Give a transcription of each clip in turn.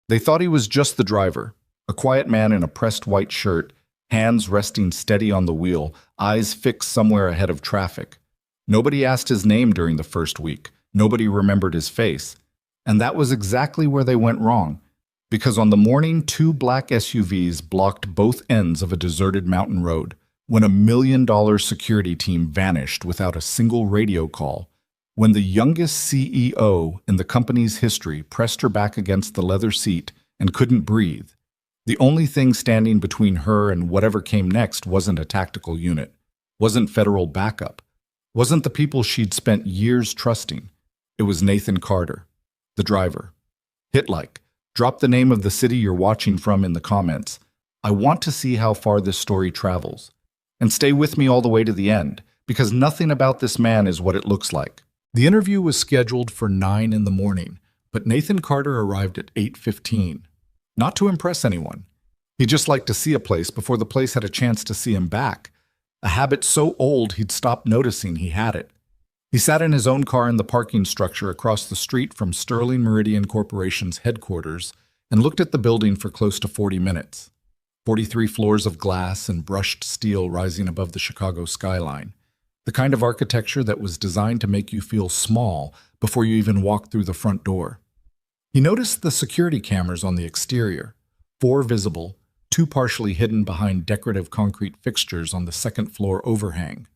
They thought he was just the driver, a quiet man in a pressed white shirt, hands resting steady on the wheel, eyes fixed somewhere ahead of traffic. Nobody asked his name during the first week. Nobody remembered his face. And that was exactly where they went wrong. Because on the morning, two black SUVs blocked both ends of a deserted mountain road, when a $1 million security team vanished without a single radio call, when the youngest CEO in the company's history pressed her back against the leather seat and couldn't breathe. The only thing standing between her and whatever came next wasn't a tactical unit, wasn't federal backup, wasn't the people she'd spent years trusting. It was Nathan Carter, the driver. Hit like. Drop the name of the city you're watching from in the comments. I want to see how far this story travels. And stay with me all the way to the end, because nothing about this man is what it looks like. The interview was scheduled for 9 in the morning, but Nathan Carter arrived at 8:15. Not to impress anyone. He just liked to see a place before the place had a chance to see him back. A habit so old he'd stopped noticing he had it. He sat in his own car in the parking structure across the street from Sterling Meridian Corporation's headquarters and looked at the building for close to 40 minutes. 43 floors of glass and brushed steel rising above the Chicago skyline. The kind of architecture that was designed to make you feel small before you even walk through the front door. He noticed the security cameras on the exterior, 4 visible, 2 partially hidden behind decorative concrete fixtures on the second floor overhang.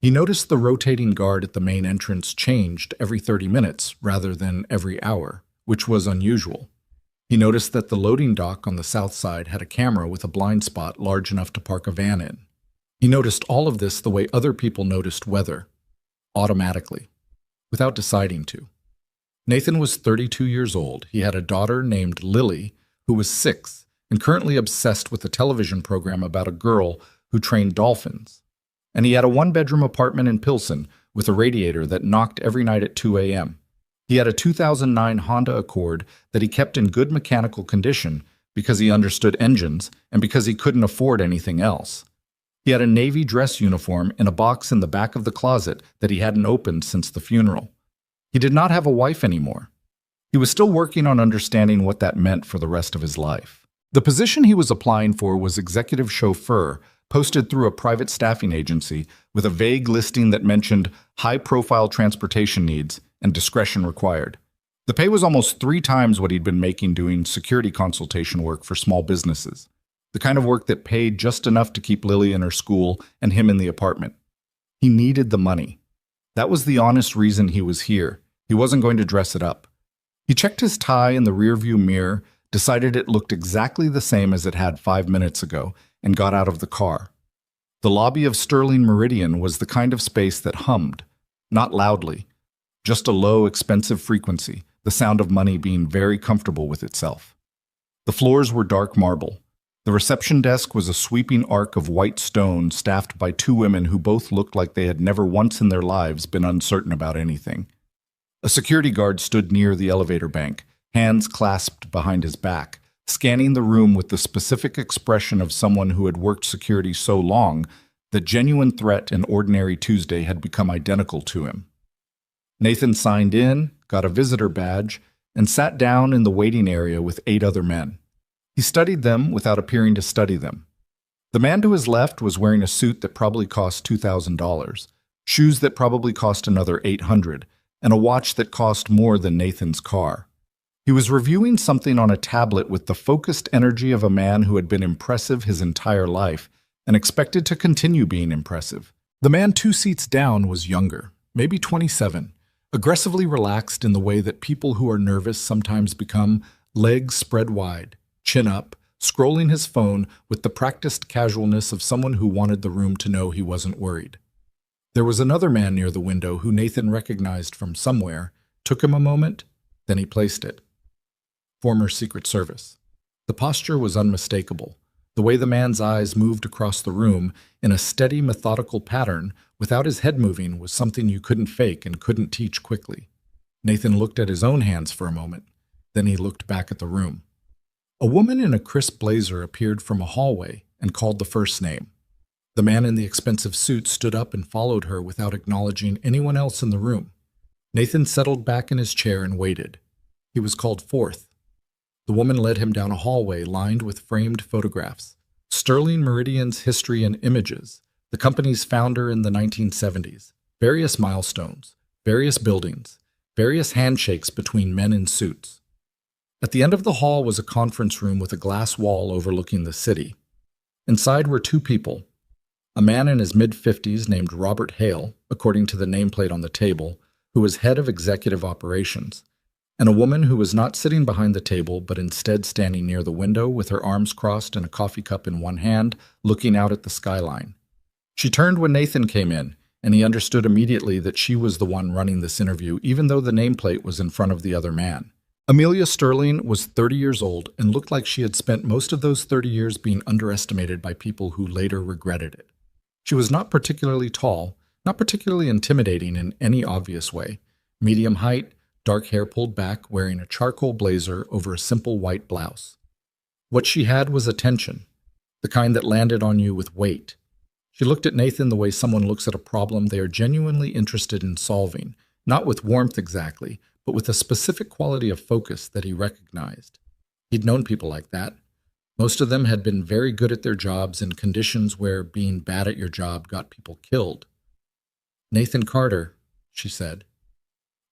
He noticed the rotating guard at the main entrance changed every 30 minutes rather than every hour, which was unusual. He noticed that the loading dock on the south side had a camera with a blind spot large enough to park a van in. He noticed all of this the way other people noticed weather, automatically, without deciding to. Nathan was 32 years old. He had a daughter named Lily, who was 6, and currently obsessed with a television program about a girl who trained dolphins. And he had a 1-bedroom apartment in Pilsen with a radiator that knocked every night at 2 a.m. He had a 2009 Honda Accord that he kept in good mechanical condition because he understood engines and because he couldn't afford anything else. He had a Navy dress uniform in a box in the back of the closet that he hadn't opened since the funeral. He did not have a wife anymore. He was still working on understanding what that meant for the rest of his life. The position he was applying for was executive chauffeur, posted through a private staffing agency with a vague listing that mentioned high-profile transportation needs and discretion required. The pay was almost 3 times what he'd been making doing security consultation work for small businesses, the kind of work that paid just enough to keep Lily in her school and him in the apartment. He needed the money. That was the honest reason he was here. He wasn't going to dress it up. He checked his tie in the rearview mirror, decided it looked exactly the same as it had 5 minutes ago, and got out of the car. The lobby of Sterling Meridian was the kind of space that hummed, not loudly, just a low, expensive frequency, the sound of money being very comfortable with itself. The floors were dark marble. The reception desk was a sweeping arc of white stone staffed by 2 women who both looked like they had never once in their lives been uncertain about anything. A security guard stood near the elevator bank, hands clasped behind his back, scanning the room with the specific expression of someone who had worked security so long that genuine threat and ordinary Tuesday had become identical to him. Nathan signed in, got a visitor badge, and sat down in the waiting area with 8 other men. He studied them without appearing to study them. The man to his left was wearing a suit that probably cost $2,000, shoes that probably cost another $800, and a watch that cost more than Nathan's car. He was reviewing something on a tablet with the focused energy of a man who had been impressive his entire life and expected to continue being impressive. The man 2 seats down was younger, maybe 27, aggressively relaxed in the way that people who are nervous sometimes become, legs spread wide, chin up, scrolling his phone with the practiced casualness of someone who wanted the room to know he wasn't worried. There was another man near the window who Nathan recognized from somewhere, took him a moment, then he placed it. Former Secret Service. The posture was unmistakable. The way the man's eyes moved across the room in a steady, methodical pattern without his head moving was something you couldn't fake and couldn't teach quickly. Nathan looked at his own hands for a moment. Then he looked back at the room. A woman in a crisp blazer appeared from a hallway and called the first name. The man in the expensive suit stood up and followed her without acknowledging anyone else in the room. Nathan settled back in his chair and waited. He was called fourth. The woman led him down a hallway lined with framed photographs. Sterling Meridian's History and Images, the company's founder in the 1970s, various milestones, various buildings, various handshakes between men in suits. At the end of the hall was a conference room with a glass wall overlooking the city. Inside were two people, a man in his mid-50s named Robert Hale, according to the nameplate on the table, who was head of executive operations, and a woman who was not sitting behind the table but instead standing near the window with her arms crossed and a coffee cup in one hand, looking out at the skyline. She turned when Nathan came in, and he understood immediately that she was the one running this interview, even though the nameplate was in front of the other man. Amelia Sterling was 30 years old and looked like she had spent most of those 30 years being underestimated by people who later regretted it. She was not particularly tall, not particularly intimidating in any obvious way. Medium height, dark hair pulled back, wearing a charcoal blazer over a simple white blouse. What she had was attention, the kind that landed on you with weight. She looked at Nathan the way someone looks at a problem they are genuinely interested in solving, not with warmth exactly, but with a specific quality of focus that he recognized. He'd known people like that. Most of them had been very good at their jobs in conditions where being bad at your job got people killed. "Nathan Carter," she said.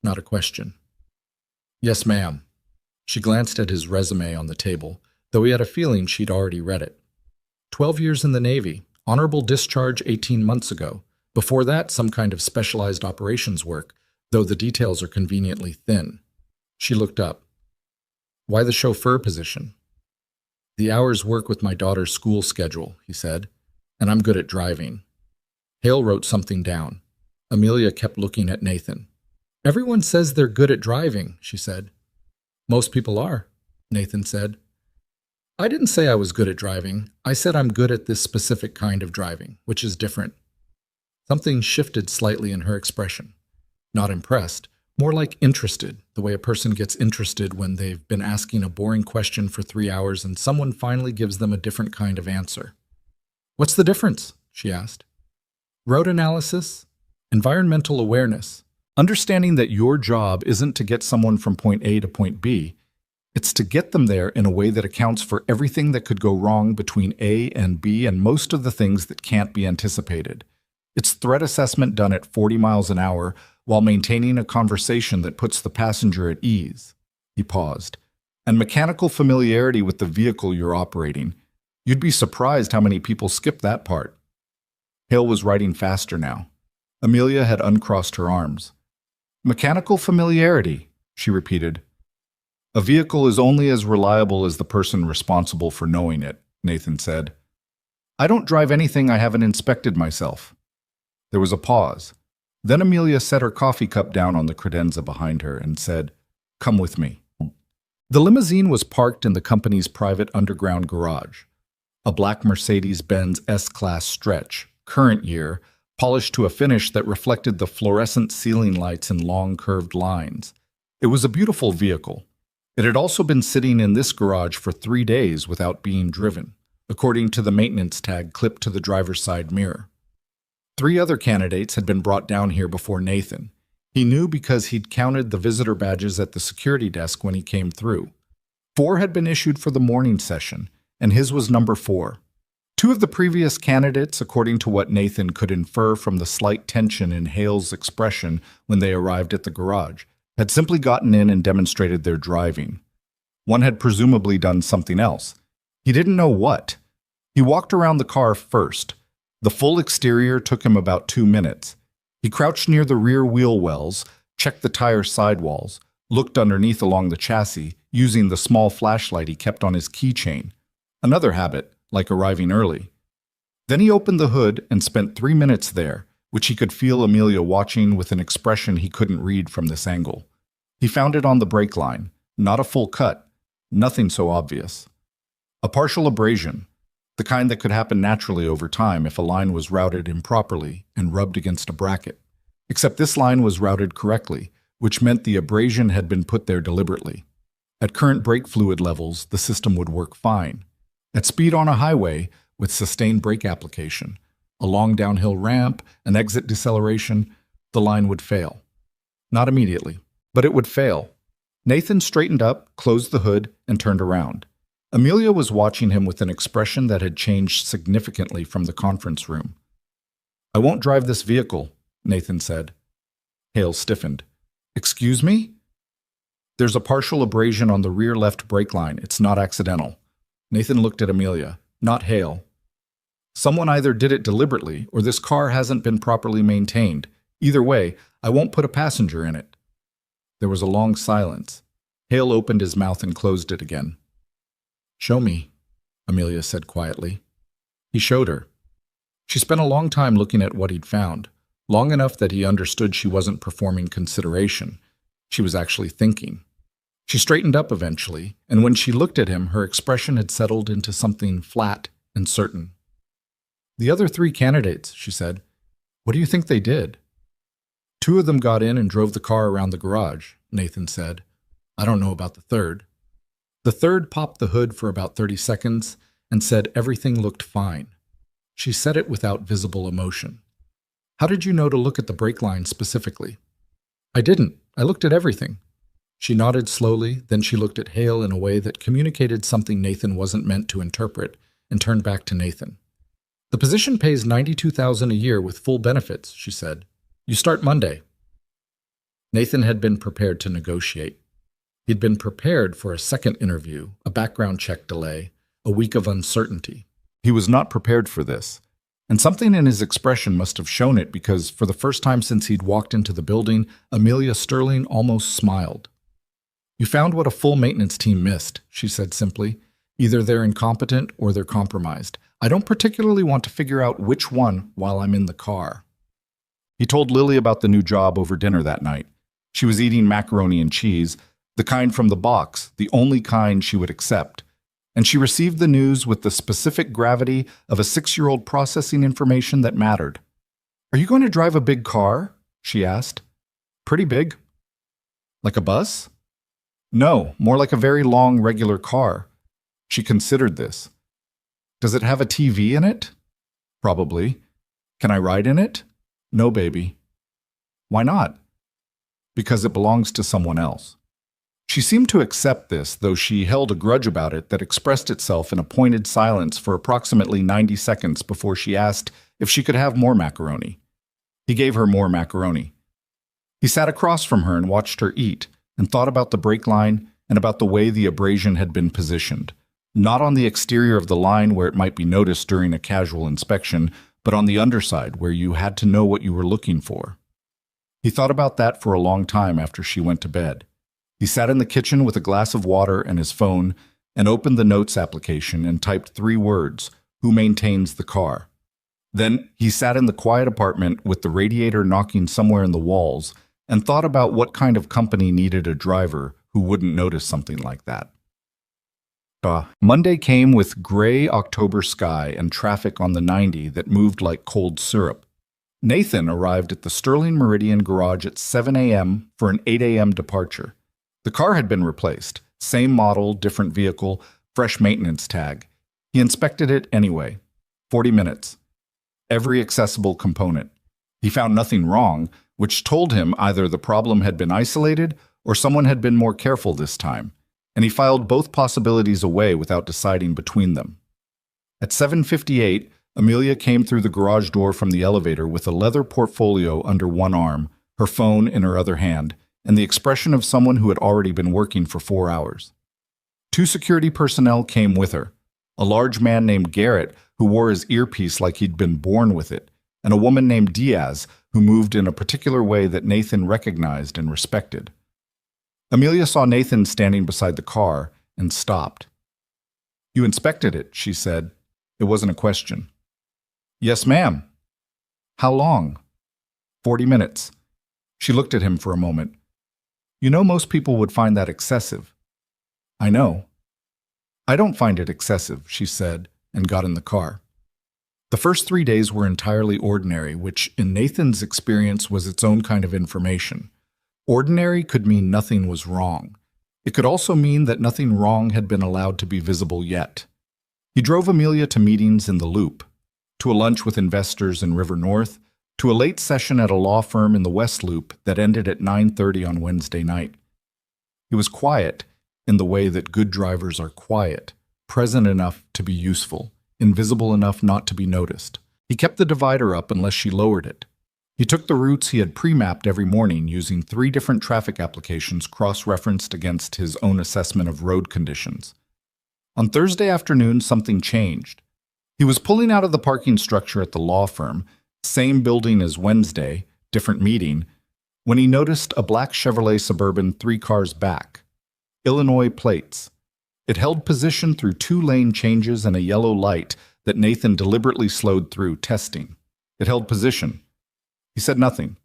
Not a question. "Yes, ma'am." She glanced at his resume on the table, though he had a feeling she'd already read it. 12 years in the Navy, honorable discharge 18 months ago. Before that, some kind of specialized operations work, though the details are conveniently thin. She looked up. "Why the chauffeur position?" "The hours work with my daughter's school schedule," he said, "and I'm good at driving." Hale wrote something down. Amelia kept looking at Nathan. "Everyone says they're good at driving," she said. "Most people are," Nathan said. "I didn't say I was good at driving. I said I'm good at this specific kind of driving, which is different." Something shifted slightly in her expression. Not impressed, more like interested, the way a person gets interested when they've been asking a boring question for 3 hours and someone finally gives them a different kind of answer. "What's the difference?" she asked. "Road analysis, environmental awareness, understanding that your job isn't to get someone from point A to point B, it's to get them there in a way that accounts for everything that could go wrong between A and B and most of the things that can't be anticipated. It's threat assessment done at 40 miles an hour while maintaining a conversation that puts the passenger at ease." He paused. "And mechanical familiarity with the vehicle you're operating. You'd be surprised how many people skip that part." Hale was writing faster now. Amelia had uncrossed her arms. "Mechanical familiarity," she repeated. "A vehicle is only as reliable as the person responsible for knowing it," Nathan said. "I don't drive anything I haven't inspected myself." There was a pause. Then Amelia set her coffee cup down on the credenza behind her and said, "Come with me." The limousine was parked in the company's private underground garage. A black Mercedes-Benz S-Class Stretch, current year, polished to a finish that reflected the fluorescent ceiling lights in long curved lines. It was a beautiful vehicle. It had also been sitting in this garage for 3 days without being driven, according to the maintenance tag clipped to the driver's side mirror. 3 other candidates had been brought down here before Nathan. He knew because he'd counted the visitor badges at the security desk when he came through. 4 had been issued for the morning session, and his was number 4. 2 of the previous candidates, according to what Nathan could infer from the slight tension in Hale's expression when they arrived at the garage, had simply gotten in and demonstrated their driving. One had presumably done something else. He didn't know what. He walked around the car first. The full exterior took him about 2 minutes. He crouched near the rear wheel wells, checked the tire sidewalls, looked underneath along the chassis, using the small flashlight he kept on his keychain. Another habit, like arriving early. Then he opened the hood and spent 3 minutes there, which he could feel Amelia watching with an expression he couldn't read from this angle. He found it on the brake line, not a full cut, nothing so obvious. A partial abrasion, the kind that could happen naturally over time if a line was routed improperly and rubbed against a bracket. Except this line was routed correctly, which meant the abrasion had been put there deliberately. At current brake fluid levels, the system would work fine. At speed on a highway, with sustained brake application, a long downhill ramp, an exit deceleration, the line would fail. Not immediately, but it would fail. Nathan straightened up, closed the hood, and turned around. Amelia was watching him with an expression that had changed significantly from the conference room. "I won't drive this vehicle," Nathan said. Hale stiffened. "Excuse me?" "There's a partial abrasion on the rear left brake line. It's not accidental." Nathan looked at Amelia, not Hale. "Someone either did it deliberately or this car hasn't been properly maintained. Either way, I won't put a passenger in it." There was a long silence. Hale opened his mouth and closed it again. "Show me," Amelia said quietly. He showed her. She spent a long time looking at what he'd found, long enough that he understood she wasn't performing consideration. She was actually thinking. She straightened up eventually, and when she looked at him, her expression had settled into something flat and certain. "The other 3 candidates," she said. "What do you think they did?" "2 of them got in and drove the car around the garage," Nathan said. "I don't know about the third." "The third popped the hood for about 30 seconds and said everything looked fine." She said it without visible emotion. "How did you know to look at the brake line specifically?" "I didn't. I looked at everything." She nodded slowly, then she looked at Hale in a way that communicated something Nathan wasn't meant to interpret, and turned back to Nathan. "The position pays $92,000 a year with full benefits," she said. "You start Monday." Nathan had been prepared to negotiate. He'd been prepared for a second interview, a background check delay, a week of uncertainty. He was not prepared for this, and something in his expression must have shown it because, for the first time since he'd walked into the building, Amelia Sterling almost smiled. "You found what a full maintenance team missed," she said simply. "Either they're incompetent or they're compromised. I don't particularly want to figure out which one while I'm in the car." He told Lily about the new job over dinner that night. She was eating macaroni and cheese, the kind from the box, the only kind she would accept. And she received the news with the specific gravity of a 6-year-old processing information that mattered. "Are you going to drive a big car?" she asked. "Pretty big." "Like a bus?" "No, more like a very long, regular car." She considered this. "Does it have a TV in it?" "Probably." "Can I ride in it?" "No, baby." "Why not?" "Because it belongs to someone else." She seemed to accept this, though she held a grudge about it that expressed itself in a pointed silence for approximately 90 seconds before she asked if she could have more macaroni. He gave her more macaroni. He sat across from her and watched her eat, and thought about the brake line and about the way the abrasion had been positioned, not on the exterior of the line where it might be noticed during a casual inspection, but on the underside where you had to know what you were looking for. He thought about that for a long time after she went to bed. He sat in the kitchen with a glass of water and his phone and opened the notes application and typed 3 words, "Who maintains the car?" Then he sat in the quiet apartment with the radiator knocking somewhere in the walls and thought about what kind of company needed a driver who wouldn't notice something like that. Monday came with gray October sky and traffic on the 90 that moved like cold syrup. Nathan arrived at the Sterling Meridian garage at 7 a.m. for an 8 a.m. departure. The car had been replaced, same model, different vehicle, fresh maintenance tag. He inspected it anyway. 40 minutes. Every accessible component. He found nothing wrong, which told him either the problem had been isolated or someone had been more careful this time, and he filed both possibilities away without deciding between them. At 7:58, Amelia came through the garage door from the elevator with a leather portfolio under one arm, her phone in her other hand, and the expression of someone who had already been working for 4 hours. 2 security personnel came with her, a large man named Garrett who wore his earpiece like he'd been born with it, and a woman named Diaz who moved in a particular way that Nathan recognized and respected. Amelia saw Nathan standing beside the car and stopped. "You inspected it," she said. It wasn't a question. "Yes, ma'am." "How long?" 40 minutes. She looked at him for a moment. "You know, most people would find that excessive." "I know." "I don't find it excessive," she said, and got in the car. The first 3 days were entirely ordinary, which, in Nathan's experience, was its own kind of information. Ordinary could mean nothing was wrong. It could also mean that nothing wrong had been allowed to be visible yet. He drove Amelia to meetings in the Loop, to a lunch with investors in River North, to a late session at a law firm in the West Loop that ended at 9:30 on Wednesday night. He was quiet in the way that good drivers are quiet, present enough to be useful, invisible enough not to be noticed. He kept the divider up unless she lowered it. He took the routes he had pre-mapped every morning using 3 different traffic applications cross-referenced against his own assessment of road conditions. On Thursday afternoon, something changed. He was pulling out of the parking structure at the law firm, same building as Wednesday, different meeting, when he noticed a black Chevrolet Suburban 3 cars back. Illinois plates. It held position through 2 lane changes and a yellow light that Nathan deliberately slowed through, testing. It held position. He said nothing.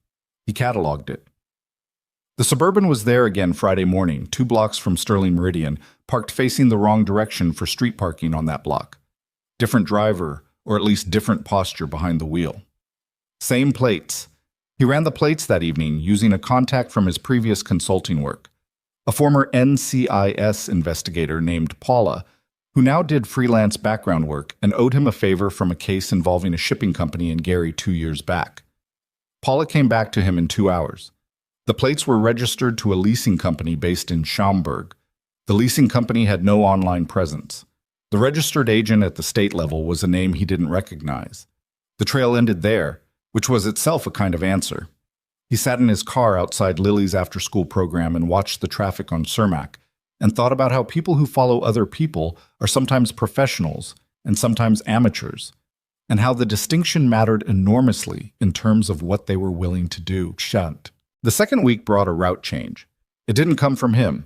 He cataloged it. The Suburban was there again Friday morning, 2 blocks from Sterling Meridian, parked facing the wrong direction for street parking on that block. Different driver, or at least different posture behind the wheel. Same plates. He ran the plates that evening using a contact from his previous consulting work, a former NCIS investigator named Paula, who now did freelance background work and owed him a favor from a case involving a shipping company in Gary 2 years back. Paula came back to him in 2 hours. The plates were registered to a leasing company based in Schaumburg. The leasing company had no online presence. The registered agent at the state level was a name he didn't recognize. The trail ended there, which was itself a kind of answer. He sat in his car outside Lily's after-school program and watched the traffic on Cermak, and thought about how people who follow other people are sometimes professionals and sometimes amateurs, and how the distinction mattered enormously in terms of what they were willing to do. Shunt. The second week brought a route change. It didn't come from him.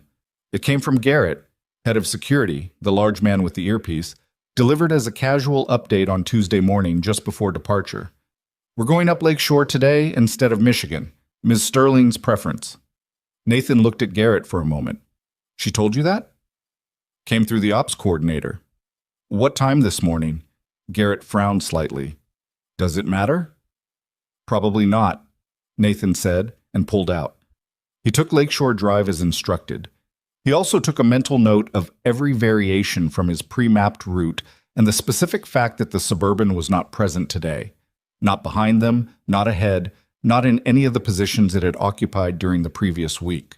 It came from Garrett, head of security, the large man with the earpiece, delivered as a casual update on Tuesday morning just before departure. We're going up Lake Shore today instead of Michigan. Ms. Sterling's preference. Nathan looked at Garrett for a moment. She told you that? Came through the ops coordinator. What time this morning? Garrett frowned slightly. Does it matter? Probably not, Nathan said, and pulled out. He took Lakeshore Drive as instructed. He also took a mental note of every variation from his pre-mapped route and the specific fact that the Suburban was not present today. Not behind them, not ahead, not in any of the positions it had occupied during the previous week.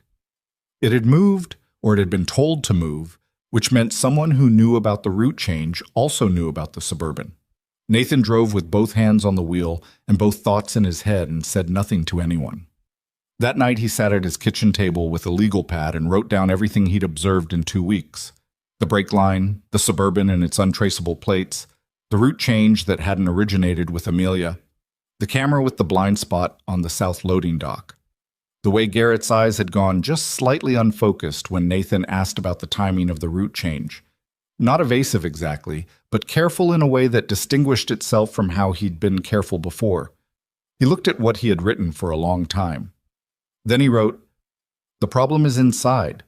It had moved, or it had been told to move, which meant someone who knew about the route change also knew about the Suburban. Nathan drove with both hands on the wheel and both thoughts in his head and said nothing to anyone. That night he sat at his kitchen table with a legal pad and wrote down everything he'd observed in 2 weeks. The brake line, the Suburban and its untraceable plates, the route change that hadn't originated with Amelia, the camera with the blind spot on the south loading dock. The way Garrett's eyes had gone just slightly unfocused when Nathan asked about the timing of the route change. Not evasive exactly, but careful in a way that distinguished itself from how he'd been careful before. He looked at what he had written for a long time. Then he wrote, "The problem is inside."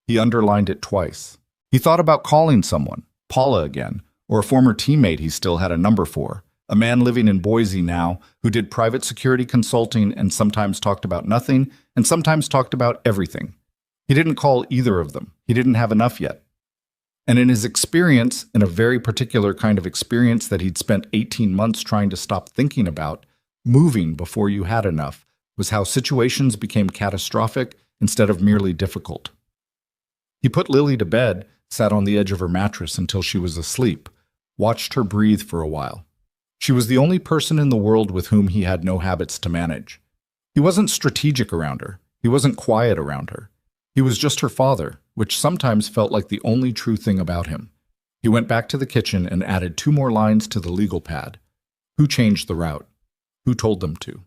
He underlined it twice. He thought about calling someone, Paula again, or a former teammate he still had a number for, a man living in Boise now who did private security consulting and sometimes talked about nothing and sometimes talked about everything. He didn't call either of them. He didn't have enough yet. And in his experience, in a very particular kind of experience that he'd spent 18 months trying to stop thinking about, moving before you had enough was how situations became catastrophic instead of merely difficult. He put Lily to bed, sat on the edge of her mattress until she was asleep, watched her breathe for a while. She was the only person in the world with whom he had no habits to manage. He wasn't strategic around her. He wasn't quiet around her. He was just her father, which sometimes felt like the only true thing about him. He went back to the kitchen and added 2 more lines to the legal pad. Who changed the route? Who told them to?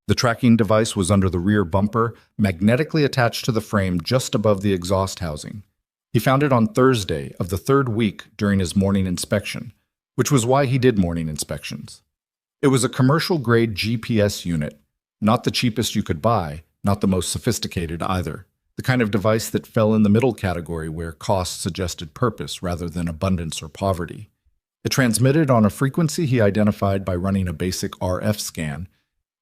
The tracking device was under the rear bumper, magnetically attached to the frame just above the exhaust housing. He found it on Thursday of the 3rd week during his morning inspection, which was why he did morning inspections. It was a commercial-grade GPS unit, not the cheapest you could buy, not the most sophisticated either, the kind of device that fell in the middle category where cost suggested purpose rather than abundance or poverty. It transmitted on a frequency he identified by running a basic RF scan,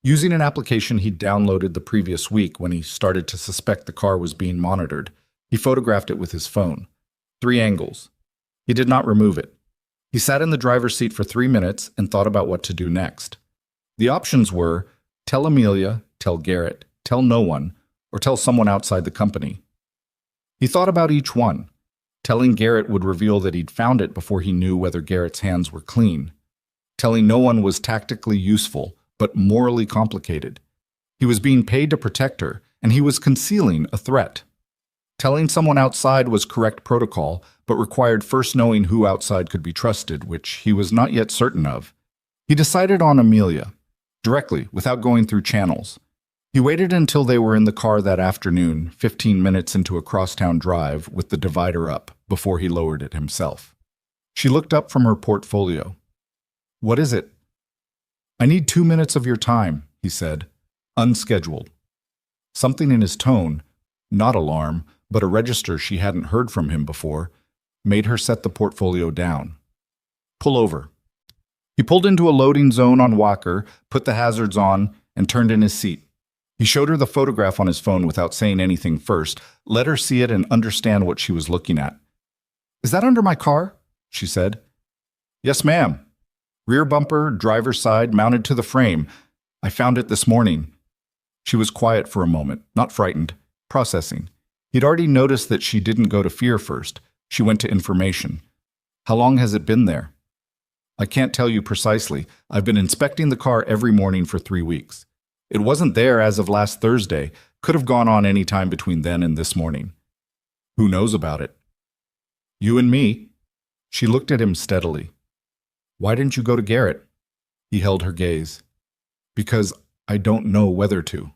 using an application he'd downloaded the previous week when he started to suspect the car was being monitored. He photographed it with his phone. 3 angles. He did not remove it. He sat in the driver's seat for 3 minutes and thought about what to do next. The options were, tell Amelia, tell Garrett, tell no one, or tell someone outside the company. He thought about each one. Telling Garrett would reveal that he'd found it before he knew whether Garrett's hands were clean. Telling no one was tactically useful, but morally complicated. He was being paid to protect her, and he was concealing a threat. Telling someone outside was correct protocol, but required first knowing who outside could be trusted, which he was not yet certain of. He decided on Amelia, directly, without going through channels. He waited until they were in the car that afternoon, 15 minutes into a crosstown drive, with the divider up, before he lowered it himself. She looked up from her portfolio. "What is it?" "I need 2 minutes of your time," he said, unscheduled. Something in his tone, not alarm, but a register she hadn't heard from him before, made her set the portfolio down. "Pull over." He pulled into a loading zone on Walker, put the hazards on, and turned in his seat. He showed her the photograph on his phone without saying anything first, let her see it and understand what she was looking at. "Is that under my car?" she said. "Yes, ma'am. Rear bumper, driver's side, mounted to the frame. I found it this morning." She was quiet for a moment, not frightened, processing. He'd already noticed that she didn't go to fear first. She went to information. "How long has it been there?" "I can't tell you precisely. I've been inspecting the car every morning for 3 weeks. It wasn't there as of last Thursday. Could have gone on any time between then and this morning." "Who knows about it?" "You and me." She looked at him steadily. "Why didn't you go to Garrett?" He held her gaze. "Because I don't know whether to."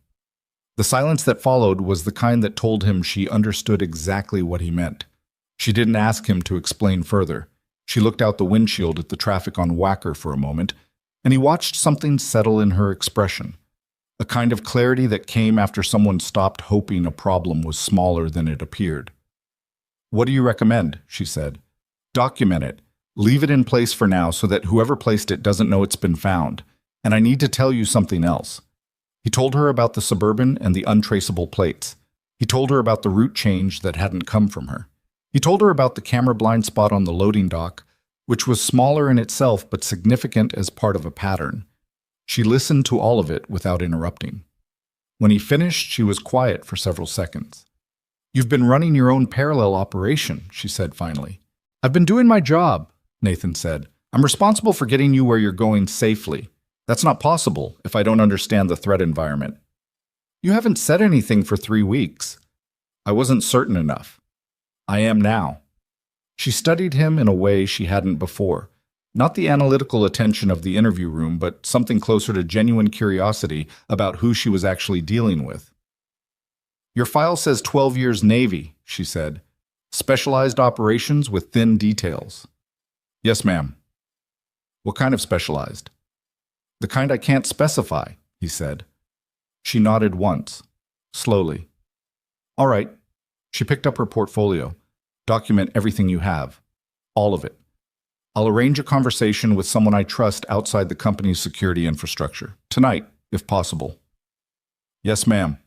The silence that followed was the kind that told him she understood exactly what he meant. She didn't ask him to explain further. She looked out the windshield at the traffic on Wacker for a moment, and he watched something settle in her expression. A kind of clarity that came after someone stopped hoping a problem was smaller than it appeared. "What do you recommend?" she said. "Document it. Leave it in place for now so that whoever placed it doesn't know it's been found. And I need to tell you something else." He told her about the Suburban and the untraceable plates. He told her about the route change that hadn't come from her. He told her about the camera blind spot on the loading dock, which was smaller in itself but significant as part of a pattern. She listened to all of it without interrupting. When he finished, she was quiet for several seconds. "You've been running your own parallel operation," she said finally. "I've been doing my job," Nathan said. "I'm responsible for getting you where you're going safely. That's not possible if I don't understand the threat environment." "You haven't said anything for 3 weeks." "I wasn't certain enough. I am now." She studied him in a way she hadn't before. Not the analytical attention of the interview room, but something closer to genuine curiosity about who she was actually dealing with. "Your file says 12 years Navy," she said. "Specialized operations with thin details." "Yes, ma'am." "What kind of specialized?" "The kind I can't specify," he said. She nodded once, slowly. "All right." She picked up her portfolio. "Document everything you have. All of it. I'll arrange a conversation with someone I trust outside the company's security infrastructure. Tonight, if possible." "Yes, ma'am."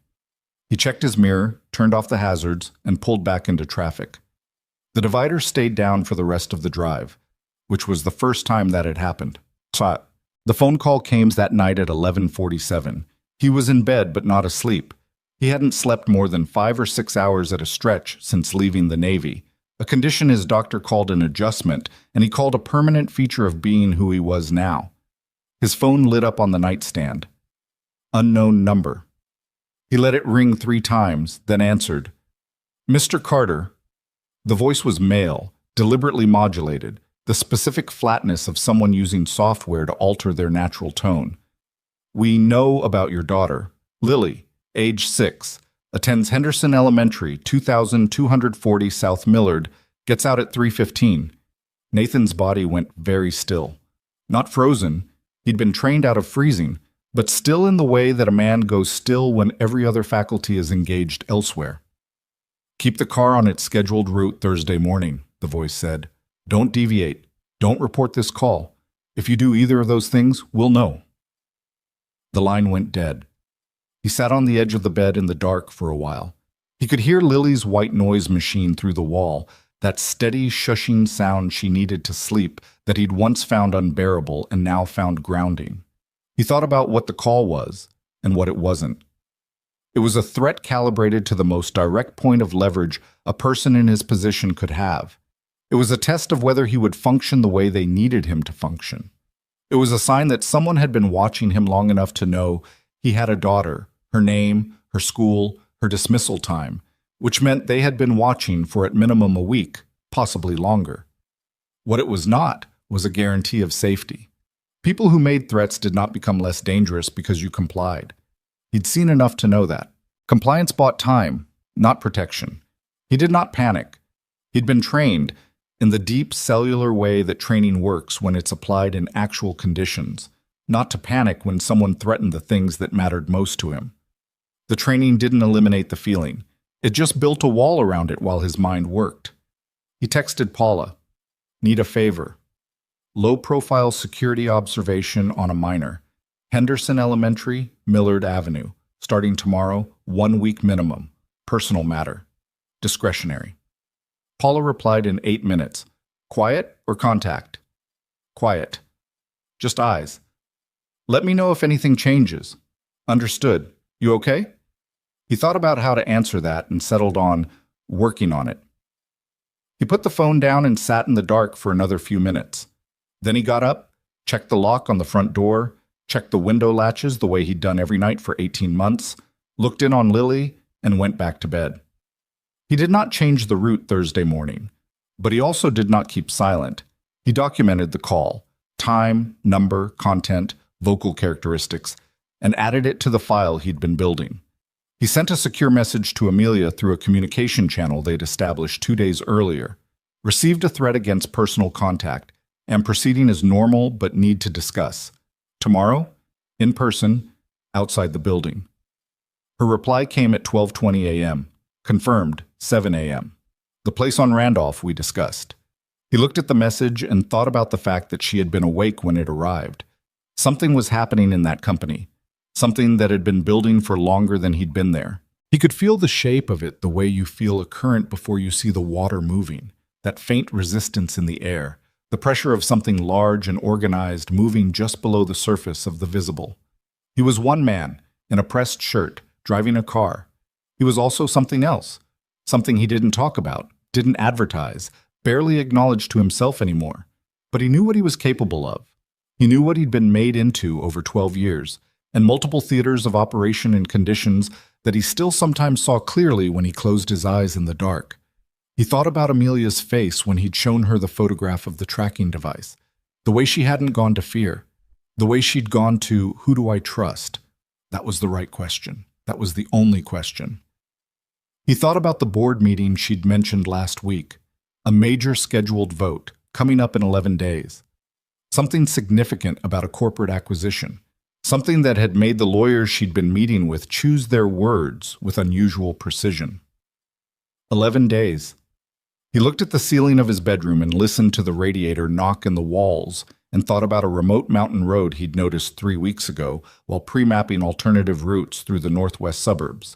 He checked his mirror, turned off the hazards, and pulled back into traffic. The divider stayed down for the rest of the drive, which was the first time that had happened. The phone call came that night at 11:47. He was in bed but not asleep. He hadn't slept more than 5 or 6 hours at a stretch since leaving the Navy, a condition his doctor called an adjustment, and he called a permanent feature of being who he was now. His phone lit up on the nightstand. Unknown number. He let it ring 3 times, then answered. "Mr. Carter." The voice was male, deliberately modulated, the specific flatness of someone using software to alter their natural tone. "We know about your daughter, Lily, age 6, attends Henderson Elementary, 2240 South Millard, gets out at 3:15. Nathan's body went very still. Not frozen, he'd been trained out of freezing, but still in the way that a man goes still when every other faculty is engaged elsewhere. "Keep the car on its scheduled route Thursday morning," the voice said. "Don't deviate. Don't report this call. If you do either of those things, we'll know." The line went dead. He sat on the edge of the bed in the dark for a while. He could hear Lily's white noise machine through the wall, that steady, shushing sound she needed to sleep that he'd once found unbearable and now found grounding. He thought about what the call was and what it wasn't. It was a threat calibrated to the most direct point of leverage a person in his position could have. It was a test of whether he would function the way they needed him to function. It was a sign that someone had been watching him long enough to know he had a daughter, her name, her school, her dismissal time, which meant they had been watching for at minimum a week, possibly longer. What it was not was a guarantee of safety. People who made threats did not become less dangerous because you complied. He'd seen enough to know that. Compliance bought time, not protection. He did not panic. He'd been trained in the deep cellular way that training works when it's applied in actual conditions, not to panic when someone threatened the things that mattered most to him. The training didn't eliminate the feeling. It just built a wall around it while his mind worked. He texted Paula, "Need a favor. Low-profile security observation on a minor. Henderson Elementary, Millard Avenue. Starting tomorrow, 1 week minimum. Personal matter. Discretionary." Paula replied in 8 minutes. "Quiet or contact?" "Quiet. Just eyes. Let me know if anything changes." "Understood. You okay?" He thought about how to answer that and settled on working on it. He put the phone down and sat in the dark for another few minutes. Then he got up, checked the lock on the front door, checked the window latches the way he'd done every night for 18 months, looked in on Lily, and went back to bed. He did not change the route Thursday morning, but he also did not keep silent. He documented the call, time, number, content, vocal characteristics, and added it to the file he'd been building. He sent a secure message to Amelia through a communication channel they'd established 2 days earlier, received a threat against personal contact, and proceeding as normal but need to discuss. Tomorrow, in person, outside the building. Her reply came at 12:20 a.m., confirmed 7 a.m. The place on Randolph we discussed. He looked at the message and thought about the fact that she had been awake when it arrived. Something was happening in that company, something that had been building for longer than he'd been there. He could feel the shape of it the way you feel a current before you see the water moving, that faint resistance in the air, the pressure of something large and organized moving just below the surface of the visible. He was one man, in a pressed shirt, driving a car. He was also something else, something he didn't talk about, didn't advertise, barely acknowledge to himself anymore. But he knew what he was capable of. He knew what he'd been made into over 12 years, and multiple theaters of operation and conditions that he still sometimes saw clearly when he closed his eyes in the dark. He thought about Amelia's face when he'd shown her the photograph of the tracking device, the way she hadn't gone to fear, the way she'd gone to, who do I trust? That was the right question. That was the only question. He thought about the board meeting she'd mentioned last week, a major scheduled vote coming up in 11 days. Something significant about a corporate acquisition, something that had made the lawyers she'd been meeting with choose their words with unusual precision. 11 days. He looked at the ceiling of his bedroom and listened to the radiator knock in the walls and thought about a remote mountain road he'd noticed 3 weeks ago while pre-mapping alternative routes through the northwest suburbs.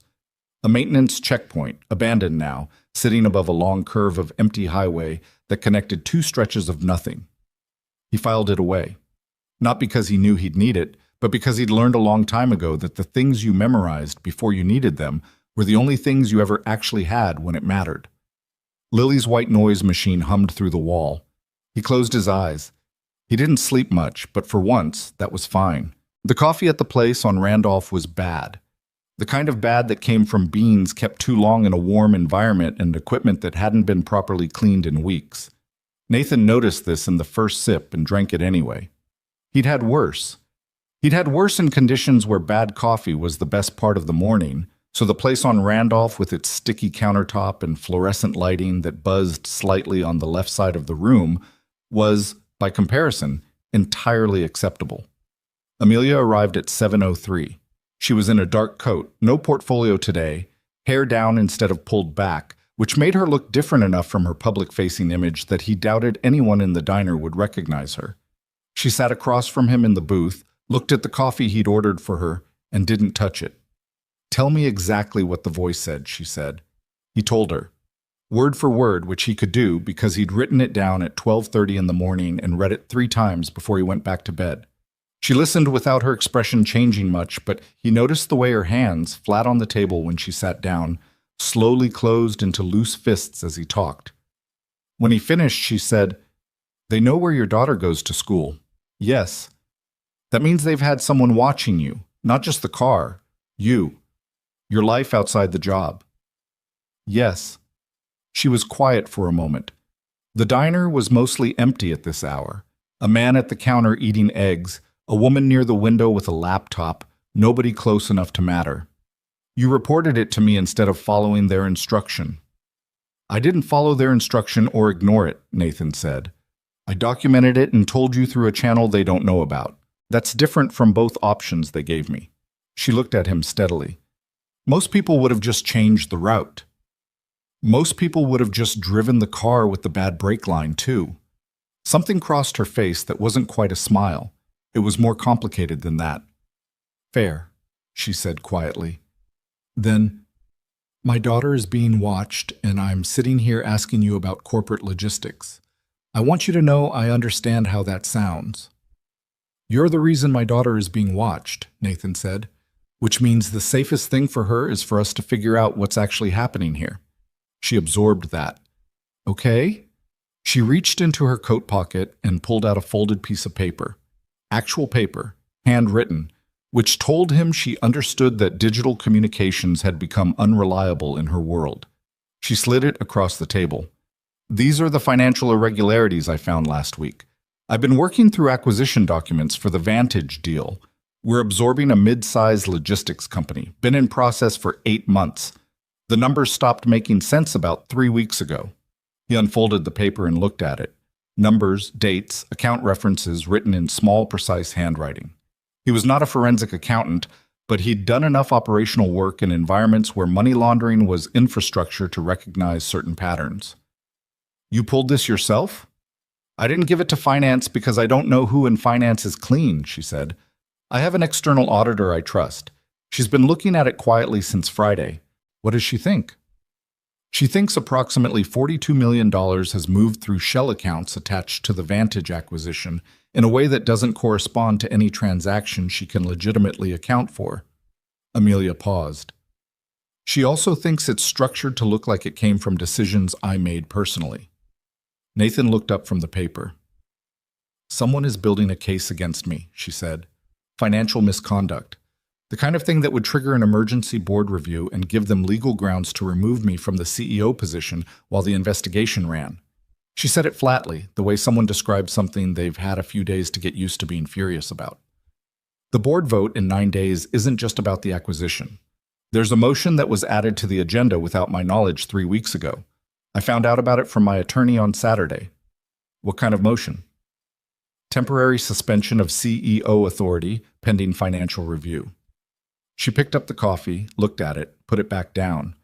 A maintenance checkpoint, abandoned now, sitting above a long curve of empty highway that connected 2 stretches of nothing. He filed it away. Not because he knew he'd need it, but because he'd learned a long time ago that the things you memorized before you needed them were the only things you ever actually had when it mattered. Lily's white noise machine hummed through the wall. He closed his eyes. He didn't sleep much, but for once, that was fine. The coffee at the place on Randolph was bad. The kind of bad that came from beans kept too long in a warm environment and equipment that hadn't been properly cleaned in weeks. Nathan noticed this in the first sip and drank it anyway. He'd had worse. He'd had worse in conditions where bad coffee was the best part of the morning, so the place on Randolph with its sticky countertop and fluorescent lighting that buzzed slightly on the left side of the room was, by comparison, entirely acceptable. Amelia arrived at 7:03. She was in a dark coat, no portfolio today, hair down instead of pulled back, which made her look different enough from her public-facing image that he doubted anyone in the diner would recognize her. She sat across from him in the booth, looked at the coffee he'd ordered for her, and didn't touch it. "Tell me exactly what the voice said," she said. He told her, word for word, which he could do because he'd written it down at 12:30 in the morning and read it 3 times before he went back to bed. She listened without her expression changing much, but he noticed the way her hands, flat on the table when she sat down, slowly closed into loose fists as he talked. When he finished, she said, "They know where your daughter goes to school." "Yes." "That means they've had someone watching you, not just the car, you, your life outside the job." "Yes." She was quiet for a moment. The diner was mostly empty at this hour. A man at the counter eating eggs, a woman near the window with a laptop, nobody close enough to matter. "You reported it to me instead of following their instruction." "I didn't follow their instruction or ignore it," Nathan said. "I documented it and told you through a channel they don't know about. That's different from both options they gave me." She looked at him steadily. "Most people would have just changed the route. Most people would have just driven the car with the bad brake line, too." Something crossed her face that wasn't quite a smile. It was more complicated than that. "Fair," she said quietly. Then, "My daughter is being watched, and I'm sitting here asking you about corporate logistics. I want you to know I understand how that sounds." "You're the reason my daughter is being watched," Nathan said, "which means the safest thing for her is for us to figure out what's actually happening here." She absorbed that. "Okay." She reached into her coat pocket and pulled out a folded piece of paper. Actual paper, handwritten, which told him she understood that digital communications had become unreliable in her world. She slid it across the table. "These are the financial irregularities I found last week. I've been working through acquisition documents for the Vantage deal. We're absorbing a mid-sized logistics company, been in process for 8 months. The numbers stopped making sense about 3 weeks ago." He unfolded the paper and looked at it. Numbers, dates, account references written in small, precise handwriting. He was not a forensic accountant, but he'd done enough operational work in environments where money laundering was infrastructure to recognize certain patterns. "You pulled this yourself?" "I didn't give it to finance because I don't know who in finance is clean," she said. "I have an external auditor I trust. She's been looking at it quietly since Friday." "What does she think?" "She thinks approximately $42 million has moved through shell accounts attached to the Vantage acquisition in a way that doesn't correspond to any transaction she can legitimately account for." Amelia paused. "She also thinks it's structured to look like it came from decisions I made personally." Nathan looked up from the paper. "Someone is building a case against me," she said. "Financial misconduct. The kind of thing that would trigger an emergency board review and give them legal grounds to remove me from the CEO position while the investigation ran." She said it flatly, the way someone describes something they've had a few days to get used to being furious about. "The board vote in 9 days isn't just about the acquisition. There's a motion that was added to the agenda without my knowledge 3 weeks ago. I found out about it from my attorney on Saturday." "What kind of motion?" "Temporary suspension of CEO authority pending financial review." She picked up the coffee, looked at it, put it back down.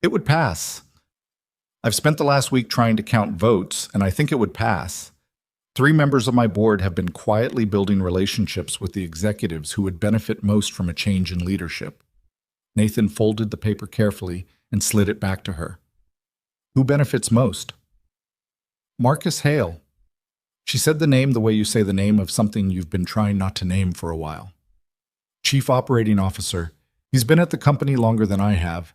"It would pass. I've spent the last week trying to count votes, and I think it would pass. 3 members of my board have been quietly building relationships with the executives who would benefit most from a change in leadership." Nathan folded the paper carefully and slid it back to her. "Who benefits most?" "Marcus Hale." She said the name the way you say the name of something you've been trying not to name for a while. "Chief Operating Officer. He's been at the company longer than I have.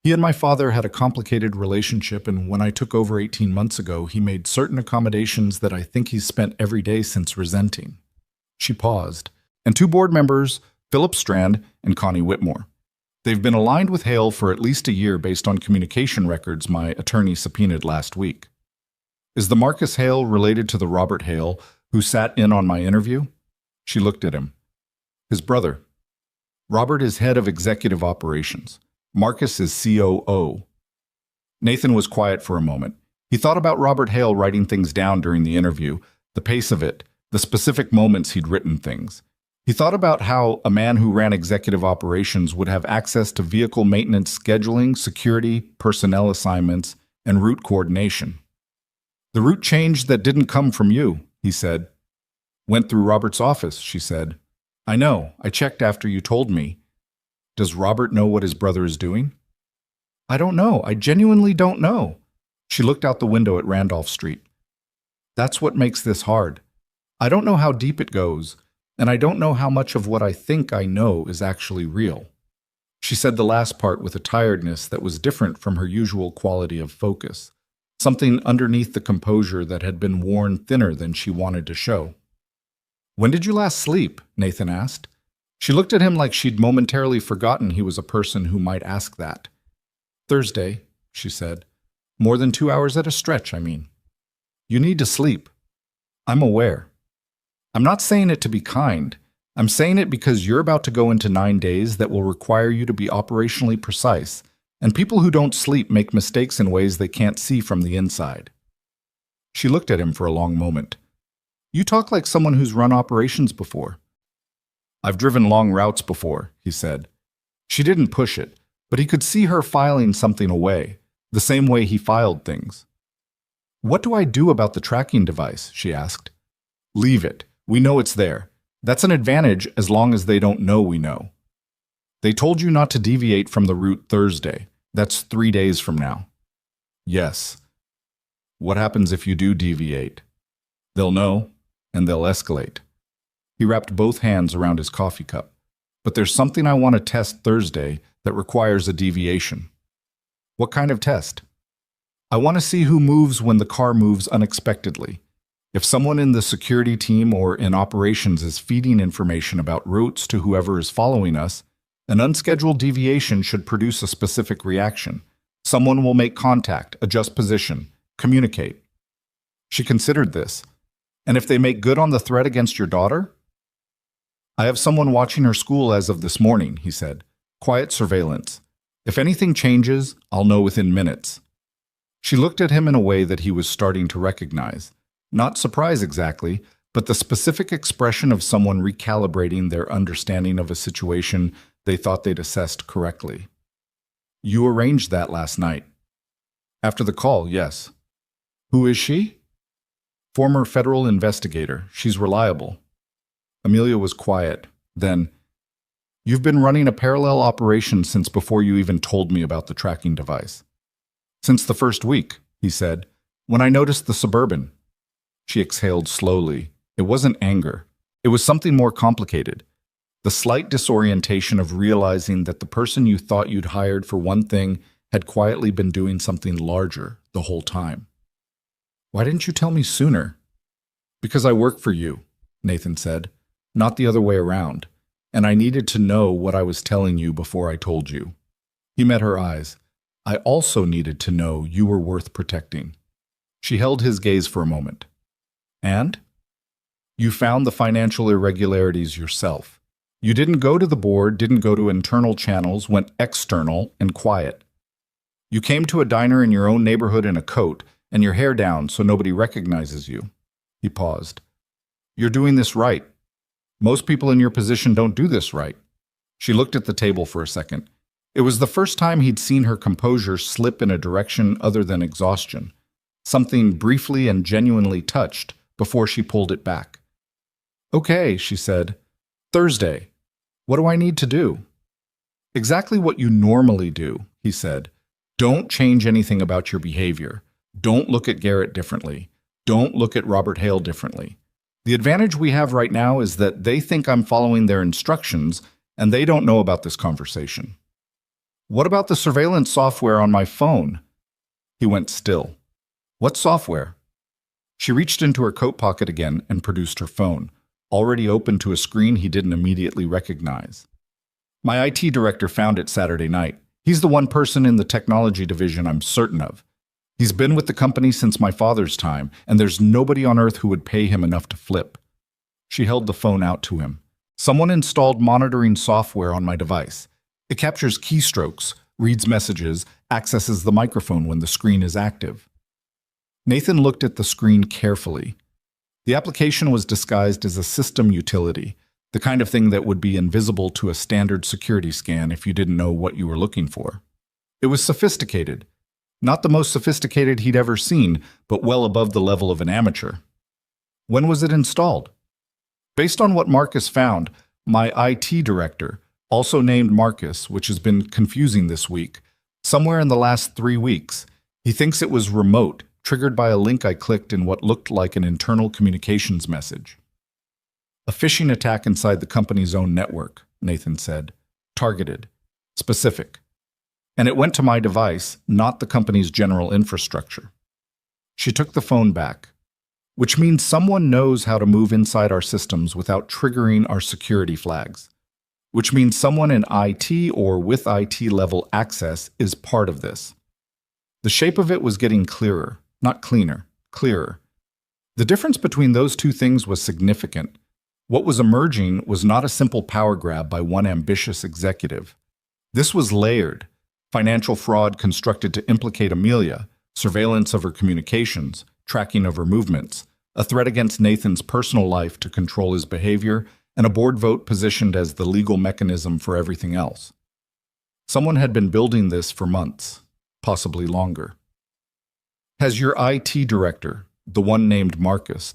He and my father had a complicated relationship, and when I took over 18 months ago, he made certain accommodations that I think he's spent every day since resenting." She paused. "And 2 board members, Philip Strand and Connie Whitmore. They've been aligned with Hale for at least a year based on communication records my attorney subpoenaed last week." "Is the Marcus Hale related to the Robert Hale who sat in on my interview?" She looked at him. "His brother. Robert is head of executive operations. Marcus is COO." Nathan was quiet for a moment. He thought about Robert Hale writing things down during the interview, the pace of it, the specific moments he'd written things. He thought about how a man who ran executive operations would have access to vehicle maintenance scheduling, security, personnel assignments, and route coordination. "The route change that didn't come from you," he said. "Went through Robert's office," she said. "I know. I checked after you told me. Does Robert know what his brother is doing?" "I don't know. I genuinely don't know." She looked out the window at Randolph Street. "That's what makes this hard. I don't know how deep it goes. and I don't know how much of what I think I know is actually real." She said the last part with a tiredness that was different from her usual quality of focus, something underneath the composure that had been worn thinner than she wanted to show. "When did you last sleep?" Nathan asked. She looked at him like she'd momentarily forgotten he was a person who might ask that. "Thursday," she said. "More than 2 hours at a stretch, I mean." "You need to sleep." "I'm aware." "I'm not saying it to be kind. I'm saying it because you're about to go into 9 days that will require you to be operationally precise, and people who don't sleep make mistakes in ways they can't see from the inside." She looked at him for a long moment. "You talk like someone who's run operations before." "I've driven long routes before," he said. She didn't push it, but he could see her filing something away, the same way he filed things. "What do I do about the tracking device?" she asked. "Leave it. We know it's there. That's an advantage as long as they don't know we know." "They told you not to deviate from the route Thursday. That's 3 days from now." "Yes." "What happens if you do deviate?" "They'll know, and they'll escalate." He wrapped both hands around his coffee cup. "But there's something I want to test Thursday that requires a deviation." "What kind of test?" "I want to see who moves when the car moves unexpectedly. If someone in the security team or in operations is feeding information about routes to whoever is following us, an unscheduled deviation should produce a specific reaction. Someone will make contact, adjust position, communicate." She considered this. "And if they make good on the threat against your daughter?" "I have someone watching her school as of this morning," he said. "Quiet surveillance. If anything changes, I'll know within minutes." She looked at him in a way that he was starting to recognize. Not surprise exactly, but the specific expression of someone recalibrating their understanding of a situation they thought they'd assessed correctly. "You arranged that last night." "After the call, yes." "Who is she?" "Former federal investigator. She's reliable." Amelia was quiet. Then, "You've been running a parallel operation since before you even told me about the tracking device." "Since the first week," he said, "when I noticed the Suburban." She exhaled slowly. It wasn't anger. It was something more complicated. The slight disorientation of realizing that the person you thought you'd hired for one thing had quietly been doing something larger the whole time. "Why didn't you tell me sooner?" "Because I work for you," Nathan said, "not the other way around, and I needed to know what I was telling you before I told you." He met her eyes. "I also needed to know you were worth protecting." She held his gaze for a moment. "And?" "You found the financial irregularities yourself. You didn't go to the board, didn't go to internal channels, went external and quiet. You came to a diner in your own neighborhood in a coat and your hair down so nobody recognizes you." He paused. "You're doing this right. Most people in your position don't do this right." She looked at the table for a second. It was the first time he'd seen her composure slip in a direction other than exhaustion. Something briefly and genuinely touched before she pulled it back. "Okay," she said. "Thursday. What do I need to do?" "Exactly what you normally do," he said. "Don't change anything about your behavior. Don't look at Garrett differently. Don't look at Robert Hale differently. The advantage we have right now is that they think I'm following their instructions, and they don't know about this conversation." "What about the surveillance software on my phone?" He went still. "What software?" She reached into her coat pocket again and produced her phone, already open to a screen he didn't immediately recognize. "My IT director found it Saturday night. He's the one person in the technology division I'm certain of. He's been with the company since my father's time, and there's nobody on earth who would pay him enough to flip." She held the phone out to him. "Someone installed monitoring software on my device. It captures keystrokes, reads messages, accesses the microphone when the screen is active." Nathan looked at the screen carefully. The application was disguised as a system utility, the kind of thing that would be invisible to a standard security scan if you didn't know what you were looking for. It was sophisticated. Not the most sophisticated he'd ever seen, but well above the level of an amateur. "When was it installed?" "Based on what Marcus found, my IT director, also named Marcus, which has been confusing this week, somewhere in the last 3 weeks, he thinks it was remote, triggered by a link I clicked in what looked like an internal communications message." A phishing attack inside the company's own network, Nathan said. Targeted. Specific. And it went to my device, not the company's general infrastructure. She took the phone back. Which means someone knows how to move inside our systems without triggering our security flags. Which means someone in IT or with IT level access is part of this. The shape of it was getting clearer, not cleaner, clearer. The difference between those two things was significant. What was emerging was not a simple power grab by one ambitious executive. This was layered. Financial fraud constructed to implicate Amelia, surveillance of her communications, tracking of her movements, a threat against Nathan's personal life to control his behavior, and a board vote positioned as the legal mechanism for everything else. Someone had been building this for months, possibly longer. Has your IT director, the one named Marcus,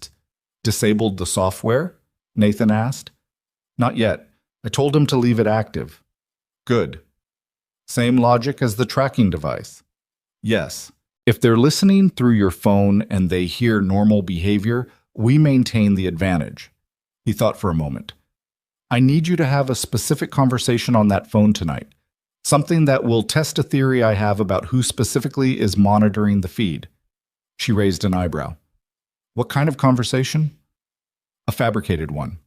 disabled the software? Nathan asked. Not yet. I told him to leave it active. Good. Same logic as the tracking device. Yes. If they're listening through your phone and they hear normal behavior, we maintain the advantage. He thought for a moment. I need you to have a specific conversation on that phone tonight. Something that will test a theory I have about who specifically is monitoring the feed. She raised an eyebrow. What kind of conversation? A fabricated one.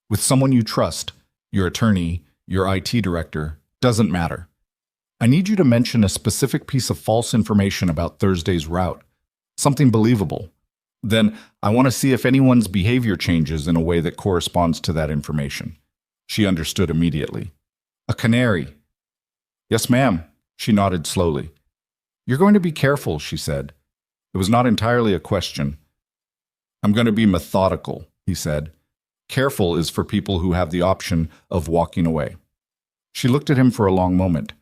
With someone you trust, your attorney, your IT director, doesn't matter. I need you to mention a specific piece of false information about Thursday's route. Something believable. Then I want to see if anyone's behavior changes in a way that corresponds to that information. She understood immediately. A canary. Yes, ma'am. She nodded slowly. You're going to be careful, she said. It was not entirely a question. I'm going to be methodical, he said. Careful is for people who have the option of walking away. She looked at him for a long moment.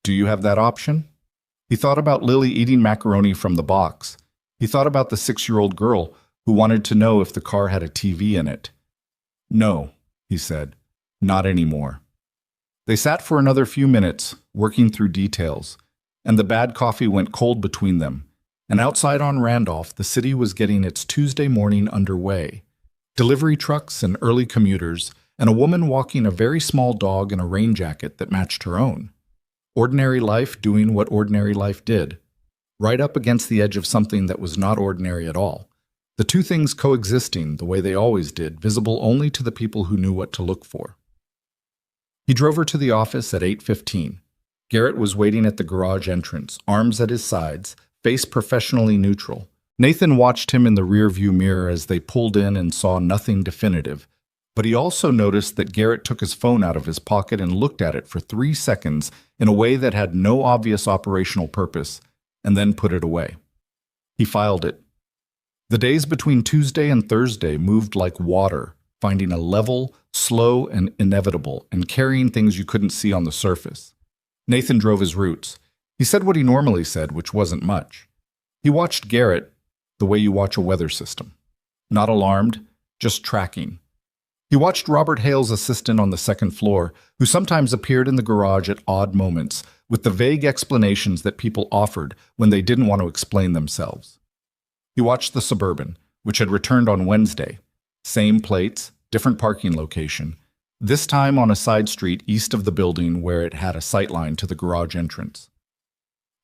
Do you have that option? He thought about Lily eating macaroni from the box. He thought about the 6-year-old girl who wanted to know if the car had a TV in it. No, he said. Not anymore. They sat for another few minutes, working through details, and the bad coffee went cold between them. And outside on Randolph, the city was getting its Tuesday morning underway. Delivery trucks and early commuters, and a woman walking a very small dog in a rain jacket that matched her own. Ordinary life doing what ordinary life did. Right up against the edge of something that was not ordinary at all. The two things coexisting the way they always did, visible only to the people who knew what to look for. He drove her to the office at 8:15. Garrett was waiting at the garage entrance, arms at his sides, face professionally neutral. Nathan watched him in the rearview mirror as they pulled in and saw nothing definitive. But he also noticed that Garrett took his phone out of his pocket and looked at it for 3 seconds in a way that had no obvious operational purpose, and then put it away. He filed it. The days between Tuesday and Thursday moved like water, finding a level, slow, and inevitable, and carrying things you couldn't see on the surface. Nathan drove his routes. He said what he normally said, which wasn't much. He watched Garrett the way you watch a weather system. Not alarmed, just tracking. He watched Robert Hale's assistant on the second floor, who sometimes appeared in the garage at odd moments, with the vague explanations that people offered when they didn't want to explain themselves. He watched the Suburban, which had returned on Wednesday. Same plates, different parking location, this time on a side street east of the building where it had a sightline to the garage entrance.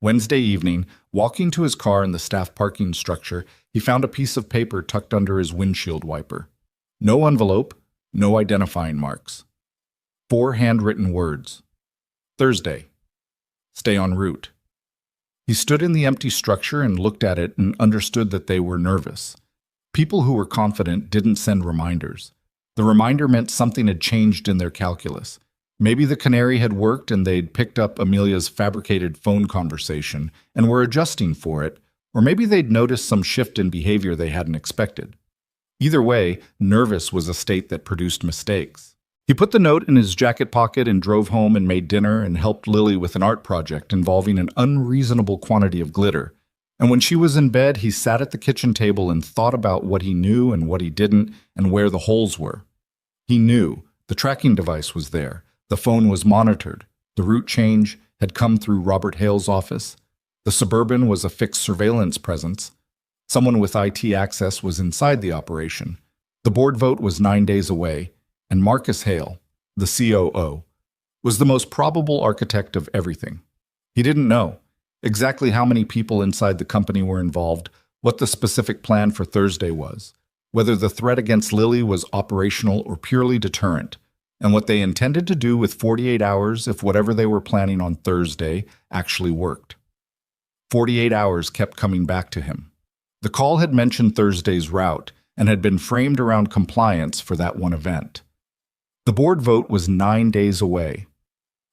Wednesday evening, walking to his car in the staff parking structure, he found a piece of paper tucked under his windshield wiper. No envelope, no identifying marks. 4 handwritten words. Thursday. Stay en route. He stood in the empty structure and looked at it and understood that they were nervous. People who were confident didn't send reminders. The reminder meant something had changed in their calculus. Maybe the canary had worked and they'd picked up Amelia's fabricated phone conversation and were adjusting for it, or maybe they'd noticed some shift in behavior they hadn't expected. Either way, nervous was a state that produced mistakes. He put the note in his jacket pocket and drove home and made dinner and helped Lily with an art project involving an unreasonable quantity of glitter. And when she was in bed, he sat at the kitchen table and thought about what he knew and what he didn't and where the holes were. He knew the tracking device was there. The phone was monitored. The route change had come through Robert Hale's office. The Suburban was a fixed surveillance presence. Someone with IT access was inside the operation. The board vote was 9 days away, and Marcus Hale, the COO, was the most probable architect of everything. He didn't know exactly how many people inside the company were involved, what the specific plan for Thursday was, whether the threat against Lily was operational or purely deterrent, and what they intended to do with 48 hours if whatever they were planning on Thursday actually worked. 48 hours kept coming back to him. The call had mentioned Thursday's route and had been framed around compliance for that one event. The board vote was 9 days away.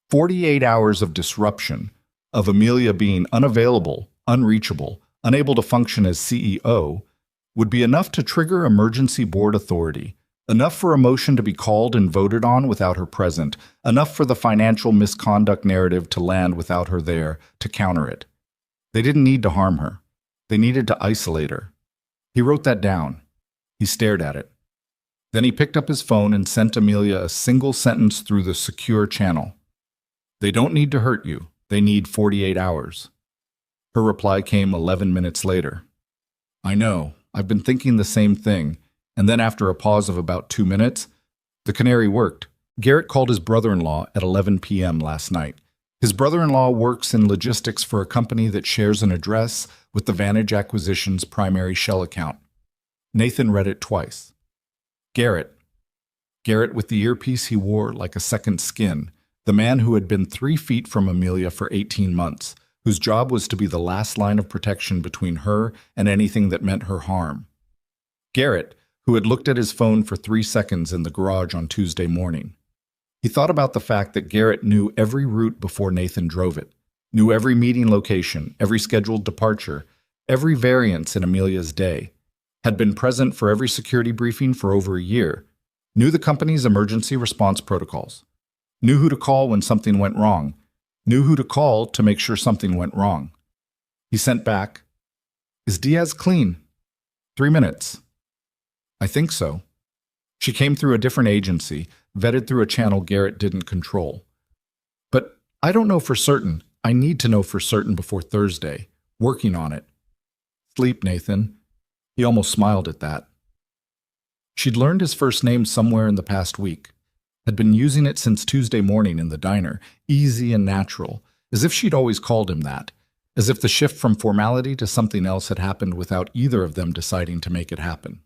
48 hours of disruption, of Amelia being unavailable, unreachable, unable to function as CEO, would be enough to trigger emergency board authority, enough for a motion to be called and voted on without her present, enough for the financial misconduct narrative to land without her there to counter it. They didn't need to harm her. They needed to isolate her. He wrote that down. He stared at it. Then he picked up his phone and sent Amelia a single sentence through the secure channel. "They don't need to hurt you. They need 48 hours. Her reply came 11 minutes later. "I know. I've been thinking the same thing." And then after a pause of about 2 minutes, the canary worked. Garrett called his brother-in-law at 11 p.m. last night. His brother-in-law works in logistics for a company that shares an address with the Vantage Acquisition's primary shell account. Nathan read it twice. Garrett. Garrett with the earpiece he wore like a second skin, the man who had been 3 feet from Amelia for 18 months, whose job was to be the last line of protection between her and anything that meant her harm. Garrett, who had looked at his phone for 3 seconds in the garage on Tuesday morning. He thought about the fact that Garrett knew every route before Nathan drove it, knew every meeting location, every scheduled departure, every variance in Amelia's day, had been present for every security briefing for over a year, knew the company's emergency response protocols, knew who to call when something went wrong, knew who to call to make sure something went wrong. He sent back, "Is Diaz clean? 3 minutes." "I think so." She came through a different agency, vetted through a channel Garrett didn't control. "But I don't know for certain. I need to know for certain before Thursday. Working on it." "Sleep, Nathan." He almost smiled at that. She'd learned his first name somewhere in the past week, had been using it since Tuesday morning in the diner, easy and natural, as if she'd always called him that, as if the shift from formality to something else had happened without either of them deciding to make it happen.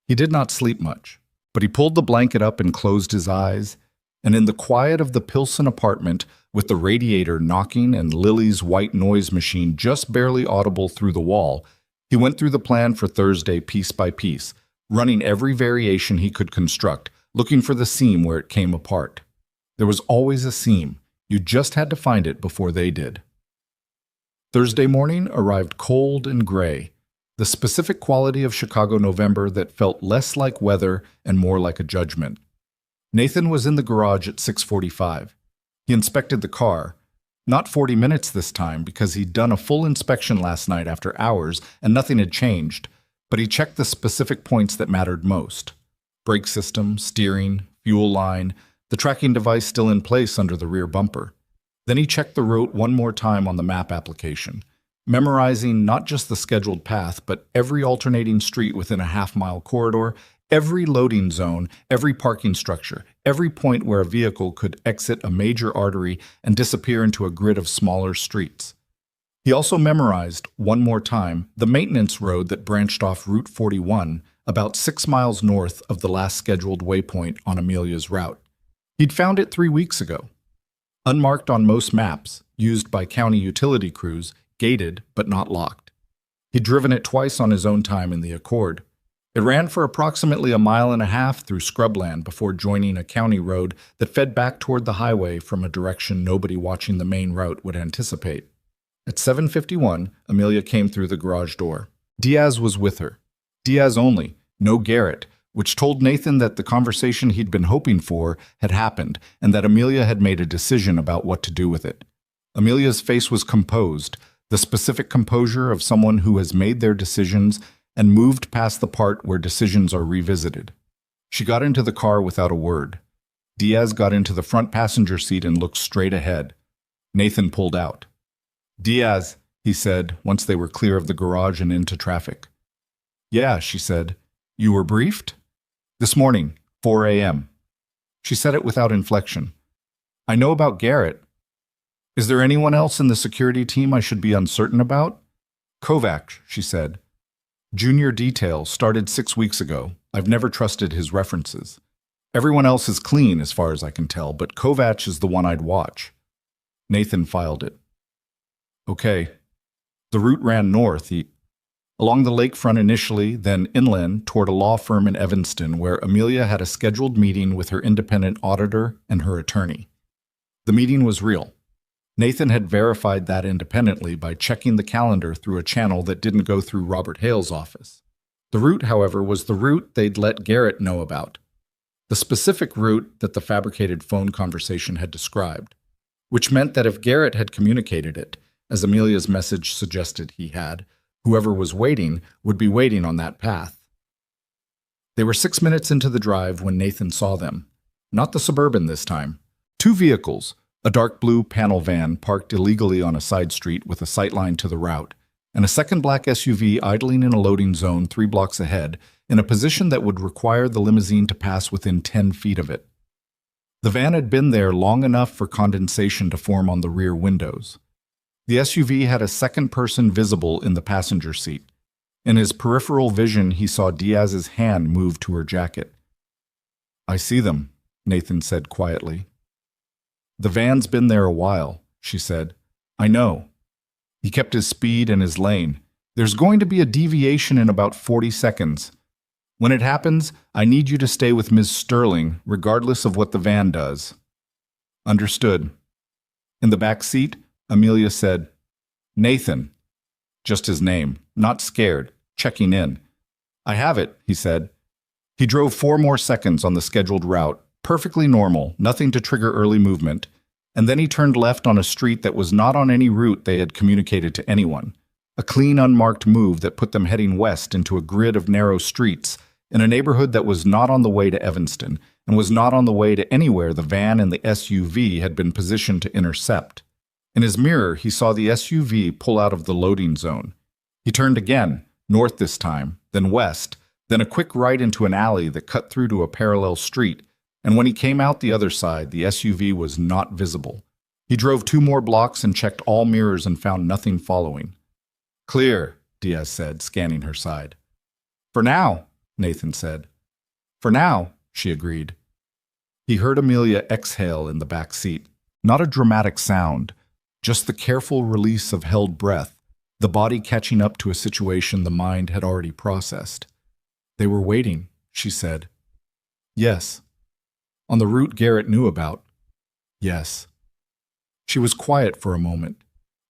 He did not sleep much, but he pulled the blanket up and closed his eyes, and in the quiet of the Pilsen apartment, with the radiator knocking and Lily's white noise machine just barely audible through the wall, he went through the plan for Thursday piece by piece, running every variation he could construct, looking for the seam where it came apart. There was always a seam. You just had to find it before they did. Thursday morning arrived cold and gray, the specific quality of Chicago November that felt less like weather and more like a judgment. Nathan was in the garage at 6:45. He inspected the car. Not 40 minutes this time because he'd done a full inspection last night after hours and nothing had changed, but he checked the specific points that mattered most. Brake system, steering, fuel line, the tracking device still in place under the rear bumper. Then he checked the route one more time on the map application, memorizing not just the scheduled path, but every alternating street within a half-mile corridor, every loading zone, every parking structure, every point where a vehicle could exit a major artery and disappear into a grid of smaller streets. He also memorized, one more time, the maintenance road that branched off Route 41, about 6 miles north of the last scheduled waypoint on Amelia's route. He'd found it 3 weeks ago. Unmarked on most maps, used by county utility crews, gated but not locked. He'd driven it twice on his own time in the Accord. It ran for approximately 1.5 miles through scrubland before joining a county road that fed back toward the highway from a direction nobody watching the main route would anticipate. At 7:51, Amelia came through the garage door. Diaz was with her. Diaz only, no Garrett, which told Nathan that the conversation he'd been hoping for had happened and that Amelia had made a decision about what to do with it. Amelia's face was composed, the specific composure of someone who has made their decisions and moved past the part where decisions are revisited. She got into the car without a word. Diaz got into the front passenger seat and looked straight ahead. Nathan pulled out. "Diaz," he said, once they were clear of the garage and into traffic. "Yeah," she said. "You were briefed?" This morning, 4 a.m. She said it without inflection. I know about Garrett. Is there anyone else in the security team I should be uncertain about? Kovac, she said. Junior detail started 6 weeks ago. I've never trusted his references. Everyone else is clean as far as I can tell, but Kovac is the one I'd watch. Nathan filed it. Okay. The route ran north, along the lakefront initially, then inland toward a law firm in Evanston where Amelia had a scheduled meeting with her independent auditor and her attorney. The meeting was real. Nathan had verified that independently by checking the calendar through a channel that didn't go through Robert Hale's office. The route, however, was the route they'd let Garrett know about. The specific route that the fabricated phone conversation had described, which meant that if Garrett had communicated it, as Amelia's message suggested he had, whoever was waiting would be waiting on that path. They were 6 minutes into the drive when Nathan saw them. Not the Suburban this time. 2 vehicles, a dark blue panel van parked illegally on a side street with a sightline to the route, and a second black SUV idling in a loading zone 3 blocks ahead, in a position that would require the limousine to pass within 10 feet of it. The van had been there long enough for condensation to form on the rear windows. The SUV had a second person visible in the passenger seat. In his peripheral vision, he saw Diaz's hand move to her jacket. I see them, Nathan said quietly. The van's been there a while, she said. I know. He kept his speed and his lane. There's going to be a deviation in about 40 seconds. When it happens, I need you to stay with Ms. Sterling, regardless of what the van does. Understood. In the back seat, Amelia said, Nathan. Just his name, not scared, checking in. I have it, he said. He drove 4 more seconds on the scheduled route, perfectly normal, nothing to trigger early movement, and then he turned left on a street that was not on any route they had communicated to anyone, a clean, unmarked move that put them heading west into a grid of narrow streets in a neighborhood that was not on the way to Evanston and was not on the way to anywhere the van and the SUV had been positioned to intercept. In his mirror, he saw the SUV pull out of the loading zone. He turned again, north this time, then west, then a quick right into an alley that cut through to a parallel street, and when he came out the other side, the SUV was not visible. He drove 2 more blocks and checked all mirrors and found nothing following. Clear, Diaz said, scanning her side. For now, Nathan said. For now, she agreed. He heard Amelia exhale in the back seat. Not a dramatic sound, just the careful release of held breath, the body catching up to a situation the mind had already processed. They were waiting, she said. Yes. On the route Garrett knew about. Yes. She was quiet for a moment.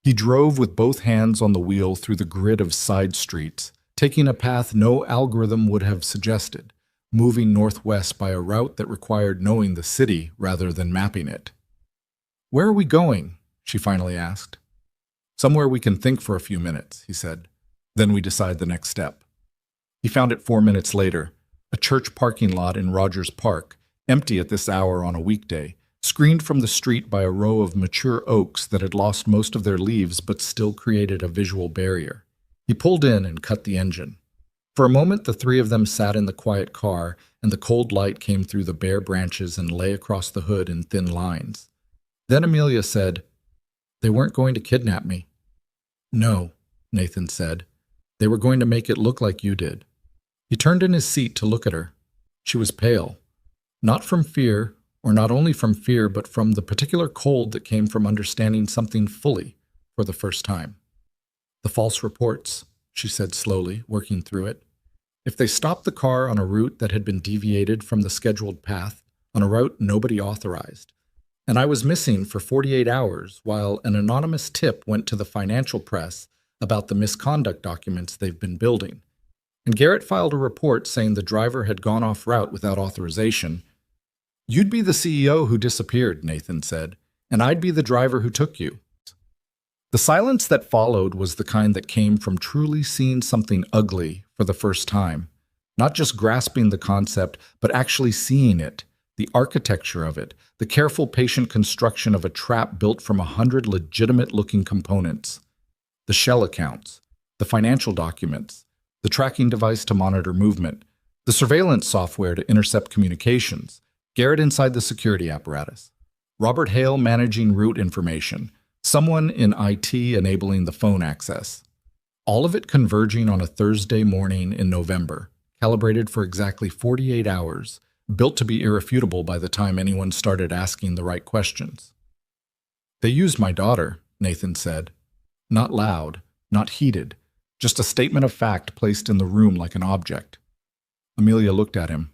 He drove with both hands on the wheel through the grid of side streets, taking a path no algorithm would have suggested, moving northwest by a route that required knowing the city rather than mapping it. Where are we going? She finally asked. Somewhere we can think for a few minutes, he said. Then we decide the next step. He found it 4 minutes later, a church parking lot in Rogers Park, empty at this hour on a weekday, screened from the street by a row of mature oaks that had lost most of their leaves but still created a visual barrier. He pulled in and cut the engine. For a moment, the 3 of them sat in the quiet car, and the cold light came through the bare branches and lay across the hood in thin lines. Then Amelia said, They weren't going to kidnap me. No, Nathan said. They were going to make it look like you did. He turned in his seat to look at her. She was pale. Not from fear, or not only from fear, but from the particular cold that came from understanding something fully for the first time. The false reports, she said slowly, working through it. If they stopped the car on a route that had been deviated from the scheduled path, on a route nobody authorized, and I was missing for 48 hours while an anonymous tip went to the financial press about the misconduct documents they've been building, and Garrett filed a report saying the driver had gone off route without authorization, you'd be the CEO who disappeared, Nathan said, and I'd be the driver who took you. The silence that followed was the kind that came from truly seeing something ugly for the first time, not just grasping the concept, but actually seeing it, the architecture of it, the careful, patient construction of a trap built from 100 legitimate-looking components, the shell accounts, the financial documents, the tracking device to monitor movement, The surveillance software to intercept communications. Garrett inside the security apparatus. Robert Hale managing route information. Someone in IT enabling the phone access. All of it converging on a Thursday morning in November, calibrated for exactly 48 hours, built to be irrefutable by the time anyone started asking the right questions. They used my daughter, Nathan said. Not loud, not heated, just a statement of fact placed in the room like an object. Amelia looked at him.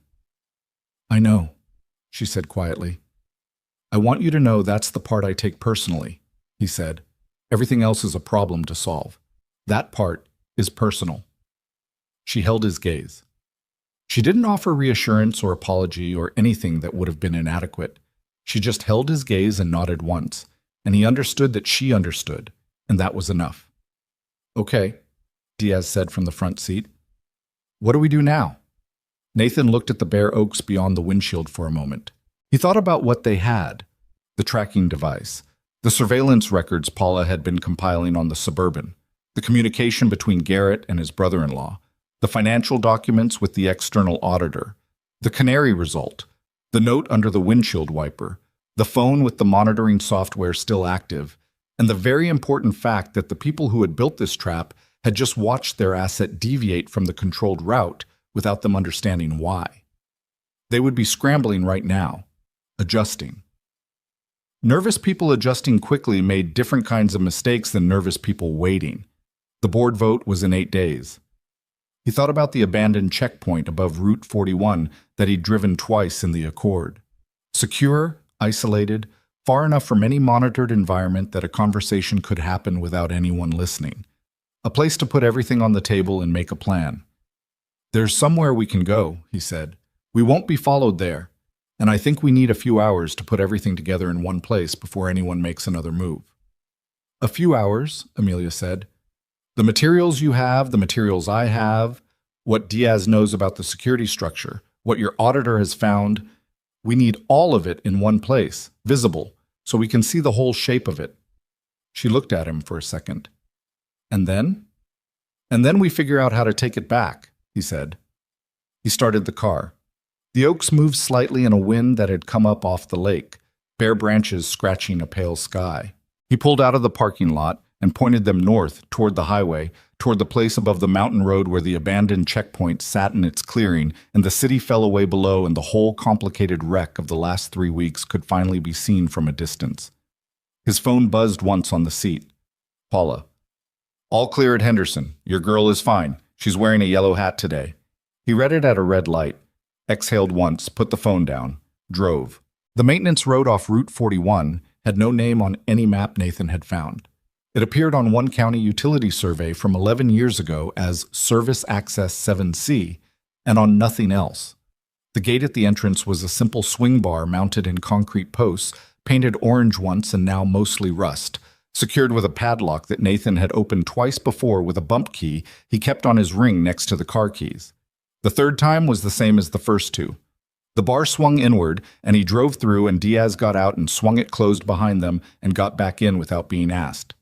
I know, she said quietly. I want you to know that's the part I take personally, he said. Everything else is a problem to solve. That part is personal. She held his gaze. She didn't offer reassurance or apology or anything that would have been inadequate. She just held his gaze and nodded once, and he understood that she understood, and that was enough. Okay, Diaz said from the front seat. What do we do now? Nathan looked at the bare oaks beyond the windshield for a moment. He thought about what they had. The tracking device, the surveillance records Paula had been compiling on the Suburban, the communication between Garrett and his brother-in-law, the financial documents with the external auditor, the canary result, the note under the windshield wiper, the phone with the monitoring software still active, and the very important fact that the people who had built this trap had just watched their asset deviate from the controlled route without them understanding why. They would be scrambling right now, adjusting. Nervous people adjusting quickly made different kinds of mistakes than nervous people waiting. The board vote was in 8 days. He thought about the abandoned checkpoint above Route 41 that he'd driven twice in the Accord. Secure, isolated, far enough from any monitored environment that a conversation could happen without anyone listening. A place to put everything on the table and make a plan. There's somewhere we can go, he said. We won't be followed there, and I think we need a few hours to put everything together in one place before anyone makes another move. A few hours, Amelia said. The materials you have, the materials I have, what Diaz knows about the security structure, what your auditor has found, we need all of it in one place, visible, so we can see the whole shape of it. She looked at him for a second. And then? And then we figure out how to take it back, he said. He started the car. The oaks moved slightly in a wind that had come up off the lake, bare branches scratching a pale sky. He pulled out of the parking lot and pointed them north, toward the highway, toward the place above the mountain road where the abandoned checkpoint sat in its clearing, and the city fell away below, and the whole complicated wreck of the last 3 weeks could finally be seen from a distance. His phone buzzed once on the seat. Paula. All clear at Henderson. Your girl is fine. She's wearing a yellow hat today. He read it at a red light, exhaled once, put the phone down, drove. The maintenance road off Route 41 had no name on any map Nathan had found. It appeared on one county utility survey from 11 years ago as Service Access 7C, and on nothing else. The gate at the entrance was a simple swing bar mounted in concrete posts, painted orange once and now mostly rust, secured with a padlock that Nathan had opened twice before with a bump key he kept on his ring next to the car keys. The third time was the same as the first two. The bar swung inward, and he drove through, and Diaz got out and swung it closed behind them and got back in without being asked.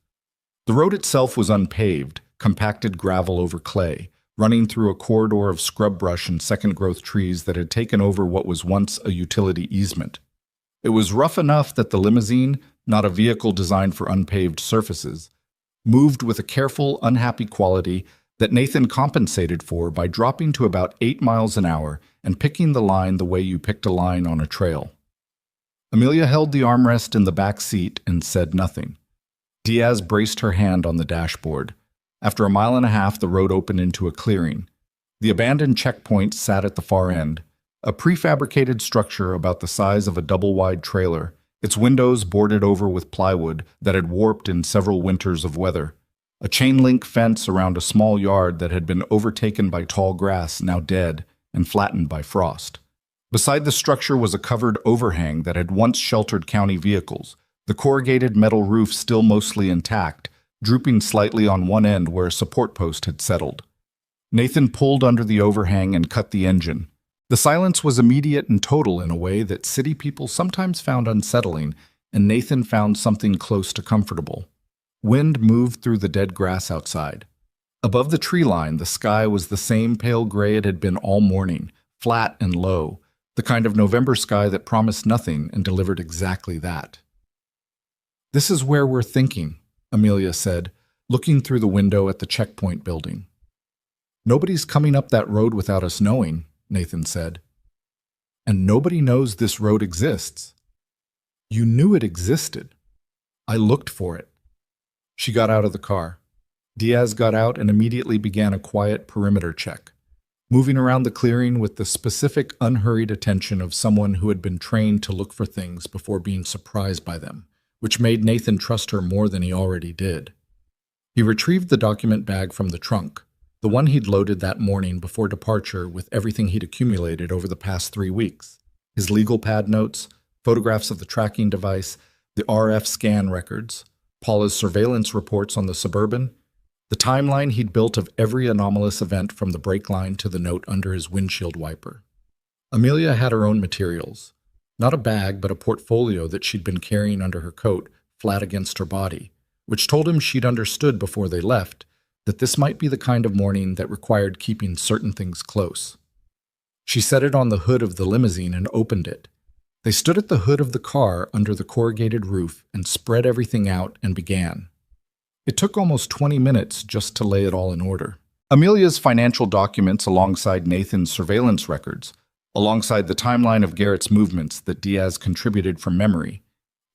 The road itself was unpaved, compacted gravel over clay, running through a corridor of scrub brush and second-growth trees that had taken over what was once a utility easement. It was rough enough that the limousine, not a vehicle designed for unpaved surfaces, moved with a careful, unhappy quality that Nathan compensated for by dropping to about 8 miles an hour and picking the line the way you picked a line on a trail. Amelia held the armrest in the back seat and said nothing. Diaz braced her hand on the dashboard. After 1.5 miles, the road opened into a clearing. The abandoned checkpoint sat at the far end, a prefabricated structure about the size of a double-wide trailer, its windows boarded over with plywood that had warped in several winters of weather. A chain-link fence around a small yard that had been overtaken by tall grass, now dead, and flattened by frost. Beside the structure was a covered overhang that had once sheltered county vehicles, the corrugated metal roof still mostly intact, drooping slightly on one end where a support post had settled. Nathan pulled under the overhang and cut the engine. The silence was immediate and total in a way that city people sometimes found unsettling, and Nathan found something close to comfortable. Wind moved through the dead grass outside. Above the tree line, the sky was the same pale gray it had been all morning, flat and low, the kind of November sky that promised nothing and delivered exactly that. "This is where we're thinking," Amelia said, looking through the window at the checkpoint building. "Nobody's coming up that road without us knowing," Nathan said. "And nobody knows this road exists." "You knew it existed." "I looked for it." She got out of the car. Diaz got out and immediately began a quiet perimeter check, moving around the clearing with the specific, unhurried attention of someone who had been trained to look for things before being surprised by them, which made Nathan trust her more than he already did. He retrieved the document bag from the trunk, the one he'd loaded that morning before departure with everything he'd accumulated over the past 3 weeks. His legal pad notes, photographs of the tracking device, the RF scan records, Paula's surveillance reports on the Suburban, the timeline he'd built of every anomalous event from the brake line to the note under his windshield wiper. Amelia had her own materials. Not a bag, but a portfolio that she'd been carrying under her coat, flat against her body, which told him she'd understood before they left that this might be the kind of morning that required keeping certain things close. She set it on the hood of the limousine and opened it. They stood at the hood of the car under the corrugated roof and spread everything out and began. It took almost 20 minutes just to lay it all in order. Amelia's financial documents alongside Nathan's surveillance records, alongside the timeline of Garrett's movements that Diaz contributed from memory,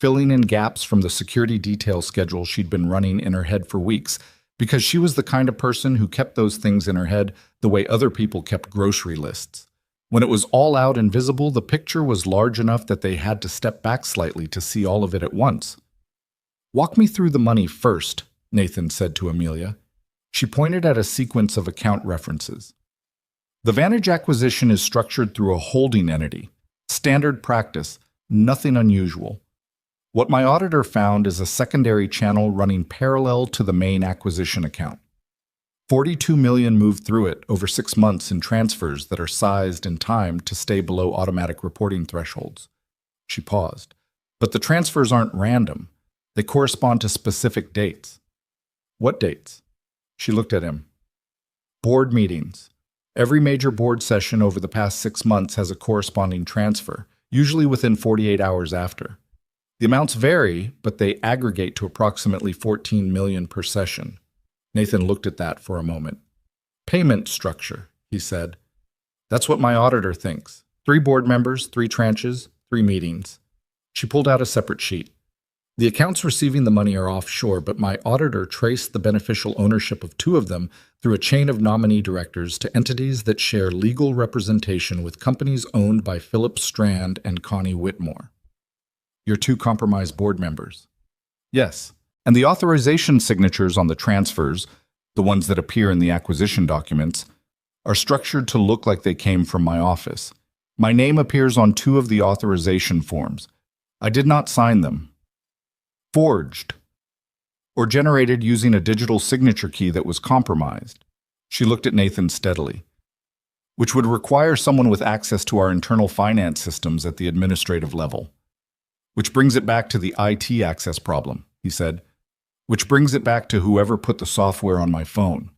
filling in gaps from the security detail schedule she'd been running in her head for weeks, because she was the kind of person who kept those things in her head the way other people kept grocery lists. When it was all out and visible, the picture was large enough that they had to step back slightly to see all of it at once. "Walk me through the money first," Nathan said to Amelia. She pointed at a sequence of account references. "The Vantage acquisition is structured through a holding entity. Standard practice, nothing unusual. What my auditor found is a secondary channel running parallel to the main acquisition account. 42 million moved through it over 6 months in transfers that are sized and timed to stay below automatic reporting thresholds." She paused. "But the transfers aren't random. They correspond to specific dates." "What dates?" She looked at him. "Board meetings. Every major board session over the past 6 months has a corresponding transfer, usually within 48 hours after. The amounts vary, but they aggregate to approximately 14 million per session." Nathan looked at that for a moment. "Payment structure," he said. "That's what my auditor thinks. 3 board members, 3 tranches, 3 meetings." She pulled out a separate sheet. "The accounts receiving the money are offshore, but my auditor traced the beneficial ownership of 2 of them through a chain of nominee directors to entities that share legal representation with companies owned by Philip Strand and Connie Whitmore." "Your 2 compromised board members?" "Yes. And the authorization signatures on the transfers, the ones that appear in the acquisition documents, are structured to look like they came from my office. My name appears on 2 of the authorization forms. I did not sign them. Forged, or generated using a digital signature key that was compromised." She looked at Nathan steadily. "Which would require someone with access to our internal finance systems at the administrative level. Which brings it back to the IT access problem," he said. "Which brings it back to whoever put the software on my phone."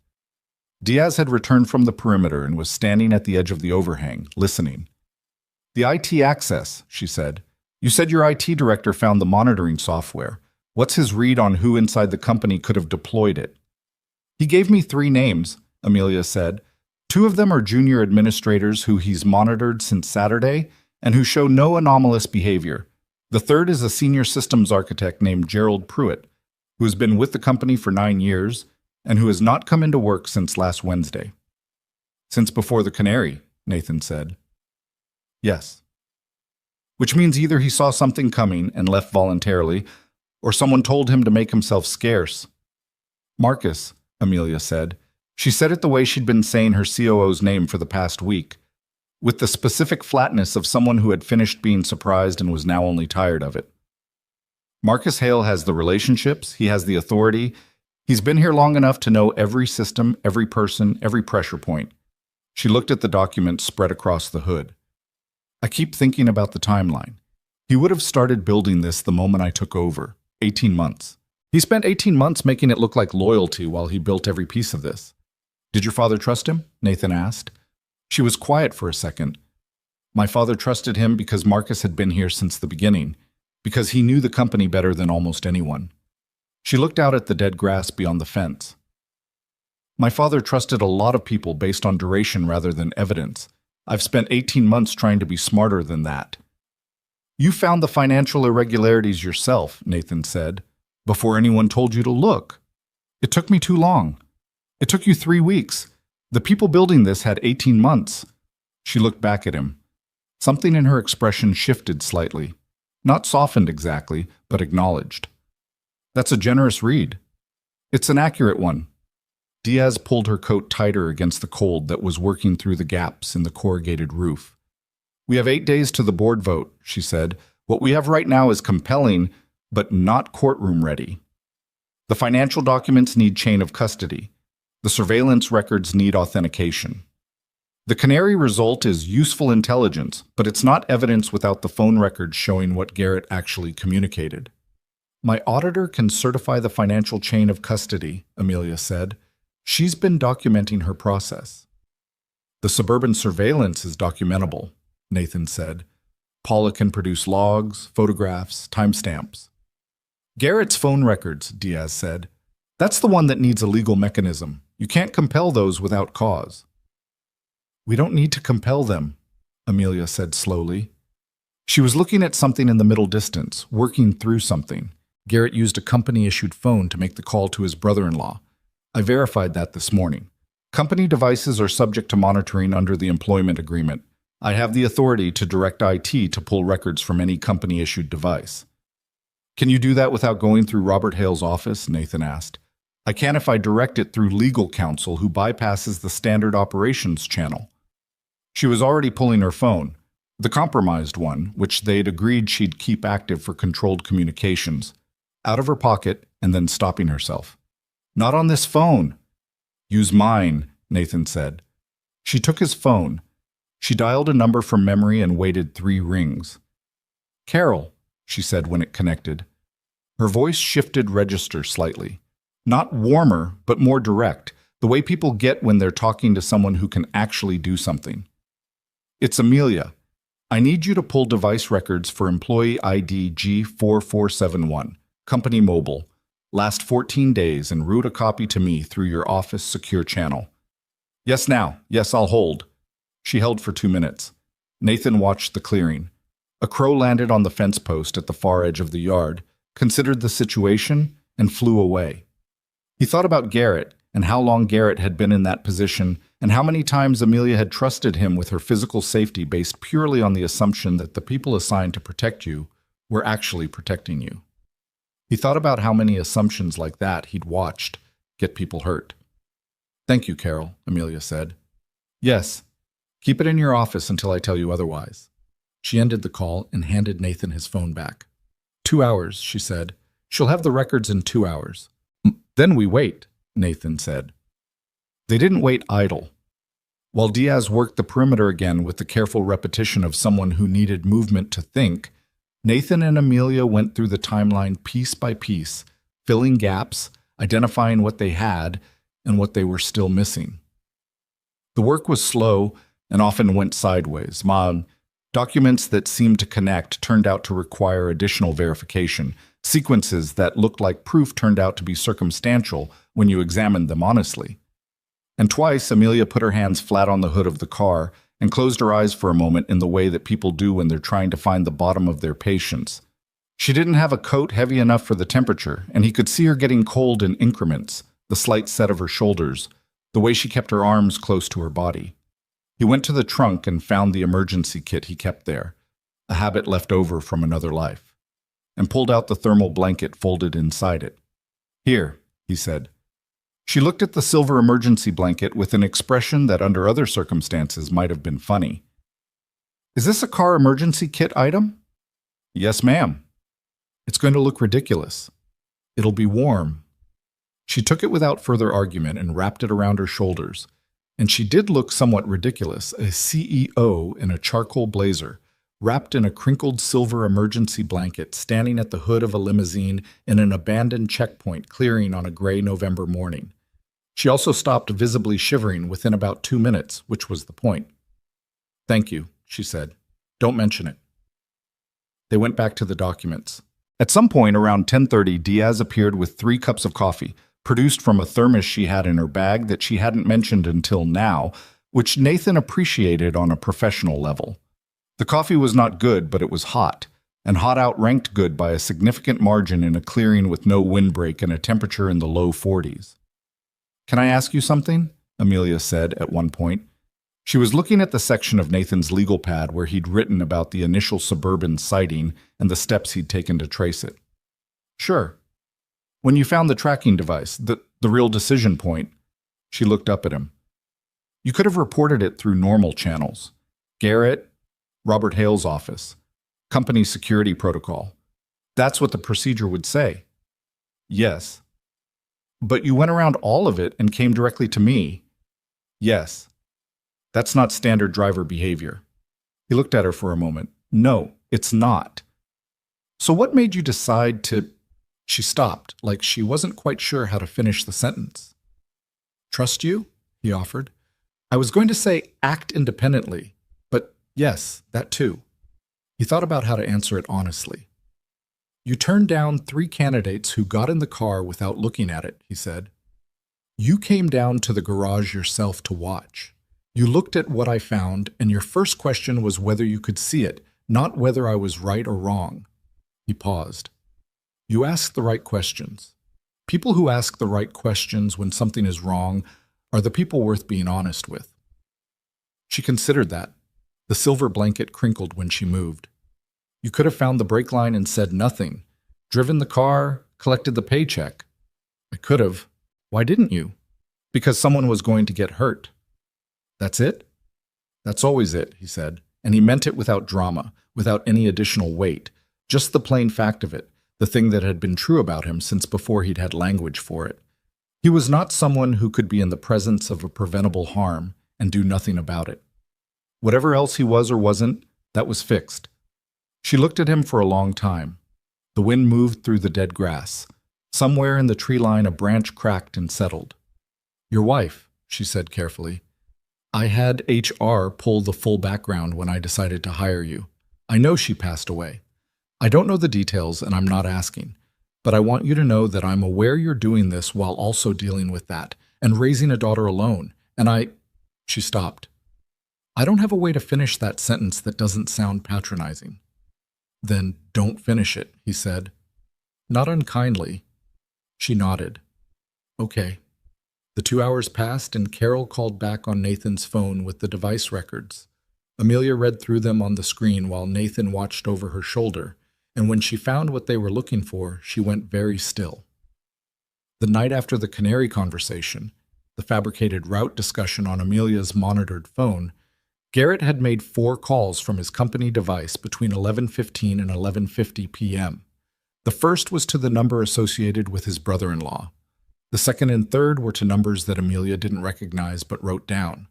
Diaz had returned from the perimeter and was standing at the edge of the overhang, listening. "The IT access," she said. "You said your IT director found the monitoring software. What's his read on who inside the company could have deployed it?" "He gave me 3 names," Amelia said. 2 of them are junior administrators who he's monitored since Saturday and who show no anomalous behavior. The third is a senior systems architect named Gerald Pruitt, who has been with the company for 9 years and who has not come into work since last Wednesday." "Since before the Canary," Nathan said. "Yes." "Which means either he saw something coming and left voluntarily, or someone told him to make himself scarce." "Marcus," Amelia said. She said it the way she'd been saying her COO's name for the past week, with the specific flatness of someone who had finished being surprised and was now only tired of it. "Marcus Hale has the relationships, he has the authority. He's been here long enough to know every system, every person, every pressure point." She looked at the document spread across the hood. "I keep thinking about the timeline. He would have started building this the moment I took over, 18 months. He spent 18 months making it look like loyalty while he built every piece of this." "Did your father trust him?" Nathan asked. She was quiet for a second. My father trusted him because Marcus had been here since the beginning, because he knew the company better than almost anyone. She looked out at the dead grass beyond the fence. My father trusted a lot of people based on duration rather than evidence. I've spent 18 months trying to be smarter than that. You found the financial irregularities yourself, Nathan said, before anyone told you to look. It took me too long. It took you 3 weeks. The people building this had 18 months. She looked back at him. Something in her expression shifted slightly. Not softened exactly, but acknowledged. That's a generous read. It's an accurate one. Diaz pulled her coat tighter against the cold that was working through the gaps in the corrugated roof. We have 8 days to the board vote, she said. What we have right now is compelling, but not courtroom ready. The financial documents need chain of custody. The surveillance records need authentication. The Canary result is useful intelligence, but it's not evidence without the phone records showing what Garrett actually communicated. My auditor can certify the financial chain of custody, Amelia said. She's been documenting her process. The suburban surveillance is documentable, Nathan said. Paula can produce logs, photographs, timestamps. Garrett's phone records, Diaz said. That's the one that needs a legal mechanism. You can't compel those without cause. We don't need to compel them, Amelia said slowly. She was looking at something in the middle distance, working through something. Garrett used a company-issued phone to make the call to his brother-in-law. I verified that this morning. Company devices are subject to monitoring under the employment agreement. I have the authority to direct IT to pull records from any company-issued device. Can you do that without going through Robert Hale's office? Nathan asked. I can if I direct it through legal counsel who bypasses the standard operations channel. She was already pulling her phone, the compromised one, which they'd agreed she'd keep active for controlled communications, out of her pocket and then stopping herself. Not on this phone. Use mine, Nathan said. She took his phone. She dialed a number from memory and waited 3 rings. Carol, she said when it connected. Her voice shifted register slightly. Not warmer, but more direct, the way people get when they're talking to someone who can actually do something. It's Amelia. I need you to pull device records for employee ID G4471, Company Mobile, last 14 days and route a copy to me through your office secure channel. Yes, now. Yes, I'll hold. She held for 2 minutes. Nathan watched the clearing. A crow landed on the fence post at the far edge of the yard, considered the situation, and flew away. He thought about Garrett and how long Garrett had been in that position and how many times Amelia had trusted him with her physical safety based purely on the assumption that the people assigned to protect you were actually protecting you. He thought about how many assumptions like that he'd watched get people hurt. Thank you, Carol, Amelia said. Yes, keep it in your office until I tell you otherwise. She ended the call and handed Nathan his phone back. 2 hours, she said. She'll have the records in 2 hours. Then we wait, Nathan said. They didn't wait idle. While Diaz worked the perimeter again with the careful repetition of someone who needed movement to think, Nathan and Amelia went through the timeline piece by piece, filling gaps, identifying what they had and what they were still missing. The work was slow and often went sideways. Documents that seemed to connect turned out to require additional verification. Sequences that looked like proof turned out to be circumstantial when you examined them honestly. And twice, Amelia put her hands flat on the hood of the car and closed her eyes for a moment in the way that people do when they're trying to find the bottom of their patience. She didn't have a coat heavy enough for the temperature, and he could see her getting cold in increments, the slight set of her shoulders, the way she kept her arms close to her body. He went to the trunk and found the emergency kit he kept there, a habit left over from another life, and pulled out the thermal blanket folded inside it. Here, he said. She looked at the silver emergency blanket with an expression that under other circumstances might have been funny. Is this a car emergency kit item? Yes, ma'am. It's going to look ridiculous. It'll be warm. She took it without further argument and wrapped it around her shoulders. And she did look somewhat ridiculous, a CEO in a charcoal blazer, wrapped in a crinkled silver emergency blanket, standing at the hood of a limousine in an abandoned checkpoint clearing on a gray November morning. She also stopped visibly shivering within about 2 minutes, which was the point. Thank you, she said. Don't mention it. They went back to the documents. At some point around 10:30, Diaz appeared with 3 cups of coffee, produced from a thermos she had in her bag that she hadn't mentioned until now, which Nathan appreciated on a professional level. The coffee was not good, but it was hot, and hot outranked good by a significant margin in a clearing with no windbreak and a temperature in the low 40s. Can I ask you something? Amelia said at one point. She was looking at the section of Nathan's legal pad where he'd written about the initial suburban sighting and the steps he'd taken to trace it. Sure. When you found the tracking device, the real decision point, she looked up at him. You could have reported it through normal channels. Garrett, Robert Hale's office, company security protocol. That's what the procedure would say. Yes. But you went around all of it and came directly to me. Yes. That's not standard driver behavior. He looked at her for a moment. No, it's not. So what made you decide to... She stopped, like she wasn't quite sure how to finish the sentence. Trust you? He offered. I was going to say act independently, but yes, that too. He thought about how to answer it honestly. You turned down 3 candidates who got in the car without looking at it, he said. You came down to the garage yourself to watch. You looked at what I found, and your first question was whether you could see it, not whether I was right or wrong. He paused. You asked the right questions. People who ask the right questions when something is wrong are the people worth being honest with. She considered that. The silver blanket crinkled when she moved. You could have found the brake line and said nothing, driven the car, collected the paycheck. I could have. Why didn't you? Because someone was going to get hurt. That's it? That's always it, he said, and he meant it without drama, without any additional weight, just the plain fact of it, the thing that had been true about him since before he'd had language for it. He was not someone who could be in the presence of a preventable harm and do nothing about it. Whatever else he was or wasn't, that was fixed. She looked at him for a long time. The wind moved through the dead grass. Somewhere in the tree line a branch cracked and settled. Your wife, she said carefully. I had HR pull the full background when I decided to hire you. I know she passed away. I don't know the details, and I'm not asking, but I want you to know that I'm aware you're doing this while also dealing with that, and raising a daughter alone, and She stopped. I don't have a way to finish that sentence that doesn't sound patronizing. Then don't finish it, he said. Not unkindly. She nodded. Okay. The 2 hours passed, and Carol called back on Nathan's phone with the device records. Amelia read through them on the screen while Nathan watched over her shoulder, and when she found what they were looking for, she went very still. The night after the Canary conversation, the fabricated route discussion on Amelia's monitored phone, Garrett had made 4 calls from his company device between 11:15 and 11:50 p.m. The first was to the number associated with his brother-in-law. The second and third were to numbers that Amelia didn't recognize but wrote down.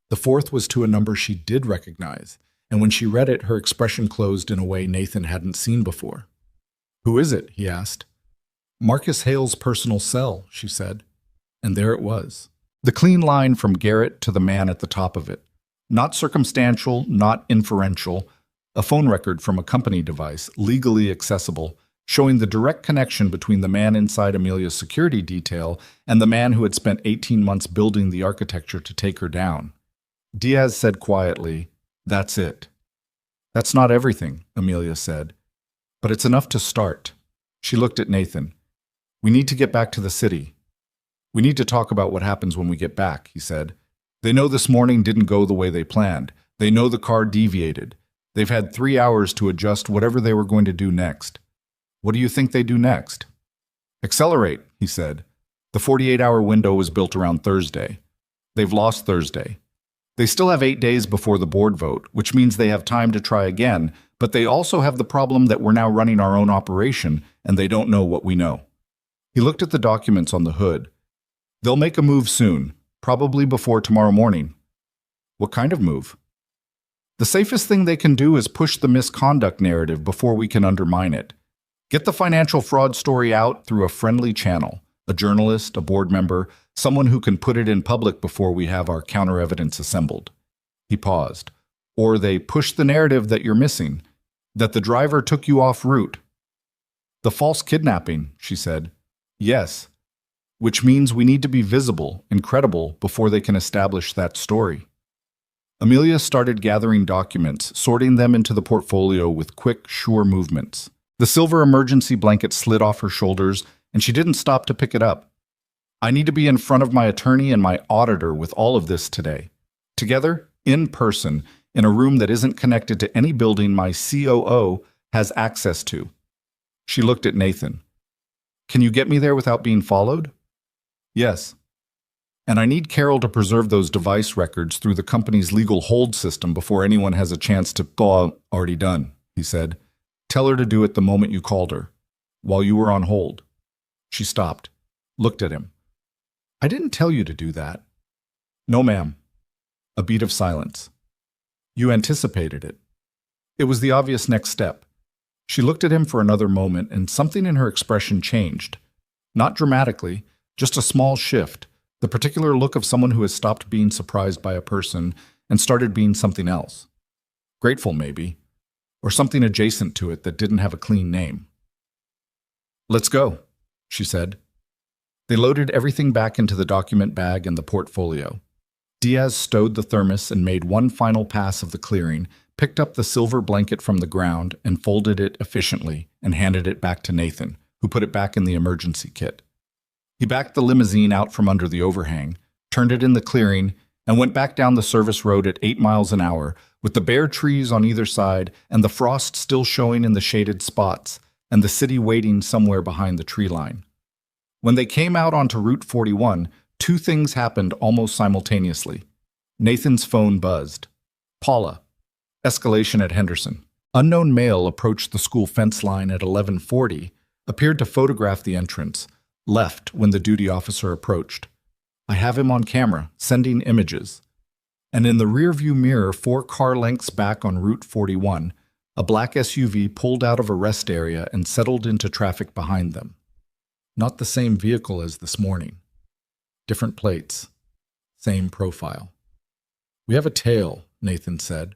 The fourth was to a number she did recognize, and when she read it, her expression closed in a way Nathan hadn't seen before. Who is it? He asked. Marcus Hale's personal cell, she said. And there it was. The clean line from Garrett to the man at the top of it. Not circumstantial, not inferential. A phone record from a company device, legally accessible, showing the direct connection between the man inside Amelia's security detail and the man who had spent 18 months building the architecture to take her down. Diaz said quietly, That's it. That's not everything, Amelia said, but it's enough to start. She looked at Nathan. We need to get back to the city. We need to talk about what happens when we get back, he said. They know this morning didn't go the way they planned. They know the car deviated. They've had 3 hours to adjust whatever they were going to do next. What do you think they do next? Accelerate, he said. The 48-hour window was built around Thursday. They've lost Thursday. They still have 8 days before the board vote, which means they have time to try again, but they also have the problem that we're now running our own operation, and they don't know what we know. He looked at the documents on the hood. They'll make a move soon, probably before tomorrow morning. What kind of move? The safest thing they can do is push the misconduct narrative before we can undermine it. Get the financial fraud story out through a friendly channel, a journalist, a board member, someone who can put it in public before we have our counter-evidence assembled. He paused. Or they push the narrative that you're missing, that the driver took you off route. The false kidnapping, she said. Yes, which means we need to be visible and credible before they can establish that story. Amelia started gathering documents, sorting them into the portfolio with quick, sure movements. The silver emergency blanket slid off her shoulders, and she didn't stop to pick it up. I need to be in front of my attorney and my auditor with all of this today. Together, in person, in a room that isn't connected to any building my COO has access to. She looked at Nathan. Can you get me there without being followed? Yes. And I need Carol to preserve those device records through the company's legal hold system before anyone has a chance to go. Already done, he said. Tell her to do it the moment you called her, while you were on hold. She stopped, looked at him. I didn't tell you to do that. No, ma'am. A beat of silence. You anticipated it. It was the obvious next step. She looked at him for another moment, and something in her expression changed. Not dramatically, just a small shift, the particular look of someone who has stopped being surprised by a person and started being something else. Grateful, maybe, or something adjacent to it that didn't have a clean name. Let's go, she said. They loaded everything back into the document bag and the portfolio. Diaz stowed the thermos and made one final pass of the clearing, picked up the silver blanket from the ground and folded it efficiently and handed it back to Nathan, who put it back in the emergency kit. He backed the limousine out from under the overhang, turned it in the clearing, and went back down the service road at 8 miles an hour, with the bare trees on either side and the frost still showing in the shaded spots, and the city waiting somewhere behind the tree line. When they came out onto Route 41, two things happened almost simultaneously. Nathan's phone buzzed. Paula. Escalation at Henderson. Unknown male approached the school fence line at 11:40, appeared to photograph the entrance, left when the duty officer approached. I have him on camera, sending images. And in the rearview mirror 4 car lengths back on Route 41, a black SUV pulled out of a rest area and settled into traffic behind them. Not the same vehicle as this morning. Different plates. Same profile. We have a tail, Nathan said.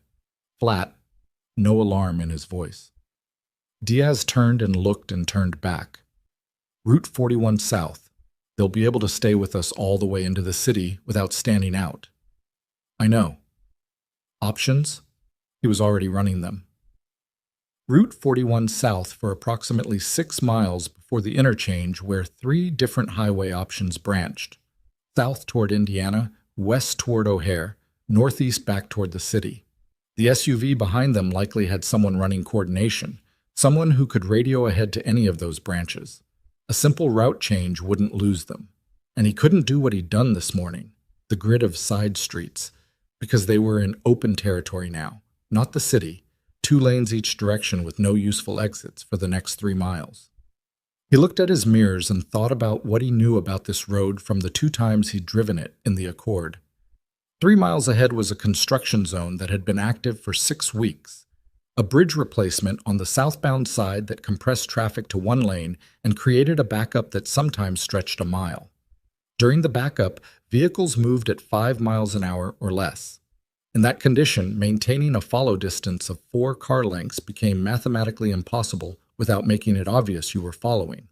Flat, no alarm in his voice. Diaz turned and looked and turned back. Route 41 south. They'll be able to stay with us all the way into the city without standing out. I know. Options? He was already running them. Route 41 south for approximately 6 miles before the interchange where 3 different highway options branched. South toward Indiana, west toward O'Hare, northeast back toward the city. The SUV behind them likely had someone running coordination, someone who could radio ahead to any of those branches. A simple route change wouldn't lose them. And he couldn't do what he'd done this morning, the grid of side streets, because they were in open territory now, not the city, 2 lanes each direction with no useful exits for the next 3 miles. He looked at his mirrors and thought about what he knew about this road from the 2 times he'd driven it in the Accord. 3 miles ahead was a construction zone that had been active for 6 weeks, a bridge replacement on the southbound side that compressed traffic to 1 lane and created a backup that sometimes stretched a mile. During the backup, vehicles moved at 5 miles an hour or less. In that condition, maintaining a follow distance of 4 car lengths became mathematically impossible without making it obvious you were following.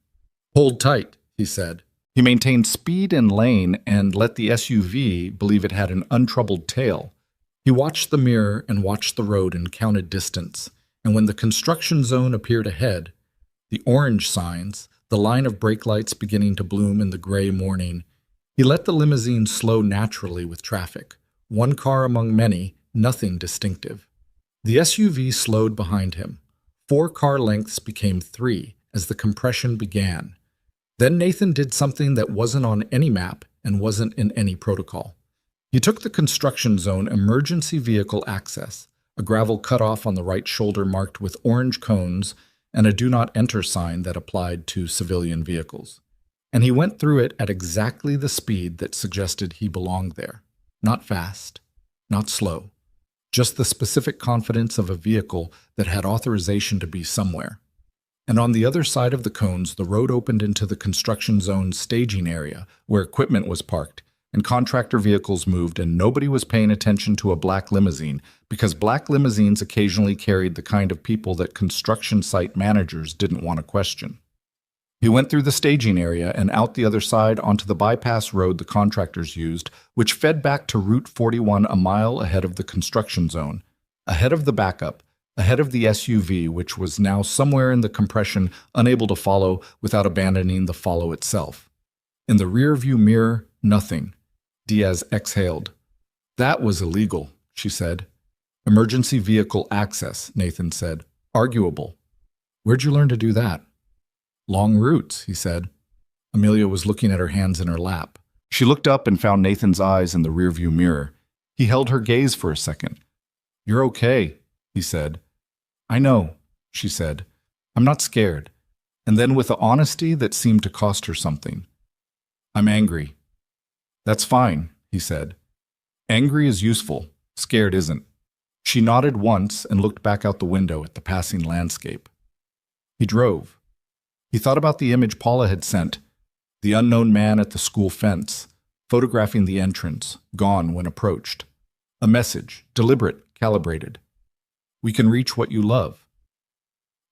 Hold tight, he said. He maintained speed in lane and let the SUV believe it had an untroubled tail. He watched the mirror and watched the road and counted distance, and when the construction zone appeared ahead, the orange signs, the line of brake lights beginning to bloom in the gray morning, he let the limousine slow naturally with traffic. 1 car among many, nothing distinctive. The SUV slowed behind him. 4 car lengths became 3 as the compression began. Then Nathan did something that wasn't on any map and wasn't in any protocol. He took the construction zone emergency vehicle access, a gravel cutoff on the right shoulder marked with orange cones and a do not enter sign that applied to civilian vehicles. And he went through it at exactly the speed that suggested he belonged there. Not fast, not slow, just the specific confidence of a vehicle that had authorization to be somewhere. And on the other side of the cones, the road opened into the construction zone's staging area, where equipment was parked, and contractor vehicles moved, and nobody was paying attention to a black limousine because black limousines occasionally carried the kind of people that construction site managers didn't want to question. He went through the staging area and out the other side onto the bypass road the contractors used, which fed back to Route 41 a mile ahead of the construction zone, ahead of the backup, ahead of the SUV, which was now somewhere in the compression, unable to follow without abandoning the follow itself. In the rear-view mirror, nothing. Diaz exhaled. That was illegal, she said. Emergency vehicle access, Nathan said. Arguable. Where'd you learn to do that? Long routes, he said. Amelia was looking at her hands in her lap. She looked up and found Nathan's eyes in the rearview mirror. He held her gaze for a second. You're okay, he said. I know, she said. I'm not scared. And then with an honesty that seemed to cost her something. I'm angry. That's fine, he said. Angry is useful. Scared isn't. She nodded once and looked back out the window at the passing landscape. He drove. He thought about the image Paula had sent, the unknown man at the school fence, photographing the entrance, gone when approached. A message, deliberate, calibrated. We can reach what you love.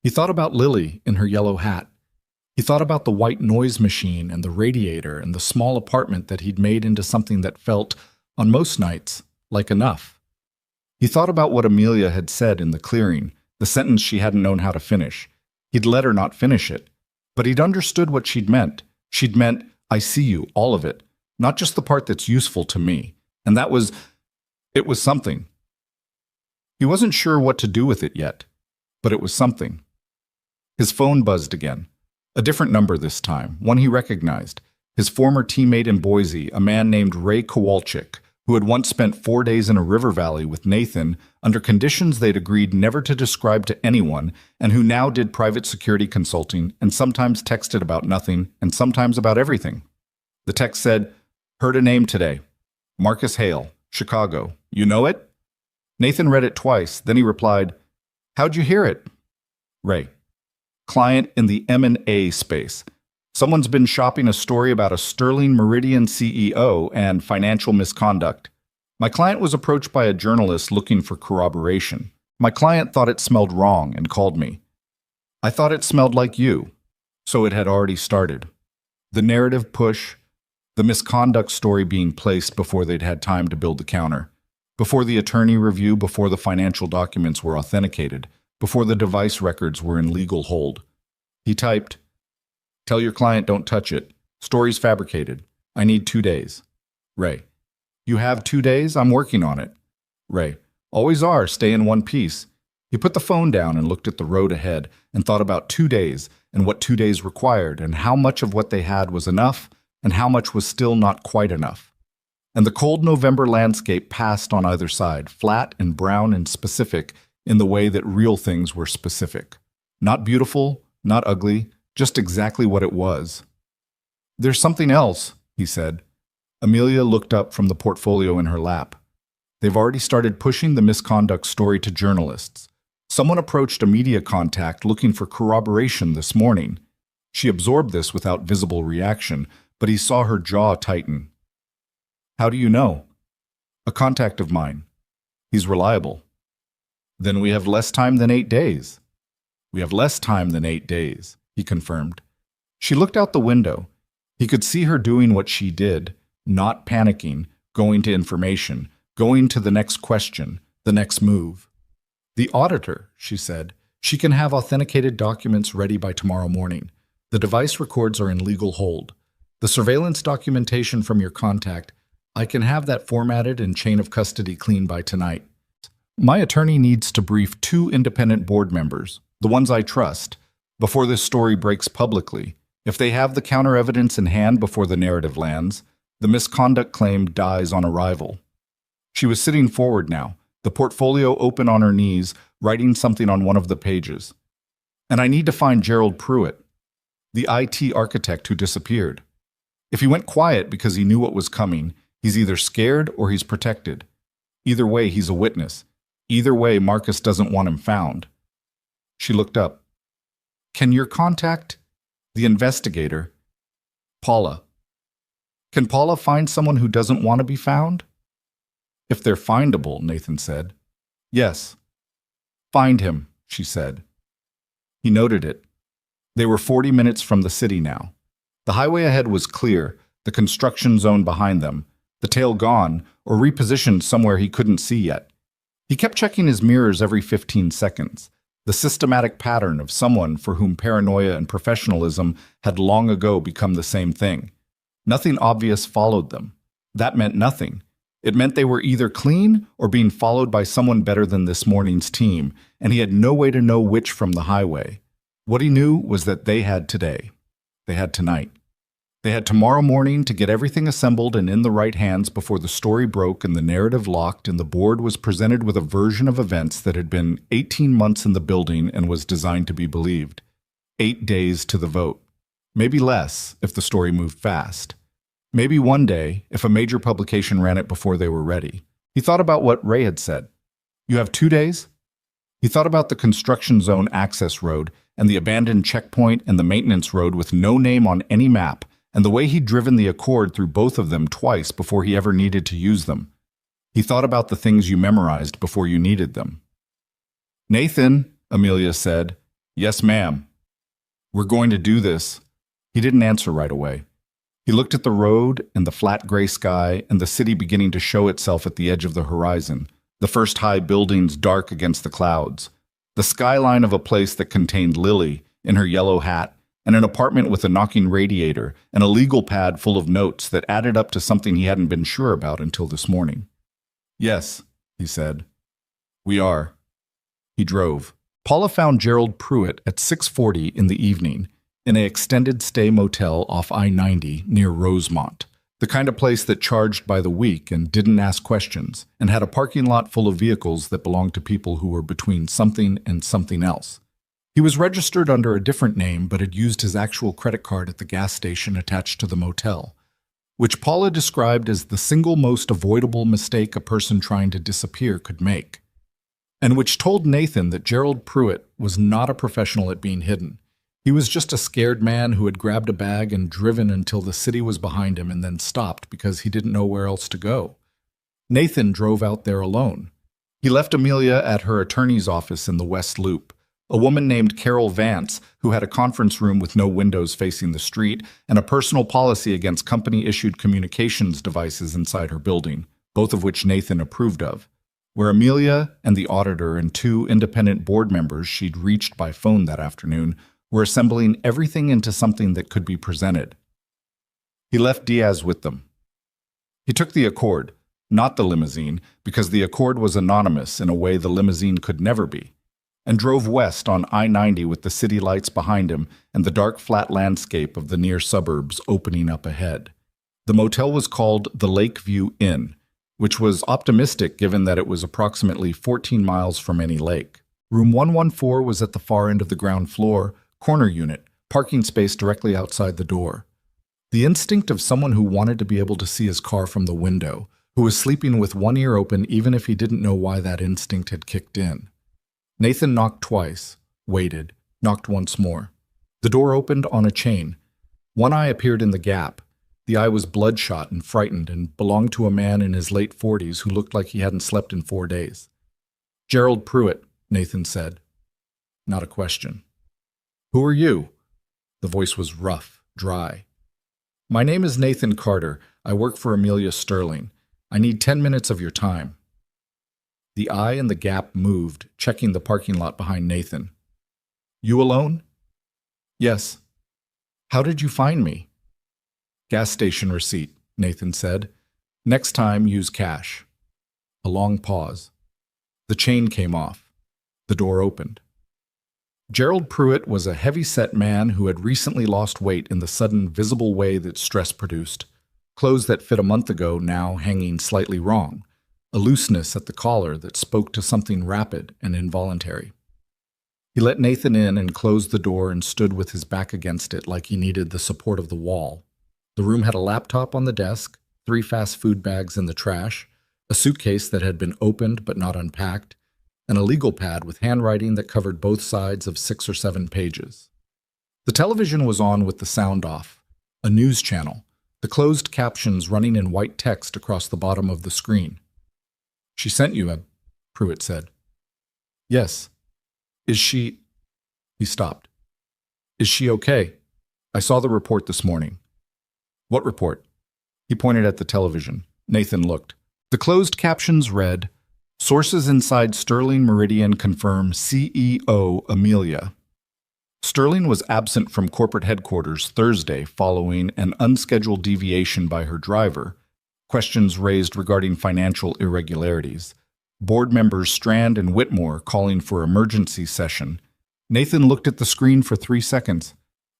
He thought about Lily in her yellow hat. He thought about the white noise machine and the radiator and the small apartment that he'd made into something that felt, on most nights, like enough. He thought about what Amelia had said in the clearing, the sentence she hadn't known how to finish. He'd let her not finish it. But he'd understood what she'd meant. She'd meant, I see you, all of it, not just the part that's useful to me. And it was something. He wasn't sure what to do with it yet, but it was something. His phone buzzed again. A different number this time, one he recognized. His former teammate in Boise, a man named Ray Kowalczyk, who had once spent 4 days in a river valley with Nathan under conditions they'd agreed never to describe to anyone, and who now did private security consulting and sometimes texted about nothing and sometimes about everything. The text said, heard a name today. Marcus Hale, Chicago. You know it? Nathan read it twice, then he replied, how'd you hear it? Ray. Client in the M&A space. Someone's been shopping a story about a Sterling Meridian CEO and financial misconduct. My client was approached by a journalist looking for corroboration. My client thought it smelled wrong and called me. I thought it smelled like you. So it had already started. The narrative push, the misconduct story being placed before they'd had time to build the counter, before the attorney review, before the financial documents were authenticated, before the device records were in legal hold. He typed, tell your client don't touch it. Story's fabricated. I need 2 days. Ray. You have 2 days? I'm working on it. Ray. Always are. Stay in one piece. He put the phone down and looked at the road ahead and thought about 2 days and what 2 days required and how much of what they had was enough and how much was still not quite enough. And the cold November landscape passed on either side, flat and brown and specific in the way that real things were specific. Not beautiful, not ugly, just exactly what it was. There's something else, he said. Amelia looked up from the portfolio in her lap. They've already started pushing the misconduct story to journalists. Someone approached a media contact looking for corroboration this morning. She absorbed this without visible reaction, but he saw her jaw tighten. How do you know? A contact of mine. He's reliable. Then we have less time than 8 days. We have less time than 8 days, he confirmed. She looked out the window. He could see her doing what she did, not panicking, going to information, going to the next question, the next move. The auditor, she said, she can have authenticated documents ready by tomorrow morning. The device records are in legal hold. The surveillance documentation from your contact, I can have that formatted and chain of custody clean by tonight. My attorney needs to brief 2 independent board members, the ones I trust, before this story breaks publicly. If they have the counter evidence in hand before the narrative lands, the misconduct claim dies on arrival. She was sitting forward now, the portfolio open on her knees, writing something on one of the pages. And I need to find Gerald Pruitt, the IT architect who disappeared. If he went quiet because he knew what was coming, he's either scared or he's protected. Either way, he's a witness. Either way, Marcus doesn't want him found. She looked up. Can your contact, the investigator, Paula, Can Paula find someone who doesn't want to be found? If they're findable, Nathan said. Yes. Find him, she said. He noted it. They were 40 minutes from the city now. The highway ahead was clear, the construction zone behind them, the tail gone or repositioned somewhere he couldn't see yet. He kept checking his mirrors every 15 seconds, the systematic pattern of someone for whom paranoia and professionalism had long ago become the same thing. Nothing obvious followed them. That meant nothing. It meant they were either clean or being followed by someone better than this morning's team, and he had no way to know which from the highway. What he knew was that they had today. They had tonight. They had tomorrow morning to get everything assembled and in the right hands before the story broke and the narrative locked and the board was presented with a version of events that had been 18 months in the building and was designed to be believed. 8 days to the vote. Maybe less if the story moved fast. Maybe one day if a major publication ran it before they were ready. He thought about what Ray had said. You have 2 days? He thought about the construction zone access road and the abandoned checkpoint and the maintenance road with no name on any map, and the way he'd driven the Accord through both of them twice before he ever needed to use them. He thought about the things you memorized before you needed them. Nathan, Amelia said. Yes, ma'am. We're going to do this. He didn't answer right away. He looked at the road and the flat gray sky and the city beginning to show itself at the edge of the horizon, the first high buildings dark against the clouds, the skyline of a place that contained Lily in her yellow hat, and an apartment with a knocking radiator and a legal pad full of notes that added up to something he hadn't been sure about until this morning. Yes, he said. We are. He drove. Paula found Gerald Pruitt at 6:40 in the evening in an extended stay motel off I-90 near Rosemont, the kind of place that charged by the week and didn't ask questions, and had a parking lot full of vehicles that belonged to people who were between something and something else. He was registered under a different name but had used his actual credit card at the gas station attached to the motel, which Paula described as the single most avoidable mistake a person trying to disappear could make, and which told Nathan that Gerald Pruitt was not a professional at being hidden. He was just a scared man who had grabbed a bag and driven until the city was behind him and then stopped because he didn't know where else to go. Nathan drove out there alone. He left Amelia at her attorney's office in the West Loop, a woman named Carol Vance who had a conference room with no windows facing the street and a personal policy against company-issued communications devices inside her building, both of which Nathan approved of, where Amelia and the auditor and 2 independent board members she'd reached by phone that afternoon were assembling everything into something that could be presented. He left Diaz with them. He took the Accord, not the limousine, because the Accord was anonymous in a way the limousine could never be, and drove west on I-90 with the city lights behind him and the dark flat landscape of the near suburbs opening up ahead. The motel was called the Lakeview Inn, which was optimistic given that it was approximately 14 miles from any lake. Room 114 was at the far end of the ground floor, corner unit, parking space directly outside the door. The instinct of someone who wanted to be able to see his car from the window, who was sleeping with one ear open even if he didn't know why that instinct had kicked in. Nathan knocked twice, waited, knocked once more. The door opened on a chain. One eye appeared in the gap. The eye was bloodshot and frightened and belonged to a man in his late 40s who looked like he hadn't slept in 4 days. Gerald Pruitt, Nathan said. Not a question. Who are you? The voice was rough, dry. My name is Nathan Carter. I work for Amelia Sterling. I need 10 minutes of your time. The eye in the gap moved, checking the parking lot behind Nathan. You alone? Yes. How did you find me? Gas station receipt, Nathan said. Next time, use cash. A long pause. The chain came off. The door opened. Gerald Pruitt was a heavy-set man who had recently lost weight in the sudden, visible way that stress produced. Clothes that fit a month ago now hanging slightly wrong. A looseness at the collar that spoke to something rapid and involuntary. He let Nathan in and closed the door and stood with his back against it like he needed the support of the wall. The room had a laptop on the desk, 3 fast food bags in the trash, a suitcase that had been opened but not unpacked, and a legal pad with handwriting that covered both sides of 6 or 7 pages. The television was on with the sound off, a news channel, the closed captions running in white text across the bottom of the screen. "She sent you," Pruitt said. "Yes. Is she—" He stopped. "Is she okay? I saw the report this morning." "What report?" He pointed at the television. Nathan looked. The closed captions read, "Sources inside Sterling Meridian confirm CEO Amelia." Sterling was absent from corporate headquarters Thursday following an unscheduled deviation by her driver, questions raised regarding financial irregularities. Board members Strand and Whitmore calling for emergency session. Nathan looked at the screen for 3 seconds.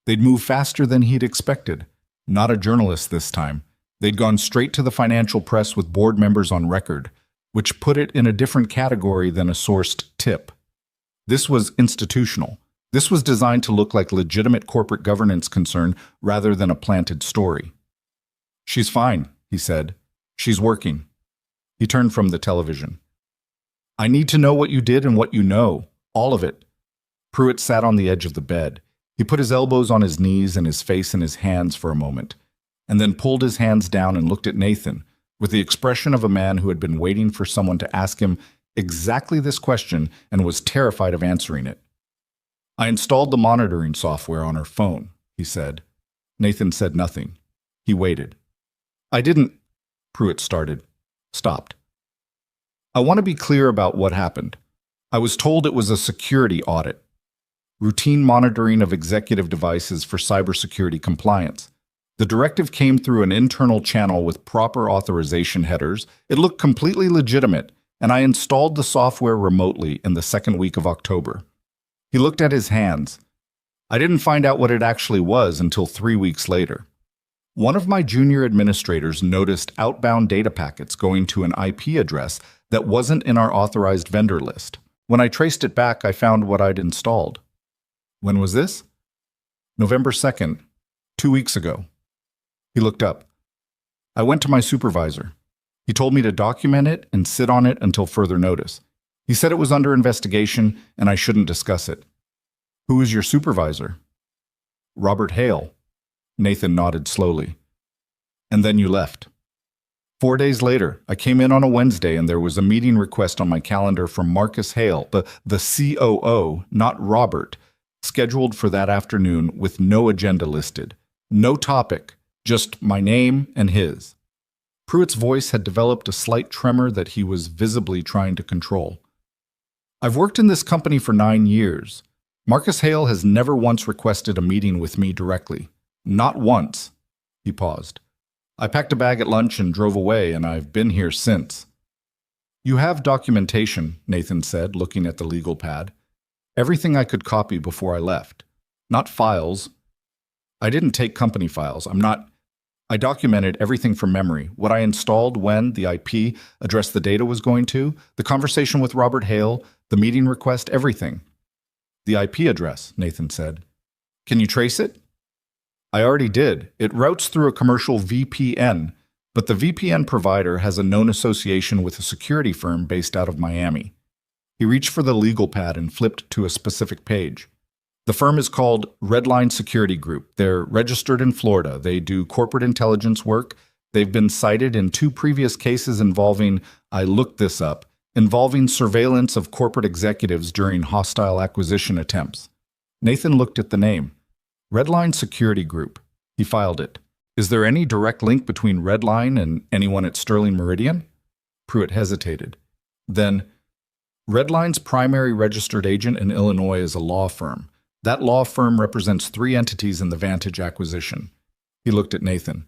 They'd moved faster than he'd expected. Not a journalist this time. They'd gone straight to the financial press with board members on record, which put it in a different category than a sourced tip. This was institutional. This was designed to look like legitimate corporate governance concern rather than a planted story. "She's fine," he said. "She's working." He turned from the television. "I need to know what you did and what you know. All of it." Pruitt sat on the edge of the bed. He put his elbows on his knees and his face in his hands for a moment, and then pulled his hands down and looked at Nathan with the expression of a man who had been waiting for someone to ask him exactly this question and was terrified of answering it. "I installed the monitoring software on her phone," he said. Nathan said nothing. He waited. "I didn't—" Pruitt started. Stopped. "I want to be clear about what happened. I was told it was a security audit. Routine monitoring of executive devices for cybersecurity compliance. The directive came through an internal channel with proper authorization headers. It looked completely legitimate, and I installed the software remotely in the second week of October." He looked at his hands. "I didn't find out what it actually was until 3 weeks later. One of my junior administrators noticed outbound data packets going to an IP address that wasn't in our authorized vendor list. When I traced it back, I found what I'd installed." "When was this?" "November 2nd, 2 weeks ago." He looked up. "I went to my supervisor. He told me to document it and sit on it until further notice. He said it was under investigation and I shouldn't discuss it." "Who is your supervisor?" "Robert Hale." Nathan nodded slowly. "And then you left." 4 days later, I came in on a Wednesday and there was a meeting request on my calendar from Marcus Hale, the COO, not Robert, scheduled for that afternoon with no agenda listed. No topic, just my name and his. Pruitt's voice had developed a slight tremor that he was visibly trying to control. "I've worked in this company for 9 years. Marcus Hale has never once requested a meeting with me directly. Not once." He paused. "I packed a bag at lunch and drove away, and I've been here since." "You have documentation," Nathan said, looking at the legal pad. "Everything I could copy before I left. Not files. I didn't take company files. I documented everything from memory. What I installed, when, the IP address the data was going to, the conversation with Robert Hale, the meeting request, everything." "The IP address," Nathan said. "Can you trace it?" "I already did. It routes through a commercial VPN, but the VPN provider has a known association with a security firm based out of Miami." He reached for the legal pad and flipped to a specific page. "The firm is called Redline Security Group. They're registered in Florida. They do corporate intelligence work. They've been cited in 2 previous cases involving, I looked this up, involving surveillance of corporate executives during hostile acquisition attempts." Nathan looked at the name. Redline Security Group. He filed it. "Is there any direct link between Redline and anyone at Sterling Meridian?" Pruitt hesitated. Then, "Redline's primary registered agent in Illinois is a law firm. That law firm represents 3 entities in the Vantage acquisition." He looked at Nathan.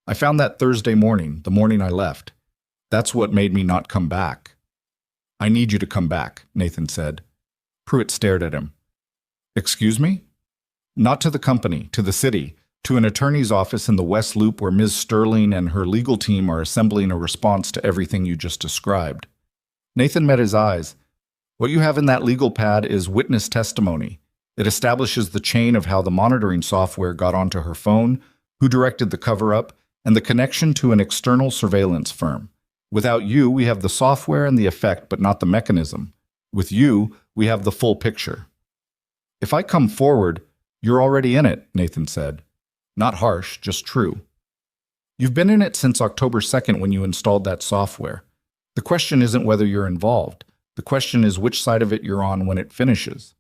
"I found that Thursday morning, the morning I left. That's what made me not come back." "I need you to come back," Nathan said. Pruitt stared at him. "Excuse me?" "Not to the company, to the city, to an attorney's office in the West Loop where Ms. Sterling and her legal team are assembling a response to everything you just described." Nathan met his eyes. "What you have in that legal pad is witness testimony. It establishes the chain of how the monitoring software got onto her phone, who directed the cover-up, and the connection to an external surveillance firm. Without you, we have the software and the effect, but not the mechanism. With you, we have the full picture." "If I come forward, you're already in it," Nathan said. Not harsh, just true. You've been in it since October 2nd when you installed that software. The question isn't whether you're involved. The question is which side of it you're on when it finishes.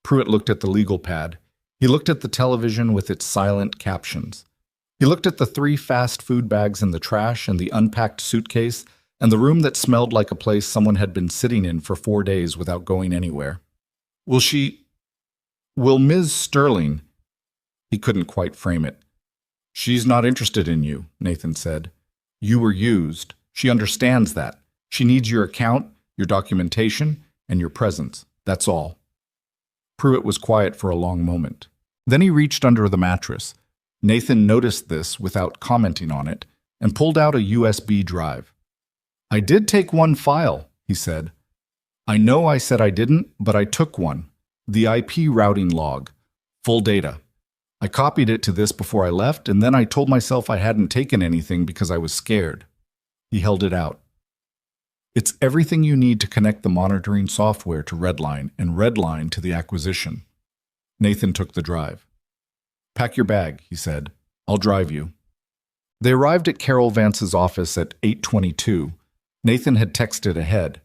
Pruitt looked at the legal pad. He looked at the television with its silent captions. He looked at the 3 fast food bags in the trash and the unpacked suitcase and the room that smelled like a place someone had been sitting in for 4 days without going anywhere. Will Ms. Sterling? He couldn't quite frame it. She's not interested in you, Nathan said. You were used. She understands that. She needs your account, your documentation, and your presence. That's all. Pruitt was quiet for a long moment. Then he reached under the mattress. Nathan noticed this without commenting on it and pulled out a USB drive. I did take one file, he said. I know I said I didn't, but I took one. The IP routing log. Full data. I copied it to this before I left, and then I told myself I hadn't taken anything because I was scared. He held it out. It's everything you need to connect the monitoring software to Redline and Redline to the acquisition. Nathan took the drive. Pack your bag, he said. I'll drive you. They arrived at Carol Vance's office at 8:22. Nathan had texted ahead.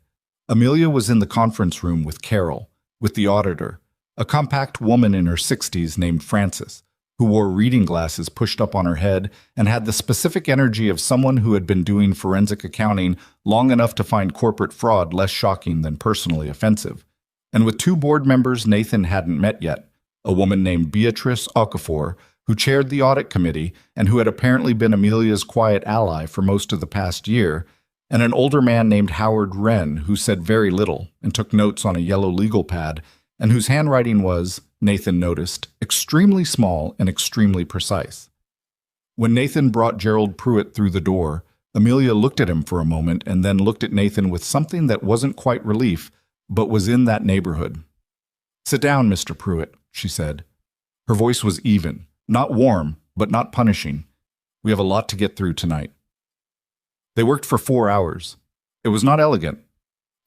Amelia was in the conference room with Carol, with the auditor, a compact woman in her 60s named Frances, who wore reading glasses pushed up on her head and had the specific energy of someone who had been doing forensic accounting long enough to find corporate fraud less shocking than personally offensive, and with 2 board members Nathan hadn't met yet, a woman named Beatrice Okafor, who chaired the audit committee and who had apparently been Amelia's quiet ally for most of the past year, and an older man named Howard Wren, who said very little and took notes on a yellow legal pad, and whose handwriting was, Nathan noticed, extremely small and extremely precise. When Nathan brought Gerald Pruitt through the door, Amelia looked at him for a moment and then looked at Nathan with something that wasn't quite relief, but was in that neighborhood. Sit down, Mr. Pruitt, she said. Her voice was even, not warm, but not punishing. We have a lot to get through tonight. They worked for 4 hours. It was not elegant.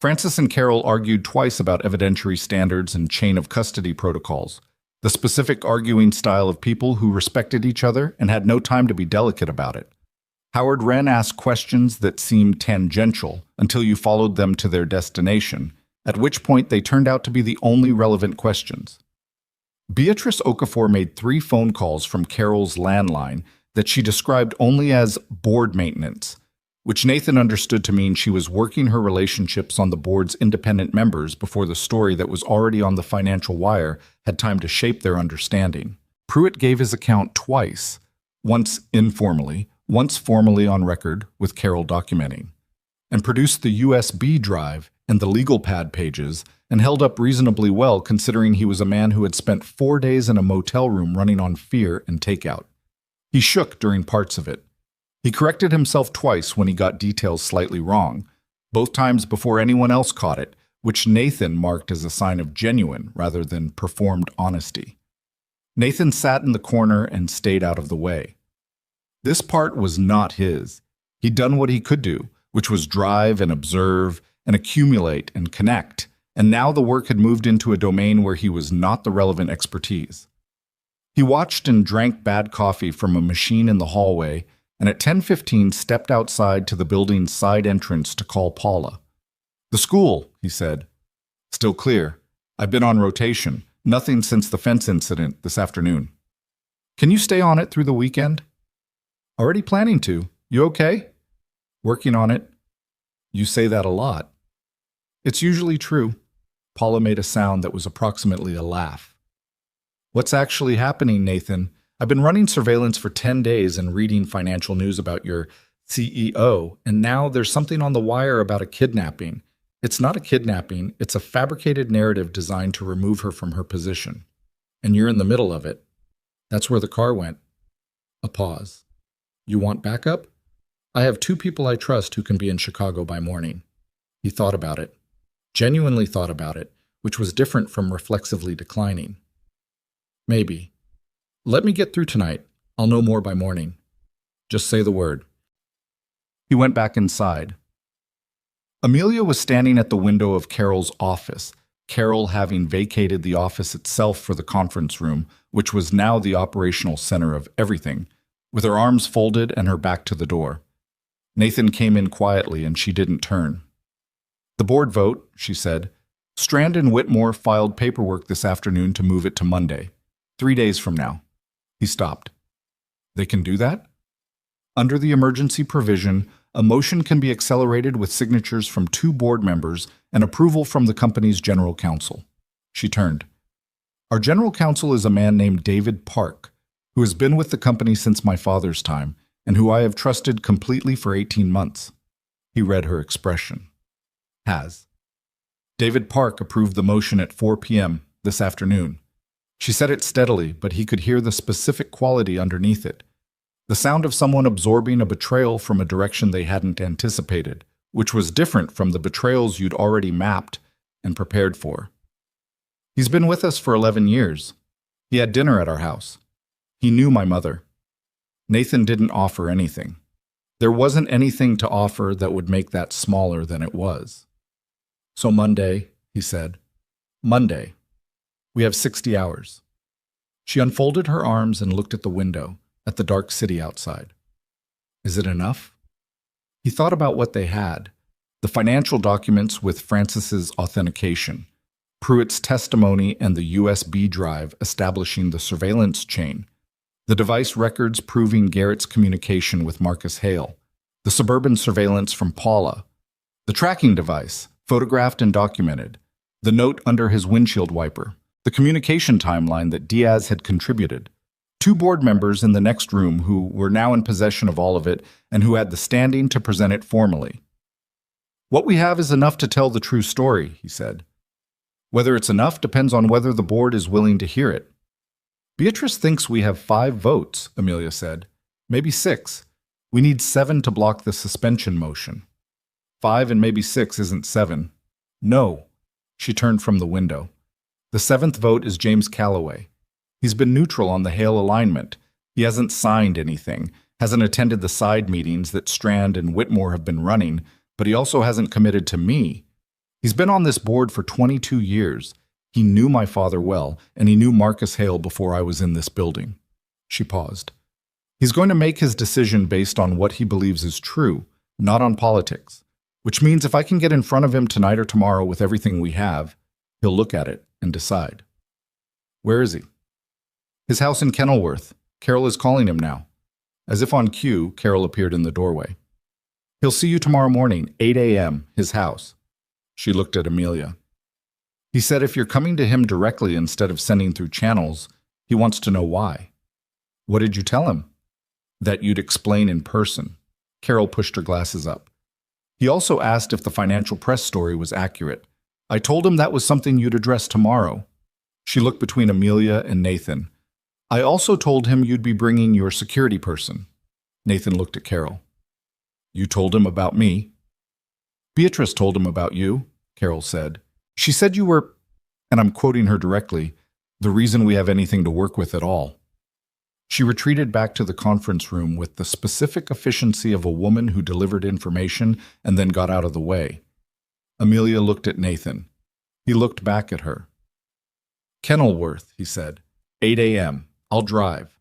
Frances and Carol argued twice about evidentiary standards and chain of custody protocols, the specific arguing style of people who respected each other and had no time to be delicate about it. Howard Wren asked questions that seemed tangential until you followed them to their destination, at which point they turned out to be the only relevant questions. Beatrice Okafor made 3 phone calls from Carol's landline that she described only as board maintenance, which Nathan understood to mean she was working her relationships on the board's independent members before the story that was already on the financial wire had time to shape their understanding. Pruitt gave his account twice, once informally, once formally on record with Carol documenting, and produced the USB drive and the legal pad pages and held up reasonably well considering he was a man who had spent 4 days in a motel room running on fear and takeout. He shook during parts of it. He corrected himself twice when he got details slightly wrong, both times before anyone else caught it, which Nathan marked as a sign of genuine rather than performed honesty. Nathan sat in the corner and stayed out of the way. This part was not his. He'd done what he could do, which was drive and observe and accumulate and connect, and now the work had moved into a domain where he was not the relevant expertise. He watched and drank bad coffee from a machine in the hallway, and at 10:15 stepped outside to the building's side entrance to call Paula. The school, he said. Still clear. I've been on rotation. Nothing since the fence incident this afternoon. Can you stay on it through the weekend? Already planning to. You okay? Working on it. You say that a lot. It's usually true. Paula made a sound that was approximately a laugh. What's actually happening, Nathan? I've been running surveillance for 10 days and reading financial news about your CEO, and now there's something on the wire about a kidnapping. It's not a kidnapping, it's a fabricated narrative designed to remove her from her position. And you're in the middle of it. That's where the car went. A pause. You want backup? I have 2 people I trust who can be in Chicago by morning. He thought about it. Genuinely thought about it, which was different from reflexively declining. Maybe. Let me get through tonight. I'll know more by morning. Just say the word. He went back inside. Amelia was standing at the window of Carol's office, Carol having vacated the office itself for the conference room, which was now the operational center of everything, with her arms folded and her back to the door. Nathan came in quietly and she didn't turn. "The board vote," she said. "Strand and Whitmore filed paperwork this afternoon to move it to Monday, 3 days from now." He stopped. "They can do that?" "Under the emergency provision, a motion can be accelerated with signatures from 2 board members and approval from the company's general counsel." She turned. "Our general counsel is a man named David Park, who has been with the company since my father's time, and who I have trusted completely for 18 months. He read her expression. "Has." "David Park approved the motion at 4 p.m. this afternoon." She said it steadily, but he could hear the specific quality underneath it. The sound of someone absorbing a betrayal from a direction they hadn't anticipated, which was different from the betrayals you'd already mapped and prepared for. "He's been with us for 11 years. He had dinner at our house. He knew my mother." Nathan didn't offer anything. There wasn't anything to offer that would make that smaller than it was. "So Monday," he said. "Monday. We have 60 hours. She unfolded her arms and looked at the window, at the dark city outside. "Is it enough?" He thought about what they had: the financial documents with Francis's authentication, Pruitt's testimony and the USB drive establishing the surveillance chain, the device records proving Garrett's communication with Marcus Hale, the suburban surveillance from Paula, the tracking device, photographed and documented, the note under his windshield wiper, the communication timeline that Diaz had contributed, 2 board members in the next room who were now in possession of all of it and who had the standing to present it formally. "What we have is enough to tell the true story," he said. "Whether it's enough depends on whether the board is willing to hear it." "Beatrice thinks we have 5 votes," Amelia said. "Maybe 6. We need 7 to block the suspension motion." 5 and maybe 6 isn't 7. "No." She turned from the window. "The 7th vote is James Calloway. He's been neutral on the Hale alignment. He hasn't signed anything, hasn't attended the side meetings that Strand and Whitmore have been running, but he also hasn't committed to me. He's been on this board for 22 years. He knew my father well, and he knew Marcus Hale before I was in this building." She paused. "He's going to make his decision based on what he believes is true, not on politics, which means if I can get in front of him tonight or tomorrow with everything we have, he'll look at it and decide." "Where is he?" "His house in Kenilworth. Carol is calling him now." As if on cue, Carol appeared in the doorway. "He'll see you tomorrow morning, 8 a.m., his house." She looked at Amelia. "He said if you're coming to him directly instead of sending through channels, he wants to know why." "What did you tell him?" "That you'd explain in person." Carol pushed her glasses up. "He also asked if the financial press story was accurate. I told him that was something you'd address tomorrow." She looked between Amelia and Nathan. "I also told him you'd be bringing your security person." Nathan looked at Carol. "You told him about me?" "Beatrice told him about you," Carol said. "She said you were," and I'm quoting her directly, "the reason we have anything to work with at all." She retreated back to the conference room with the specific efficiency of a woman who delivered information and then got out of the way. Amelia looked at Nathan. He looked back at her. "Kenilworth," he said. 8 a.m. I'll drive."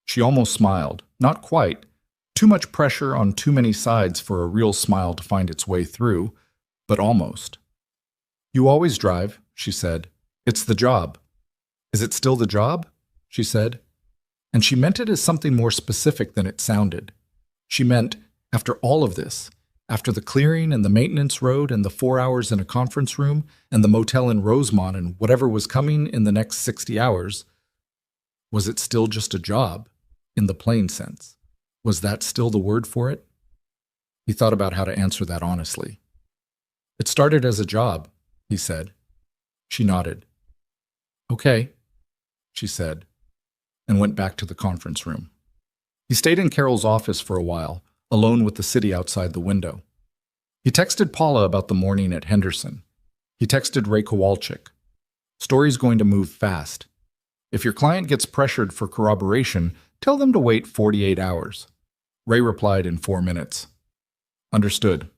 She almost smiled. Not quite. Too much pressure on too many sides for a real smile to find its way through, but almost. "You always drive," she said. "It's the job." "Is it still the job?" she said. And she meant it as something more specific than it sounded. She meant, after all of this, after the clearing and the maintenance road and the 4 hours in a conference room and the motel in Rosemont and whatever was coming in the next 60 hours, was it still just a job, in the plain sense? Was that still the word for it? He thought about how to answer that honestly. "It started as a job," he said. She nodded. "Okay," she said, and went back to the conference room. He stayed in Carol's office for a while, alone with the city outside the window. He texted Paula about the morning at Henderson. He texted Ray Kowalczyk. "Story's going to move fast. If your client gets pressured for corroboration, tell them to wait 48 hours. Ray replied in 4 minutes. "Understood.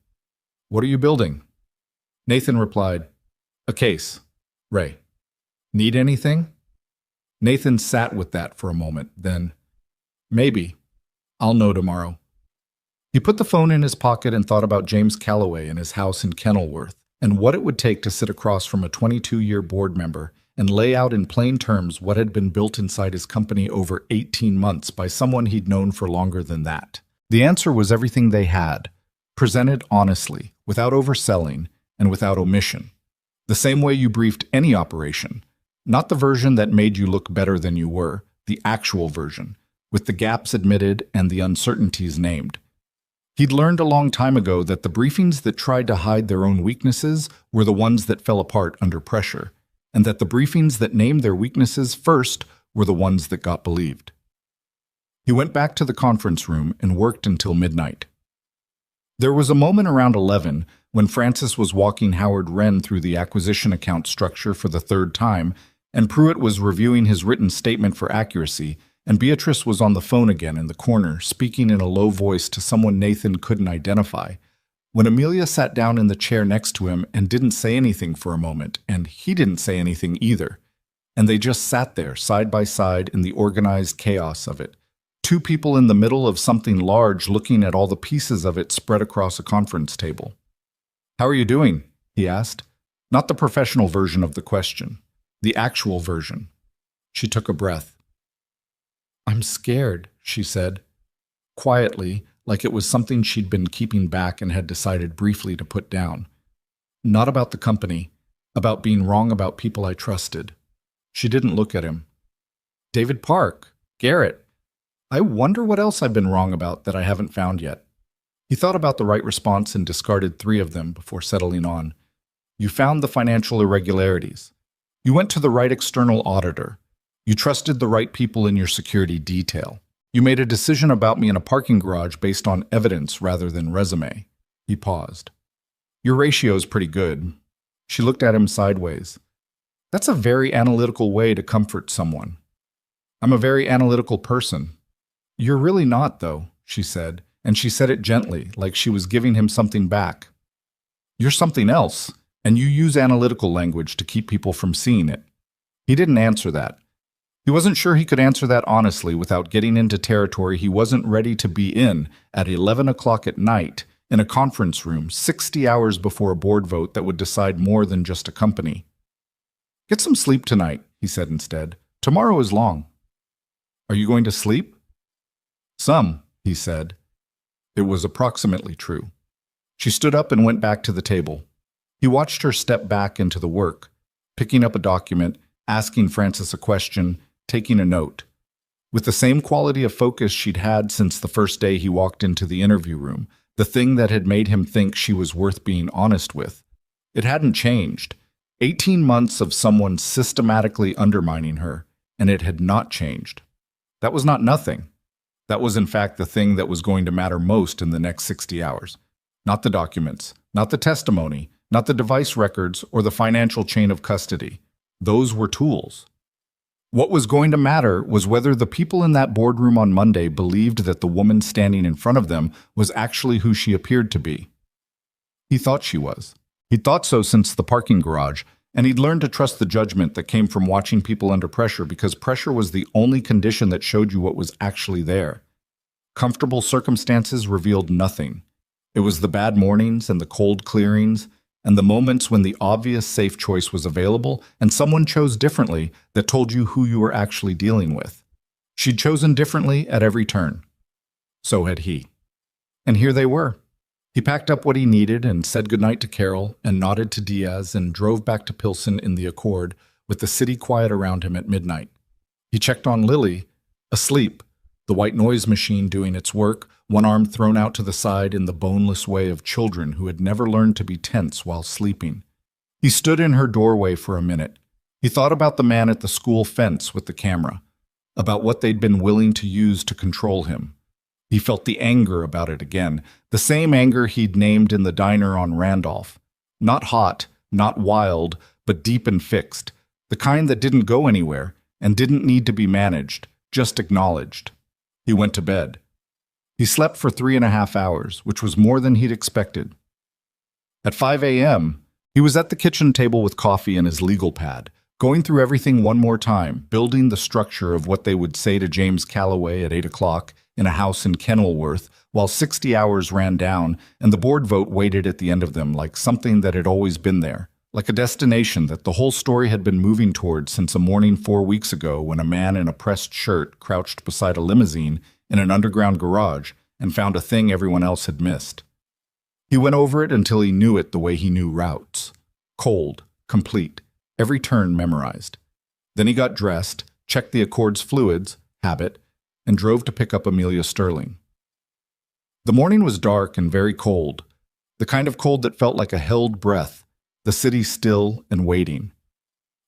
What are you building?" Nathan replied, "A case." Ray, "Need anything?" Nathan sat with that for a moment, then, "Maybe." I'll know tomorrow. He put the phone in his pocket and thought about James Calloway and his house in Kenilworth, and what it would take to sit across from a 22-year board member and lay out in plain terms what had been built inside his company over 18 months by someone he'd known for longer than that. The answer was everything they had, presented honestly, without overselling, and without omission. The same way you briefed any operation, not the version that made you look better than you were, the actual version, with the gaps admitted and the uncertainties named. He'd learned a long time ago that the briefings that tried to hide their own weaknesses were the ones that fell apart under pressure, and that the briefings that named their weaknesses first were the ones that got believed. He went back to the conference room and worked until midnight. There was a moment around 11 when Francis was walking Howard Wren through the acquisition account structure for the third time, and Pruitt was reviewing his written statement for accuracy, and Beatrice was on the phone again in the corner, speaking in a low voice to someone Nathan couldn't identify, when Amelia sat down in the chair next to him and didn't say anything for a moment, and he didn't say anything either, and they just sat there side by side in the organized chaos of it, two people in the middle of something large looking at all the pieces of it spread across a conference table. "How are you doing?" he asked. Not the professional version of the question, the actual version. She took a breath. "I'm scared," she said, quietly, like it was something she'd been keeping back and had decided briefly to put down. Not about the company, about being wrong about people I trusted. She didn't look at him. "David Park, Garrett. I wonder what else I've been wrong about that I haven't found yet." He thought about the right response and discarded 3 of them before settling on. "You found the financial irregularities. You went to the right external auditor. You trusted the right people in your security detail. You made a decision about me in a parking garage based on evidence rather than resume." He paused. "Your ratio's pretty good." She looked at him sideways. "That's a very analytical way to comfort someone." "I'm a very analytical person." "You're really not, though," she said, and she said it gently, like she was giving him something back. "You're something else, and you use analytical language to keep people from seeing it." He didn't answer that. He wasn't sure he could answer that honestly without getting into territory he wasn't ready to be in at 11 o'clock at night in a conference room 60 hours before a board vote that would decide more than just a company. "Get some sleep tonight," he said instead. "Tomorrow is long." "Are you going to sleep?" "Some," he said. It was approximately true. She stood up and went back to the table. He watched her step back into the work, picking up a document, asking Francis a question, taking a note. With the same quality of focus she'd had since the first day he walked into the interview room, the thing that had made him think she was worth being honest with. It hadn't changed. 18 months of someone systematically undermining her, and it had not changed. That was not nothing. That was in fact the thing that was going to matter most in the next 60 hours. Not the documents, not the testimony, not the device records or the financial chain of custody. Those were tools. What was going to matter was whether the people in that boardroom on Monday believed that the woman standing in front of them was actually who she appeared to be. He thought she was. He'd thought so since the parking garage, and he'd learned to trust the judgment that came from watching people under pressure because pressure was the only condition that showed you what was actually there. Comfortable circumstances revealed nothing. It was the bad mornings and the cold clearings and the moments when the obvious safe choice was available and someone chose differently that told you who you were actually dealing with. She'd chosen differently at every turn. So had he. And here they were. He packed up what he needed and said goodnight to Carol and nodded to Diaz and drove back to Pilsen in the Accord with the city quiet around him at midnight. He checked on Lily, asleep, the white noise machine doing its work, one arm thrown out to the side in the boneless way of children who had never learned to be tense while sleeping. He stood in her doorway for a minute. He thought about the man at the school fence with the camera, about what they'd been willing to use to control him. He felt the anger about it again, the same anger he'd named in the diner on Randolph. Not hot, not wild, but deep and fixed, the kind that didn't go anywhere and didn't need to be managed, just acknowledged. He went to bed. He slept for 3.5 hours, which was more than he'd expected. At 5 a.m., he was at the kitchen table with coffee and his legal pad, going through everything one more time, building the structure of what they would say to James Calloway at 8 o'clock in a house in Kenilworth, while 60 hours ran down and the board vote waited at the end of them like something that had always been there, like a destination that the whole story had been moving toward since a morning 4 weeks ago when a man in a pressed shirt crouched beside a limousine in an underground garage and found a thing everyone else had missed. He went over it until he knew it the way he knew routes. Cold, complete, every turn memorized. Then he got dressed, checked the Accord's fluids, habit, and drove to pick up Amelia Sterling. The morning was dark and very cold, the kind of cold that felt like a held breath, the city still and waiting.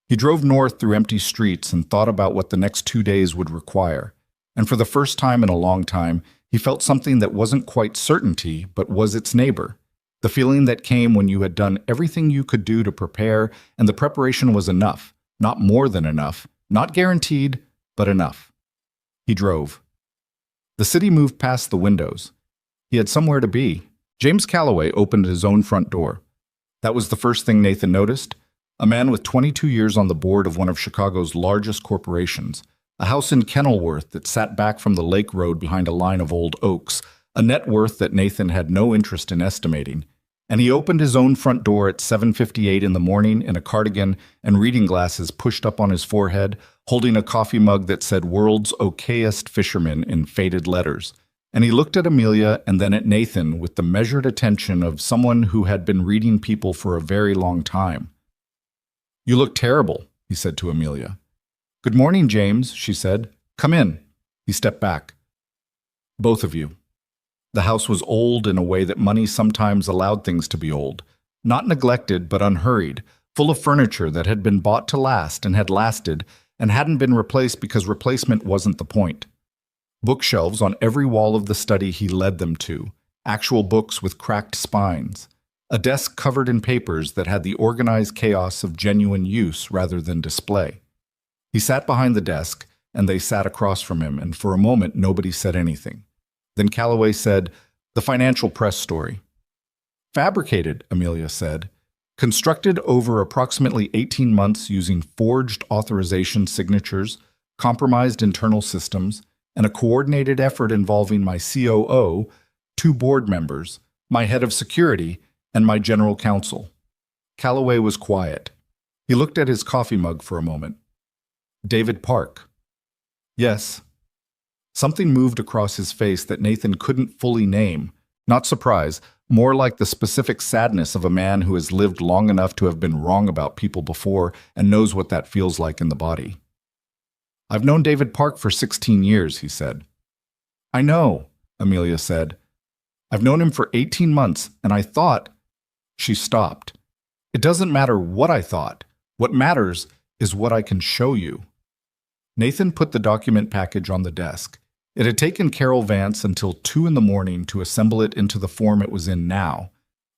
He drove north through empty streets and thought about what the next 2 days would require, and for the first time in a long time, he felt something that wasn't quite certainty, but was its neighbor. The feeling that came when you had done everything you could do to prepare, and the preparation was enough, not more than enough, not guaranteed, but enough. He drove. The city moved past the windows. He had somewhere to be. James Calloway opened his own front door. That was the first thing Nathan noticed. A man with 22 years on the board of one of Chicago's largest corporations, a house in Kenilworth that sat back from the lake road behind a line of old oaks, a net worth that Nathan had no interest in estimating. And he opened his own front door at 7:58 in the morning in a cardigan and reading glasses pushed up on his forehead, holding a coffee mug that said "World's Okayest Fisherman" in faded letters. And he looked at Amelia and then at Nathan with the measured attention of someone who had been reading people for a very long time. "You look terrible," he said to Amelia. "Good morning, James," she said. "Come in." He stepped back. "Both of you." The house was old in a way that money sometimes allowed things to be old. Not neglected, but unhurried, full of furniture that had been bought to last and had lasted, and hadn't been replaced because replacement wasn't the point. Bookshelves on every wall of the study he led them to, actual books with cracked spines. A desk covered in papers that had the organized chaos of genuine use rather than display. He sat behind the desk, and they sat across from him, and for a moment nobody said anything. Then Calloway said, "The financial press story." "Fabricated," Amelia said. "Constructed over approximately 18 months using forged authorization signatures, compromised internal systems, and a coordinated effort involving my COO, 2 board members, my head of security, and my general counsel." Calloway was quiet. He looked at his coffee mug for a moment. "David Park." "Yes." Something moved across his face that Nathan couldn't fully name. Not surprise, more like the specific sadness of a man who has lived long enough to have been wrong about people before and knows what that feels like in the body. "I've known David Park for 16 years, he said. "I know," Amelia said. "I've known him for 18 months, and I thought—" She stopped. "It doesn't matter what I thought. What matters is what I can show you." Nathan put the document package on the desk. It had taken Carol Vance until 2 in the morning to assemble it into the form it was in now.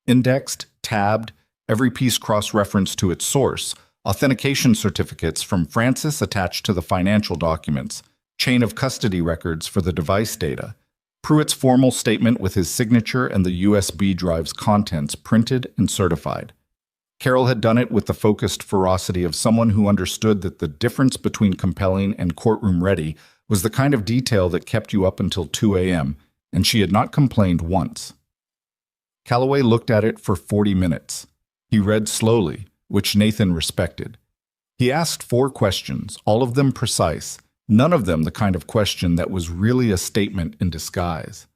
Indexed, tabbed, every piece cross-referenced to its source, authentication certificates from Francis attached to the financial documents, chain of custody records for the device data, Pruitt's formal statement with his signature and the USB drive's contents printed and certified. Carol had done it with the focused ferocity of someone who understood that the difference between compelling and courtroom ready was the kind of detail that kept you up until 2 a.m., and she had not complained once. Calloway looked at it for 40 minutes. He read slowly, which Nathan respected. He asked 4 questions, all of them precise, none of them the kind of question that was really a statement in disguise.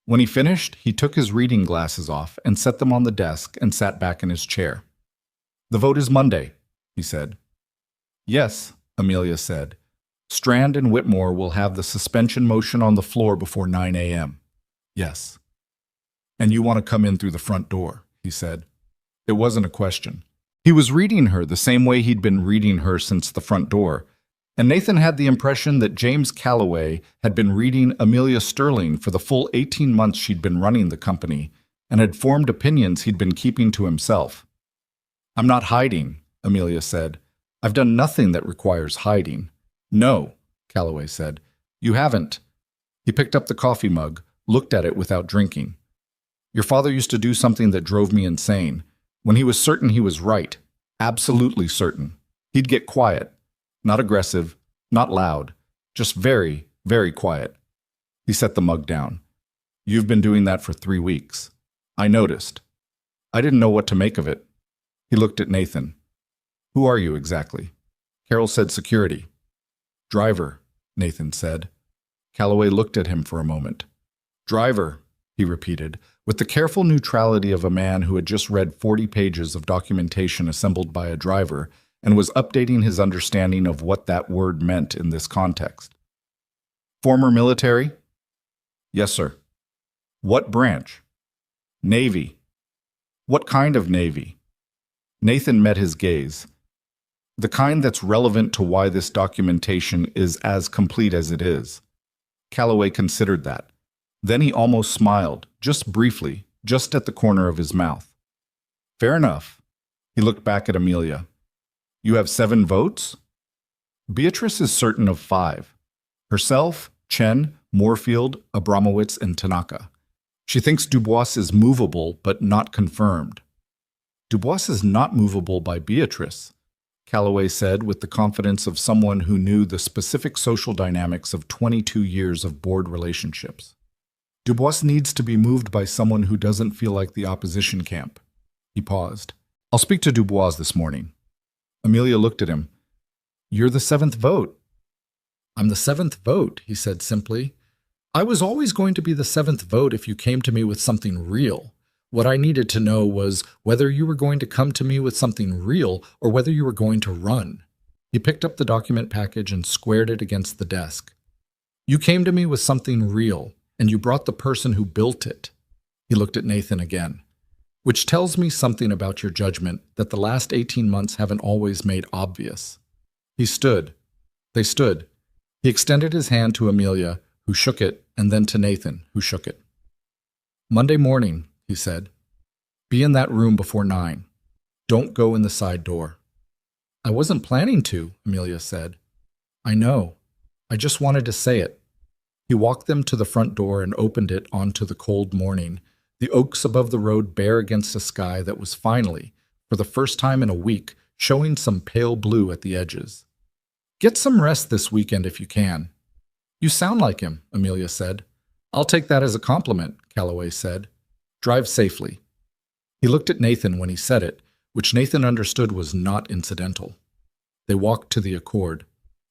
When he finished, he took his reading glasses off and set them on the desk and sat back in his chair. "The vote is Monday," he said. "Yes," Amelia said. "Strand and Whitmore will have the suspension motion on the floor before 9 a.m. "Yes." "And you want to come in through the front door," he said. It wasn't a question. He was reading her the same way he'd been reading her since the front door, and Nathan had the impression that James Calloway had been reading Amelia Sterling for the full 18 months she'd been running the company, and had formed opinions he'd been keeping to himself. "I'm not hiding," Amelia said. "I've done nothing that requires hiding." "No," Calloway said. "You haven't." He picked up the coffee mug, looked at it without drinking. "Your father used to do something that drove me insane. When he was certain he was right, absolutely certain, he'd get quiet. Not aggressive, not loud, just very, very quiet. He set the mug down. You've been doing that for 3 weeks. I noticed. I didn't know what to make of it. He looked at Nathan. Who are you exactly? Carol said security. Driver, Nathan said. Calloway looked at him for a moment. Driver, he repeated, with the careful neutrality of a man who had just read 40 pages of documentation assembled by a driver and was updating his understanding of what that word meant in this context. Former military? Yes, sir. What branch? Navy. What kind of Navy? Nathan met his gaze. The kind that's relevant to why this documentation is as complete as it is. Calloway considered that. Then he almost smiled, just briefly, just at the corner of his mouth. Fair enough. He looked back at Amelia. You have 7 votes? Beatrice is certain of 5. Herself, Chen, Moorfield, Abramowitz, and Tanaka. She thinks Dubois is movable, but not confirmed. Dubois is not movable by Beatrice, Calloway said with the confidence of someone who knew the specific social dynamics of 22 years of board relationships. Dubois needs to be moved by someone who doesn't feel like the opposition camp. He paused. I'll speak to Dubois this morning. Amelia looked at him. You're the 7th vote. I'm the 7th vote, he said simply. I was always going to be the 7th vote if you came to me with something real. What I needed to know was whether you were going to come to me with something real or whether you were going to run. He picked up the document package and squared it against the desk. You came to me with something real, and you brought the person who built it. He looked at Nathan again. Which tells me something about your judgment that the last 18 months haven't always made obvious. He stood. They stood. He extended his hand to Amelia, who shook it, and then to Nathan, who shook it. Monday morning, he said. Be in that room before 9. Don't go in the side door. I wasn't planning to, Amelia said. I know. I just wanted to say it. He walked them to the front door and opened it onto the cold morning, the oaks above the road bare against a sky that was finally, for the first time in a week, showing some pale blue at the edges. Get some rest this weekend if you can. You sound like him, Amelia said. I'll take that as a compliment, Calloway said. Drive safely. He looked at Nathan when he said it, which Nathan understood was not incidental. They walked to the Accord.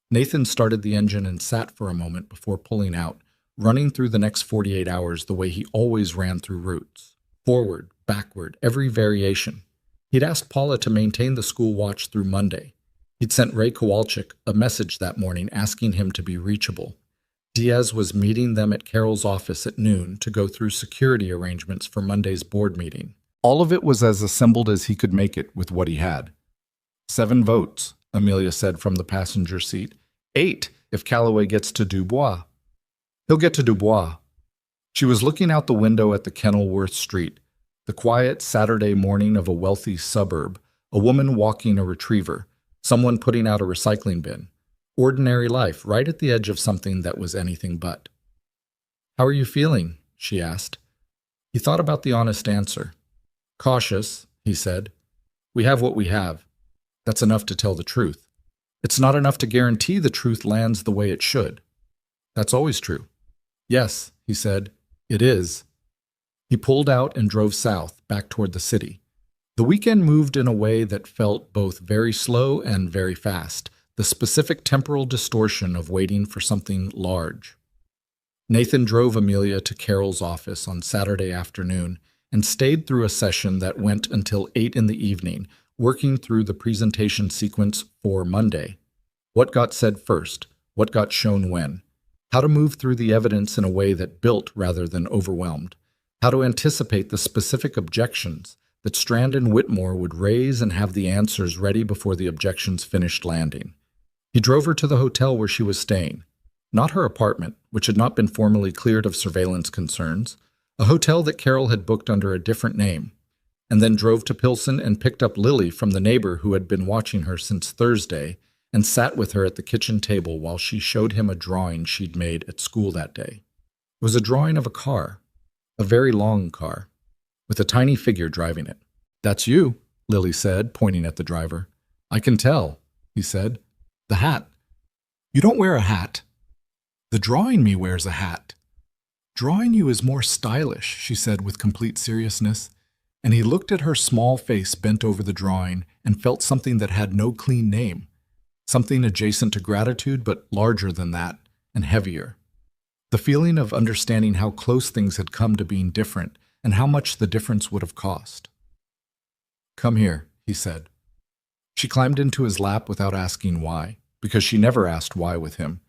Nathan started the engine and sat for a moment before pulling out, running through the next 48 hours the way he always ran through routes. Forward, backward, every variation. He'd asked Paula to maintain the school watch through Monday. He'd sent Ray Kowalczyk a message that morning asking him to be reachable. Diaz was meeting them at Carol's office at noon to go through security arrangements for Monday's board meeting. All of it was as assembled as he could make it with what he had. 7 votes, Amelia said from the passenger seat. 8 if Calloway gets to Dubois. He'll get to Dubois. She was looking out the window at the Kenilworth Street, the quiet Saturday morning of a wealthy suburb, a woman walking a retriever, someone putting out a recycling bin. Ordinary life, right at the edge of something that was anything but. How are you feeling? She asked. He thought about the honest answer. Cautious, he said. We have what we have. That's enough to tell the truth. It's not enough to guarantee the truth lands the way it should. That's always true. Yes, he said, it is. He pulled out and drove south, back toward the city. The weekend moved in a way that felt both very slow and very fast, the specific temporal distortion of waiting for something large. Nathan drove Amelia to Carol's office on Saturday afternoon and stayed through a session that went until 8 in the evening, working through the presentation sequence for Monday. What got said first? What got shown when? How to move through the evidence in a way that built rather than overwhelmed. How to anticipate the specific objections that Strand and Whitmore would raise and have the answers ready before the objections finished landing. He drove her to the hotel where she was staying. Not her apartment, which had not been formally cleared of surveillance concerns, a hotel that Carol had booked under a different name, and then drove to Pilsen and picked up Lily from the neighbor who had been watching her since Thursday and sat with her at the kitchen table while she showed him a drawing she'd made at school that day. It was a drawing of a car, a very long car, with a tiny figure driving it. That's you, Lily said, pointing at the driver. I can tell, he said. The hat. You don't wear a hat. The drawing me wears a hat. Drawing you is more stylish, she said with complete seriousness, and he looked at her small face bent over the drawing and felt something that had no clean name, something adjacent to gratitude but larger than that and heavier. The feeling of understanding how close things had come to being different and how much the difference would have cost. "Come here," he said. She climbed into his lap without asking why, because she never asked why with him,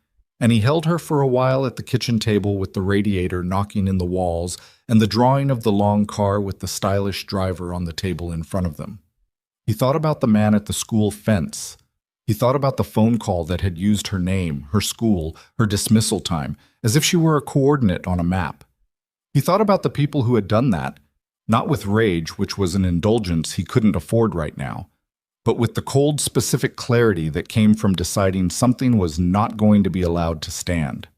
and he held her for a while at the kitchen table with the radiator knocking in the walls and the drawing of the long car with the stylish driver on the table in front of them. He thought about the man at the school fence. He thought about the phone call that had used her name, her school, her dismissal time, as if she were a coordinate on a map. He thought about the people who had done that, not with rage, which was an indulgence he couldn't afford right now, but with the cold, specific clarity that came from deciding something was not going to be allowed to stand.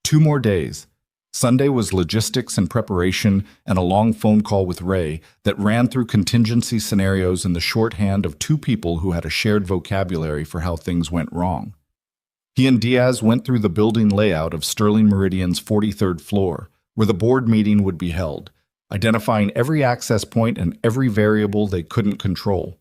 2 more days. Sunday was logistics and preparation and a long phone call with Ray that ran through contingency scenarios in the shorthand of 2 people who had a shared vocabulary for how things went wrong. He and Diaz went through the building layout of Sterling Meridian's 43rd floor, where the board meeting would be held, identifying every access point and every variable they couldn't control.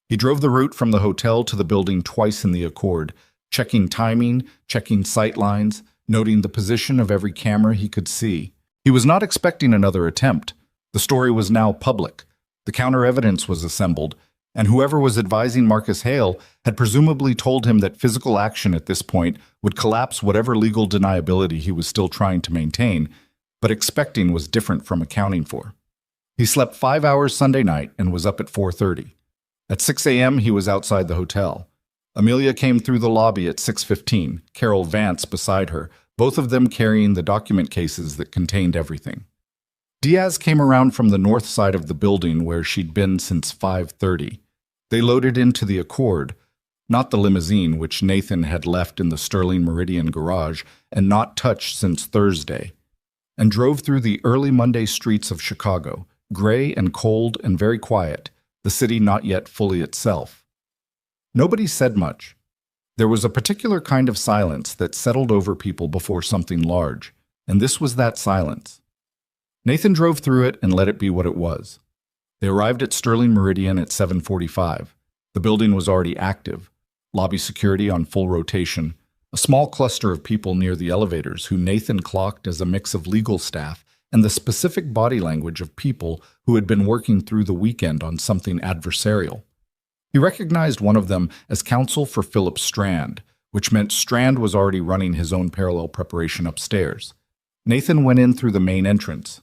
He drove the route from the hotel to the building twice in the Accord, checking timing, checking sight lines, noting the position of every camera he could see. He was not expecting another attempt. The story was now public. The counter-evidence was assembled, and whoever was advising Marcus Hale had presumably told him that physical action at this point would collapse whatever legal deniability he was still trying to maintain, but expecting was different from accounting for. He slept 5 hours Sunday night and was up at 4:30. At 6 a.m., he was outside the hotel. Amelia came through the lobby at 6:15, Carol Vance beside her, both of them carrying the document cases that contained everything. Diaz came around from the north side of the building where she'd been since 5:30. They loaded into the Accord, not the limousine which Nathan had left in the Sterling Meridian garage and not touched since Thursday, and drove through the early Monday streets of Chicago, gray and cold and very quiet, the city not yet fully itself. Nobody said much. There was a particular kind of silence that settled over people before something large, and this was that silence. Nathan drove through it and let it be what it was. They arrived at Sterling Meridian at 7:45. The building was already active, lobby security on full rotation, a small cluster of people near the elevators who Nathan clocked as a mix of legal staff and the specific body language of people who had been working through the weekend on something adversarial. He recognized one of them as counsel for Philip Strand, which meant Strand was already running his own parallel preparation upstairs. Nathan went in through the main entrance.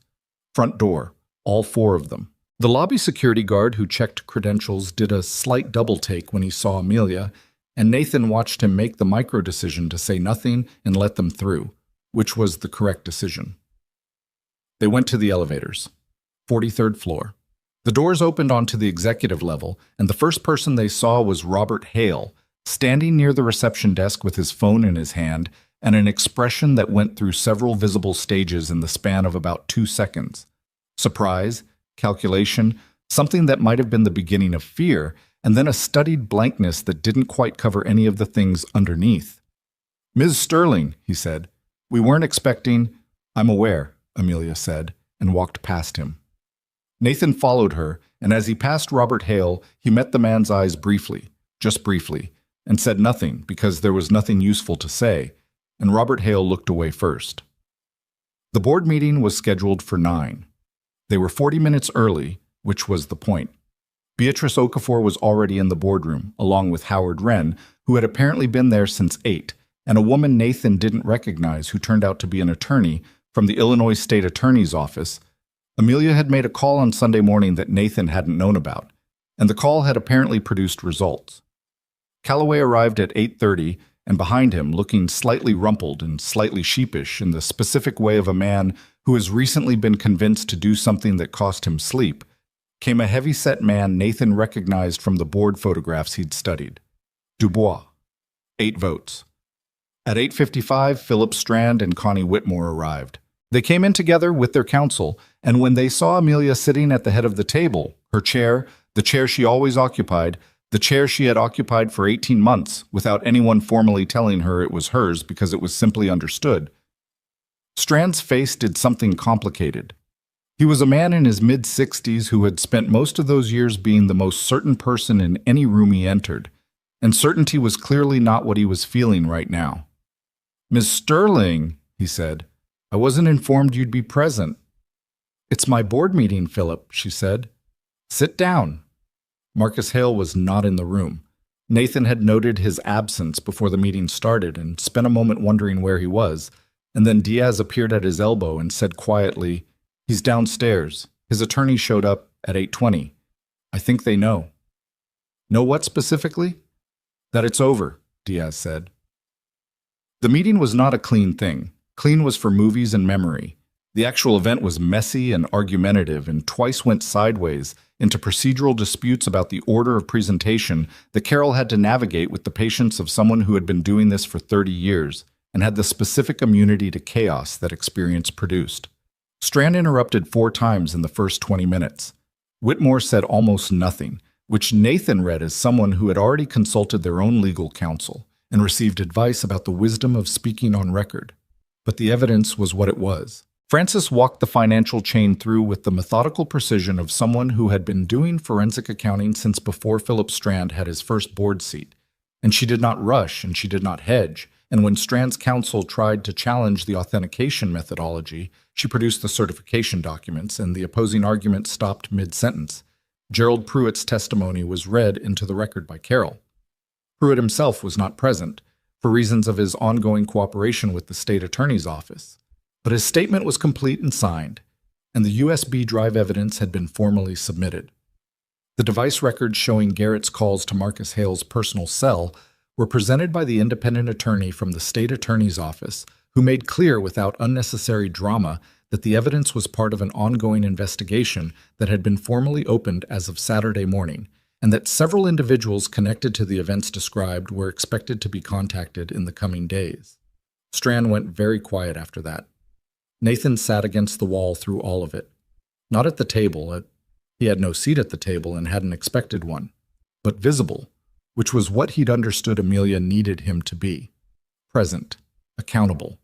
Front door, all 4 of them. The lobby security guard who checked credentials did a slight double take when he saw Amelia, and Nathan watched him make the micro decision to say nothing and let them through, which was the correct decision. They went to the elevators. 43rd floor. The doors opened onto the executive level, and the first person they saw was Robert Hale, standing near the reception desk with his phone in his hand and an expression that went through several visible stages in the span of about 2 seconds. Surprise, calculation, something that might have been the beginning of fear, and then a studied blankness that didn't quite cover any of the things underneath. "Ms. Sterling," he said, "we weren't expecting—" "I'm aware," Amelia said, and walked past him. Nathan followed her, and as he passed Robert Hale, he met the man's eyes briefly, just briefly, and said nothing because there was nothing useful to say, and Robert Hale looked away first. The board meeting was scheduled for 9. They were 40 minutes early, which was the point. Beatrice Okafor was already in the boardroom, along with Howard Wren, who had apparently been there since 8, and a woman Nathan didn't recognize who turned out to be an attorney from the Illinois State Attorney's Office. Amelia had made a call on Sunday morning that Nathan hadn't known about, and the call had apparently produced results. Calloway arrived at 8:30, and behind him, looking slightly rumpled and slightly sheepish in the specific way of a man who has recently been convinced to do something that cost him sleep, came a heavy-set man Nathan recognized from the board photographs he'd studied. Dubois. 8 votes. At 8:55, Philip Strand and Connie Whitmore arrived. They came in together with their counsel, and when they saw Amelia sitting at the head of the table, her chair, the chair she always occupied, the chair she had occupied for 18 months, without anyone formally telling her it was hers because it was simply understood, Strand's face did something complicated. He was a man in his mid-60s who had spent most of those years being the most certain person in any room he entered, and certainty was clearly not what he was feeling right now. "Miss Sterling," he said, "I wasn't informed you'd be present." "It's my board meeting, Philip," she said. "Sit down." Marcus Hale was not in the room. Nathan had noted his absence before the meeting started and spent a moment wondering where he was, and then Diaz appeared at his elbow and said quietly, "He's downstairs. His attorney showed up at 8:20. I think they know." "Know what specifically?" "That it's over," Diaz said. The meeting was not a clean thing. Clean was for movies and memory. The actual event was messy and argumentative and twice went sideways into procedural disputes about the order of presentation that Carol had to navigate with the patience of someone who had been doing this for 30 years and had the specific immunity to chaos that experience produced. Strand interrupted 4 times in the first 20 minutes. Whitmore said almost nothing, which Nathan read as someone who had already consulted their own legal counsel and received advice about the wisdom of speaking on record. But the evidence was what it was. Francis walked the financial chain through with the methodical precision of someone who had been doing forensic accounting since before Philip Strand had his first board seat. And she did not rush and she did not hedge, and when Strand's counsel tried to challenge the authentication methodology, she produced the certification documents and the opposing argument stopped mid-sentence. Gerald Pruitt's testimony was read into the record by Carol. Pruitt himself was not present, for reasons of his ongoing cooperation with the state attorney's office. But his statement was complete and signed, and the USB drive evidence had been formally submitted. The device records showing Garrett's calls to Marcus Hale's personal cell were presented by the independent attorney from the state attorney's office, who made clear without unnecessary drama that the evidence was part of an ongoing investigation that had been formally opened as of Saturday morning, and that several individuals connected to the events described were expected to be contacted in the coming days. Strand went very quiet after that. Nathan sat against the wall through all of it. Not at the table, he had no seat at the table and hadn't expected one, but visible, which was what he'd understood Amelia needed him to be. Present, accountable.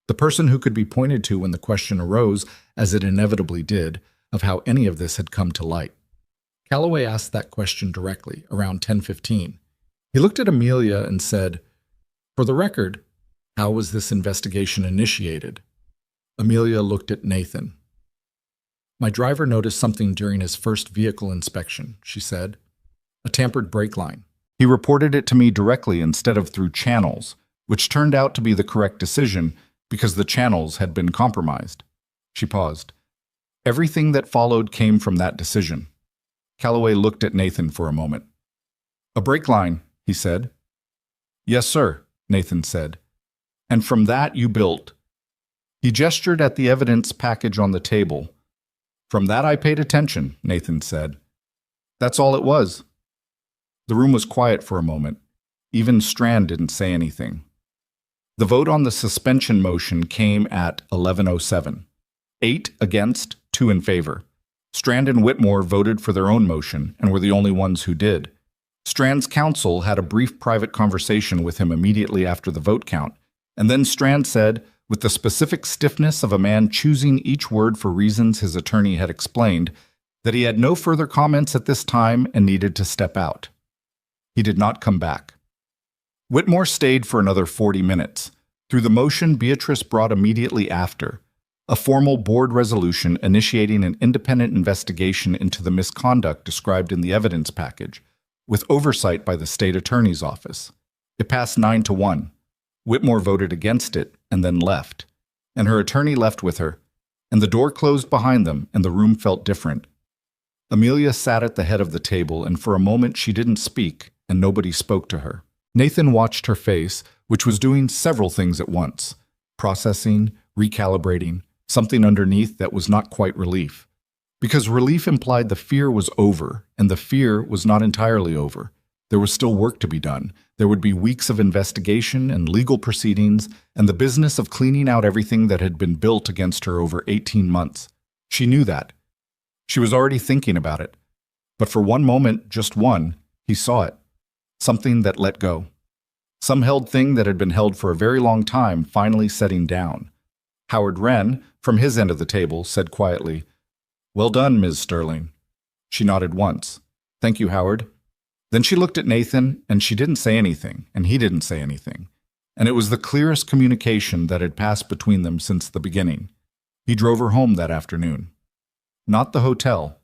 The person who could be pointed to when the question arose, as it inevitably did, of how any of this had come to light. Calloway asked that question directly, around 10:15. He looked at Amelia and said, "For the record, how was this investigation initiated?" Amelia looked at Nathan. "My driver noticed something during his first vehicle inspection," she said. "A tampered brake line. He reported it to me directly instead of through channels, which turned out to be the correct decision because the channels had been compromised." She paused. "Everything that followed came from that decision." Calloway looked at Nathan for a moment. "A brake line," he said. "Yes, sir," Nathan said. "And from that you built." He gestured at the evidence package on the table. "From that I paid attention," Nathan said. "That's all it was." The room was quiet for a moment. Even Strand didn't say anything. The vote on the suspension motion came at 11:07. 8 against, 2 in favor. Strand and Whitmore voted for their own motion and were the only ones who did. Strand's counsel had a brief private conversation with him immediately after the vote count, and then Strand said, with the specific stiffness of a man choosing each word for reasons his attorney had explained, that he had no further comments at this time and needed to step out. He did not come back. Whitmore stayed for another 40 minutes. Through the motion Beatrice brought immediately after, a formal board resolution initiating an independent investigation into the misconduct described in the evidence package, with oversight by the state attorney's office. It passed 9-1. Whitmore voted against it and then left, and her attorney left with her, and the door closed behind them and the room felt different. Amelia sat at the head of the table, and for a moment she didn't speak, and nobody spoke to her. Nathan watched her face, which was doing several things at once, processing, recalibrating, something underneath that was not quite relief. Because relief implied the fear was over, and the fear was not entirely over. There was still work to be done. There would be weeks of investigation and legal proceedings, and the business of cleaning out everything that had been built against her over 18 months. She knew that. She was already thinking about it. But for one moment, just one, he saw it. Something that let go. Some held thing that had been held for a very long time finally setting down. Howard Wren, from his end of the table, said quietly, "Well done, Ms. Sterling." She nodded once. "Thank you, Howard." Then she looked at Nathan, and she didn't say anything, and he didn't say anything. And it was the clearest communication that had passed between them since the beginning. He drove her home that afternoon. Not the hotel.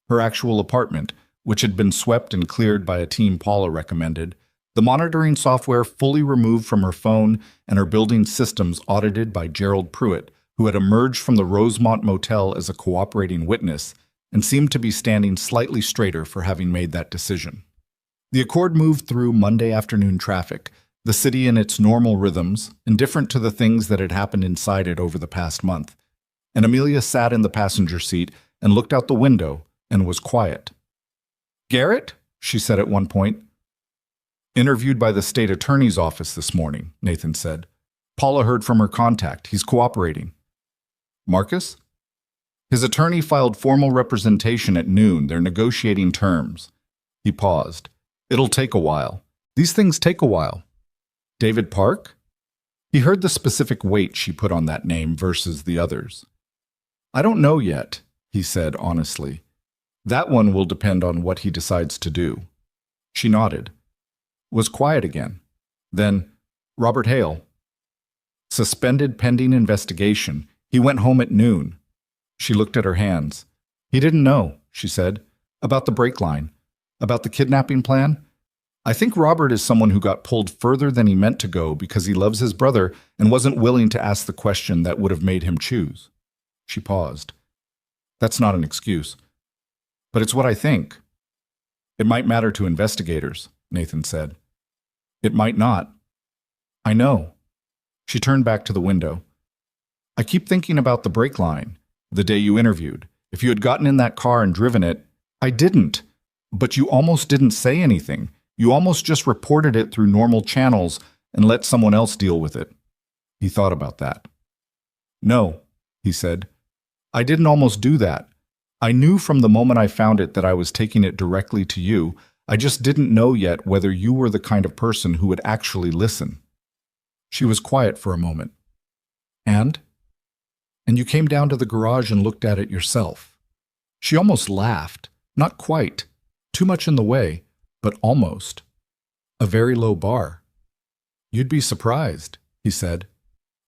Her actual apartment, which had been swept and cleared by a team Paula recommended, the monitoring software fully removed from her phone, and her building systems audited by Gerald Pruitt, who had emerged from the Rosemont Motel as a cooperating witness and seemed to be standing slightly straighter for having made that decision. The Accord moved through Monday afternoon traffic, the city in its normal rhythms, indifferent to the things that had happened inside it over the past month. And Amelia sat in the passenger seat and looked out the window and was quiet. "Garrett?" she said at one point. "Interviewed by the state attorney's office this morning," Nathan said. "Paula heard from her contact. He's cooperating." "Marcus?" "His attorney filed formal representation at noon. They're negotiating terms." He paused. "It'll take a while. These things take a while." "David Park?" He heard the specific weight she put on that name versus the others. "I don't know yet," he said honestly. "That one will depend on what he decides to do." She nodded. Was quiet again. Then, "Robert Hale." "Suspended pending investigation. He went home at noon." She looked at her hands. "He didn't know," she said. "About the brake line. About the kidnapping plan. I think Robert is someone who got pulled further than he meant to go because he loves his brother and wasn't willing to ask the question that would have made him choose." She paused. "That's not an excuse. But it's what I think." "It might matter to investigators," Nathan said. "It might not." "I know." She turned back to the window. "I keep thinking about the brake line, the day you interviewed. If you had gotten in that car and driven it—" "I didn't. But you almost didn't say anything. You almost just reported it through normal channels and let someone else deal with it." He thought about that. "No," he said. "I didn't almost do that. I knew from the moment I found it that I was taking it directly to you. I just didn't know yet whether you were the kind of person who would actually listen." She was quiet for a moment. "And you came down to the garage and looked at it yourself." She almost laughed. Not quite. Too much in the way, but almost. A very low bar. "You'd be surprised," he said.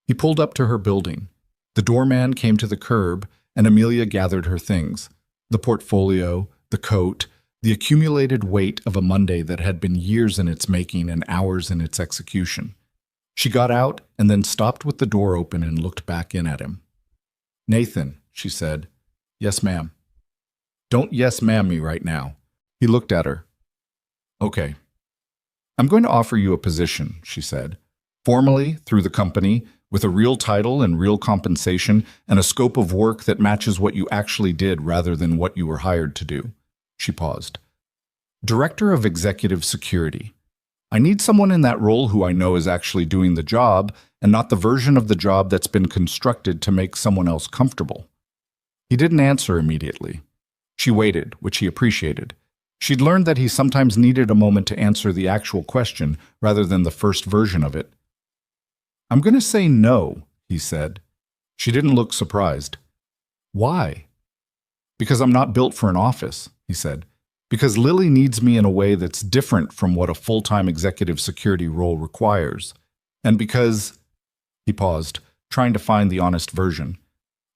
He pulled up to her building. The doorman came to the curb, and Amelia gathered her things. The portfolio, the coat, the accumulated weight of a Monday that had been years in its making and hours in its execution. She got out and then stopped with the door open and looked back in at him. "Nathan," she said. "Yes, ma'am." "Don't yes, ma'am me right now." He looked at her. "Okay. I'm going to offer you a position," she said. "Formally, through the company, with a real title and real compensation and a scope of work that matches what you actually did rather than what you were hired to do." She paused. "Director of Executive Security. I need someone in that role who I know is actually doing the job and not the version of the job that's been constructed to make someone else comfortable." He didn't answer immediately. She waited, which he appreciated. She'd learned that he sometimes needed a moment to answer the actual question rather than the first version of it. "I'm going to say no," he said. She didn't look surprised. "Why?" "Because I'm not built for an office," he said. "Because Lily needs me in a way that's different from what a full-time executive security role requires. And because—" He paused, trying to find the honest version.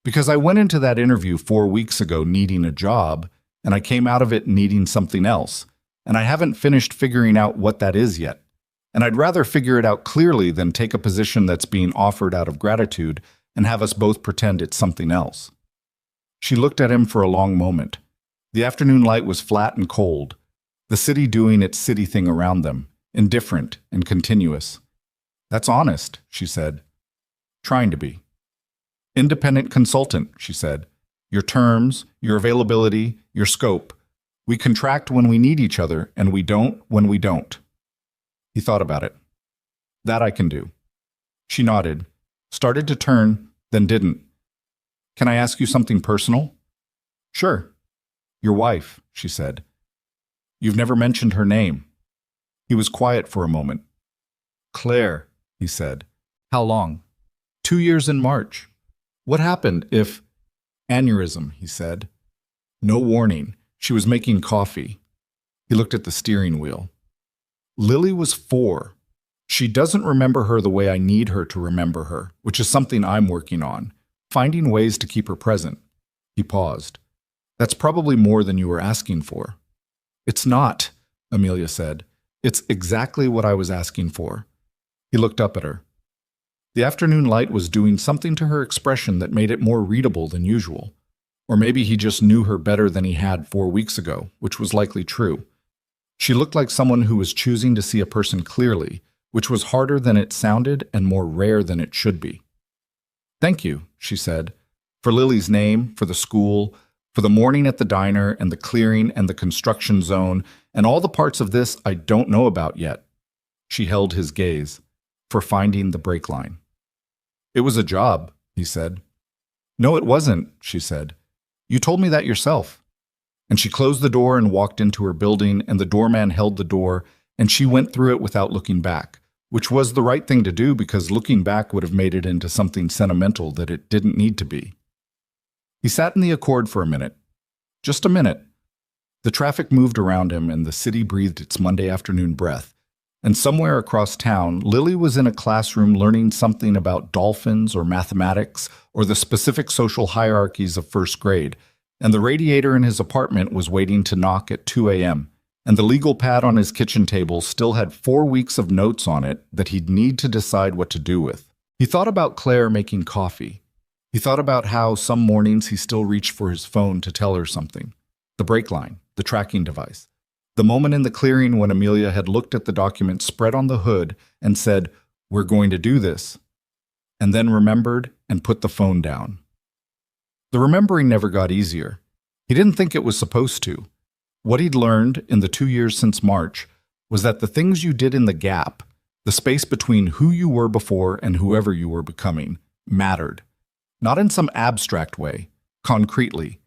"Because I went into that interview 4 weeks ago needing a job, and I came out of it needing something else, and I haven't finished figuring out what that is yet. And I'd rather figure it out clearly than take a position that's being offered out of gratitude and have us both pretend it's something else." She looked at him for a long moment. The afternoon light was flat and cold, the city doing its city thing around them, indifferent and continuous. "That's honest," she said. "Trying to be." "Independent consultant," she said. "Your terms, your availability, your scope. We contract when we need each other, and we don't when we don't." He thought about it. "That I can do." She nodded, started to turn, then didn't. "Can I ask you something personal?" "Sure." "Your wife," she said. "You've never mentioned her name." He was quiet for a moment. "Claire," he said. "How long?" 2 years in March. What happened if... Aneurysm, he said. No warning. She was making coffee. He looked at the steering wheel. Lily was 4. She doesn't remember her the way I need her to remember her, which is something I'm working on, finding ways to keep her present. He paused. That's probably more than you were asking for. It's not, Amelia said. It's exactly what I was asking for. He looked up at her. The afternoon light was doing something to her expression that made it more readable than usual. Or maybe he just knew her better than he had 4 weeks ago, which was likely true. She looked like someone who was choosing to see a person clearly, which was harder than it sounded and more rare than it should be. Thank you, she said, for Lily's name, for the school, for the morning at the diner and the clearing and the construction zone, and all the parts of this I don't know about yet. She held his gaze, for finding the brake line. It was a job, he said. No, it wasn't, she said. You told me that yourself. And she closed the door and walked into her building, and the doorman held the door, and she went through it without looking back, which was the right thing to do because looking back would have made it into something sentimental that it didn't need to be. He sat in the Accord for a minute. Just a minute. The traffic moved around him, and the city breathed its Monday afternoon breath. And somewhere across town, Lily was in a classroom learning something about dolphins or mathematics or the specific social hierarchies of first grade, and the radiator in his apartment was waiting to knock at 2 a.m., and the legal pad on his kitchen table still had 4 weeks of notes on it that he'd need to decide what to do with. He thought about Claire making coffee. He thought about how some mornings he still reached for his phone to tell her something. The brake line, the tracking device. The moment in the clearing when Amelia had looked at the document spread on the hood and said, "We're going to do this," and then remembered and put the phone down. The remembering never got easier. He didn't think it was supposed to. What he'd learned in the 2 years since March was that the things you did in the gap, the space between who you were before and whoever you were becoming, mattered. Not in some abstract way, concretely.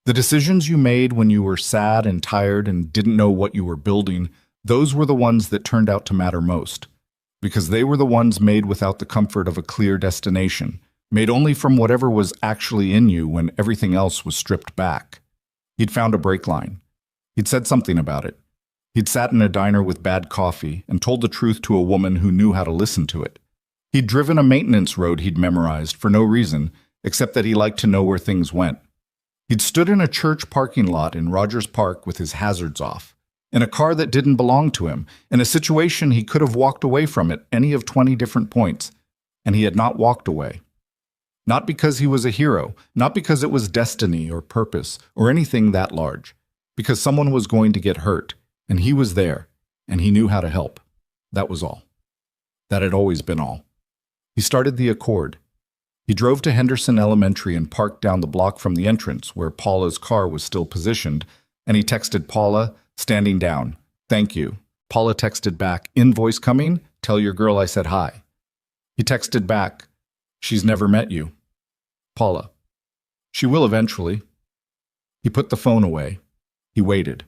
The decisions you made when you were sad and tired and didn't know what you were building, those were the ones that turned out to matter most, because they were the ones made without the comfort of a clear destination, made only from whatever was actually in you when everything else was stripped back. He'd found a brake line. He'd said something about it. He'd sat in a diner with bad coffee and told the truth to a woman who knew how to listen to it. He'd driven a maintenance road he'd memorized for no reason, except that he liked to know where things went. He'd stood in a church parking lot in Rogers Park with his hazards off, in a car that didn't belong to him, in a situation he could have walked away from at any of 20 different points, and he had not walked away. Not because he was a hero, not because it was destiny or purpose or anything that large, because someone was going to get hurt, and he was there, and he knew how to help. That was all. That had always been all. He started the Accord. He drove to Henderson Elementary and parked down the block from the entrance where Paula's car was still positioned, and he texted Paula, standing down, "Thank you." Paula texted back, "Invoice coming? Tell your girl I said hi." He texted back, "She's never met you." Paula, "She will eventually." He put the phone away. He waited.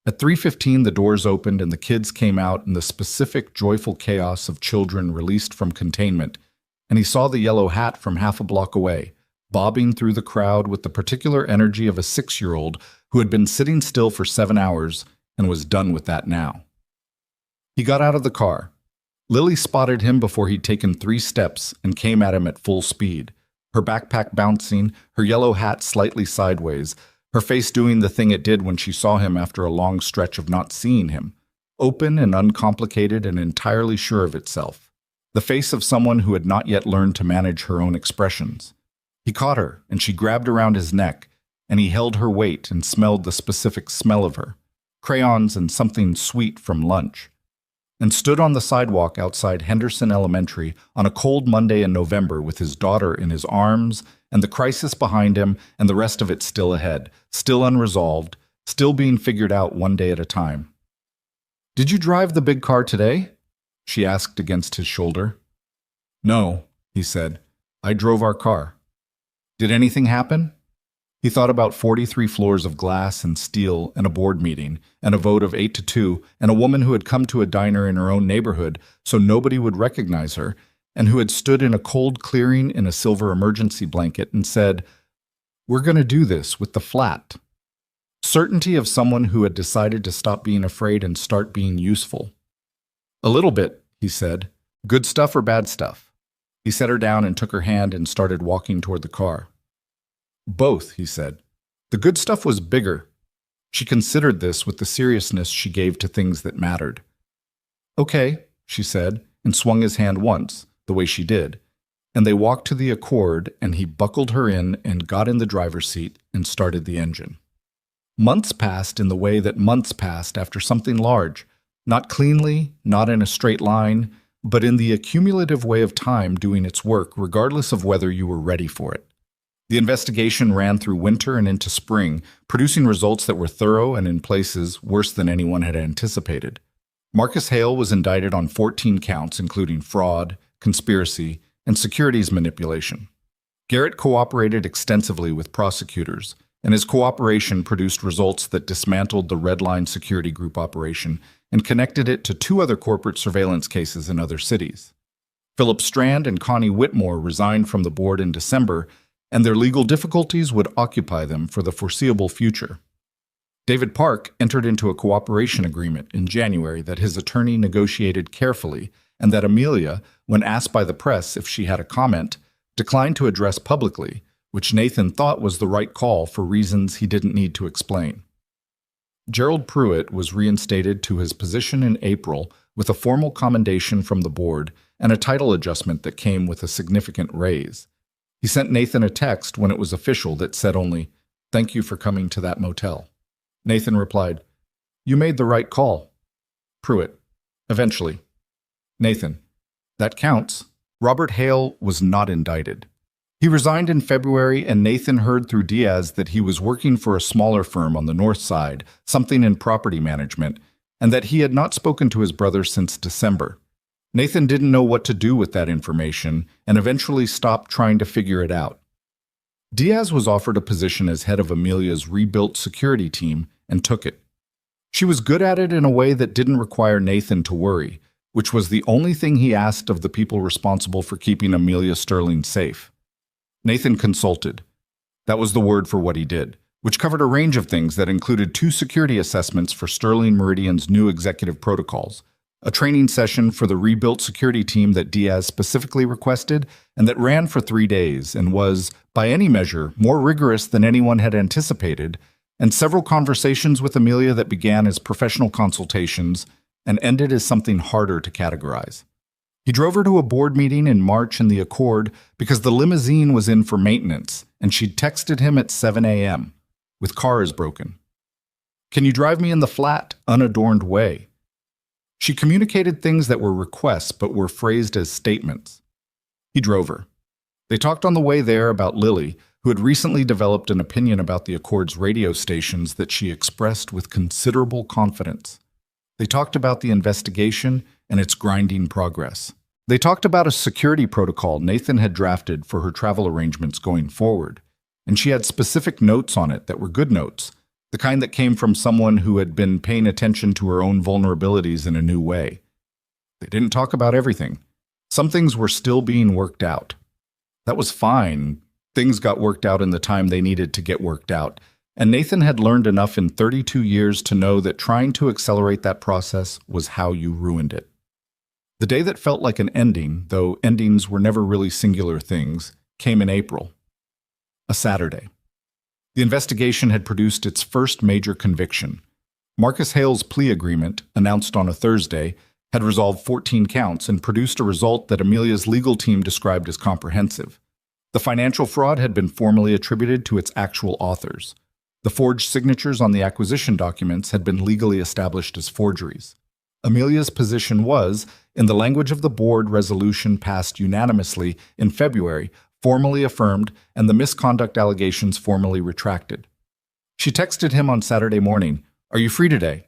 At 3:15, the doors opened and the kids came out in the specific joyful chaos of children released from containment, and he saw the yellow hat from half a block away, bobbing through the crowd with the particular energy of a 6-year-old who had been sitting still for 7 hours and was done with that now. He got out of the car. Lily spotted him before he'd taken 3 steps and came at him at full speed, her backpack bouncing, her yellow hat slightly sideways, her face doing the thing it did when she saw him after a long stretch of not seeing him, open and uncomplicated and entirely sure of itself. The face of someone who had not yet learned to manage her own expressions. He caught her, and she grabbed around his neck, and he held her weight and smelled the specific smell of her, crayons and something sweet from lunch, and stood on the sidewalk outside Henderson Elementary on a cold Monday in November with his daughter in his arms and the crisis behind him and the rest of it still ahead, still unresolved, still being figured out one day at a time. "Did you drive the big car today?" she asked against his shoulder. "No," he said. "I drove our car." "Did anything happen?" He thought about 43 floors of glass and steel and a board meeting and a vote of 8-2 and a woman who had come to a diner in her own neighborhood so nobody would recognize her, and who had stood in a cold clearing in a silver emergency blanket and said, "We're going to do this with the flat." Certainty of someone who had decided to stop being afraid and start being useful. "A little bit," he said. "Good stuff or bad stuff?" He set her down and took her hand and started walking toward the car. "Both," he said. The good stuff was bigger. She considered this with the seriousness she gave to things that mattered. "Okay," she said, and swung his hand once, the way she did, and they walked to the Accord, and he buckled her in and got in the driver's seat and started the engine. Months passed in the way that months passed after something large, not cleanly, not in a straight line, but in the accumulative way of time doing its work regardless of whether you were ready for it. The investigation ran through winter and into spring, producing results that were thorough and in places worse than anyone had anticipated. Marcus Hale was indicted on 14 counts, including fraud, conspiracy, and securities manipulation. Garrett cooperated extensively with prosecutors, and his cooperation produced results that dismantled the Red Line Security Group operation and connected it to 2 other corporate surveillance cases in other cities. Philip Strand and Connie Whitmore resigned from the board in December, and their legal difficulties would occupy them for the foreseeable future. David Park entered into a cooperation agreement in January that his attorney negotiated carefully, and that Amelia, when asked by the press if she had a comment, declined to address publicly, which Nathan thought was the right call for reasons he didn't need to explain. Gerald Pruitt was reinstated to his position in April with a formal commendation from the board and a title adjustment that came with a significant raise. He sent Nathan a text when it was official that said only, "Thank you for coming to that motel." Nathan replied, "You made the right call." Pruitt, "Eventually." Nathan, "That counts." Robert Hale was not indicted. He resigned in February, and Nathan heard through Diaz that he was working for a smaller firm on the north side, something in property management, and that he had not spoken to his brother since December. Nathan didn't know what to do with that information and eventually stopped trying to figure it out. Diaz was offered a position as head of Amelia's rebuilt security team and took it. She was good at it in a way that didn't require Nathan to worry, which was the only thing he asked of the people responsible for keeping Amelia Sterling safe. Nathan consulted. That was the word for what he did, which covered a range of things that included 2 security assessments for Sterling Meridian's new executive protocols, a training session for the rebuilt security team that Diaz specifically requested and that ran for 3 days and was, by any measure, more rigorous than anyone had anticipated, and several conversations with Amelia that began as professional consultations and ended as something harder to categorize. He drove her to a board meeting in March in the Accord because the limousine was in for maintenance, and she'd texted him at 7 a.m. with cars broken. "Can you drive me in the flat, unadorned way?" She communicated things that were requests but were phrased as statements. He drove her. They talked on the way there about Lily, who had recently developed an opinion about the Accord's radio stations that she expressed with considerable confidence. They talked about the investigation and its grinding progress. They talked about a security protocol Nathan had drafted for her travel arrangements going forward, and she had specific notes on it that were good notes, the kind that came from someone who had been paying attention to her own vulnerabilities in a new way. They didn't talk about everything. Some things were still being worked out. That was fine. Things got worked out in the time they needed to get worked out, and Nathan had learned enough in 32 years to know that trying to accelerate that process was how you ruined it. The day that felt like an ending, though endings were never really singular things, came in April. A Saturday. The investigation had produced its first major conviction. Marcus Hale's plea agreement, announced on a Thursday, had resolved 14 counts and produced a result that Amelia's legal team described as comprehensive. The financial fraud had been formally attributed to its actual authors. The forged signatures on the acquisition documents had been legally established as forgeries. Amelia's position was, in the language of the board resolution passed unanimously in February, formally affirmed, and the misconduct allegations formally retracted. She texted him on Saturday morning, "Are you free today?"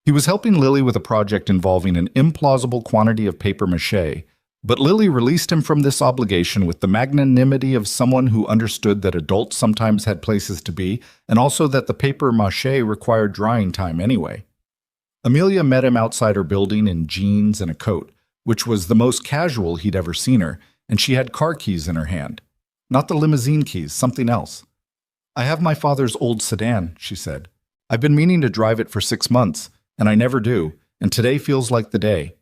He was helping Lily with a project involving an implausible quantity of papier-mâché, but Lily released him from this obligation with the magnanimity of someone who understood that adults sometimes had places to be, and also that the papier-mâché required drying time anyway. Amelia met him outside her building in jeans and a coat, which was the most casual he'd ever seen her, and she had car keys in her hand. Not the limousine keys, something else. "I have my father's old sedan," she said. "I've been meaning to drive it for 6 months, and I never do, and today feels like the day."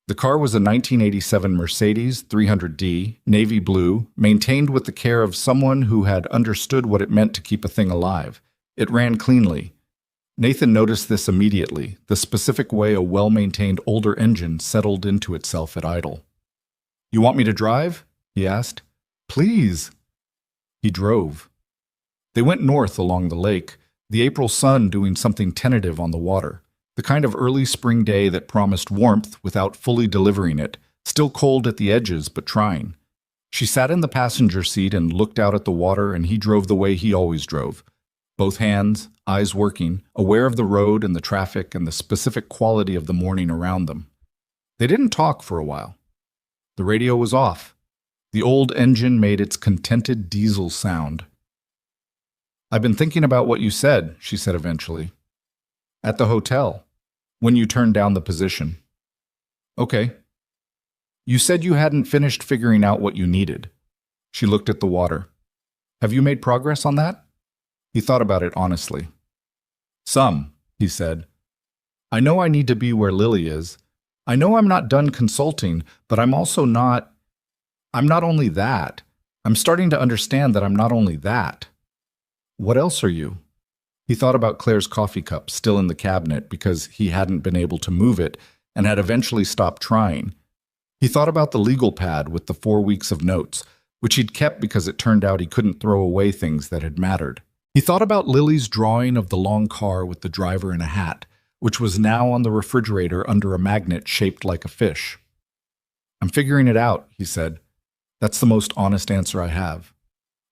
The car was a 1987 Mercedes 300D, navy blue, maintained with the care of someone who had understood what it meant to keep a thing alive. It ran cleanly. Nathan noticed this immediately, the specific way a well-maintained older engine settled into itself at idle. "You want me to drive?" he asked. "Please." He drove. They went north along the lake, the April sun doing something tentative on the water, the kind of early spring day that promised warmth without fully delivering it, still cold at the edges but trying. She sat in the passenger seat and looked out at the water, and he drove the way he always drove. Both hands, eyes working, aware of the road and the traffic and the specific quality of the morning around them. They didn't talk for a while. The radio was off. The old engine made its contented diesel sound. "I've been thinking about what you said," she said eventually. "At the hotel, when you turned down the position." "Okay." "You said you hadn't finished figuring out what you needed." She looked at the water. "Have you made progress on that?" He thought about it honestly. "Some," he said. "I know I need to be where Lily is. I know I'm not done consulting, but I'm not only that. I'm starting to understand that I'm not only that." "What else are you?" He thought about Claire's coffee cup still in the cabinet because he hadn't been able to move it and had eventually stopped trying. He thought about the legal pad with the 4 weeks of notes, which he'd kept because it turned out he couldn't throw away things that had mattered. He thought about Lily's drawing of the long car with the driver in a hat, which was now on the refrigerator under a magnet shaped like a fish. "I'm figuring it out," he said. "That's the most honest answer I have."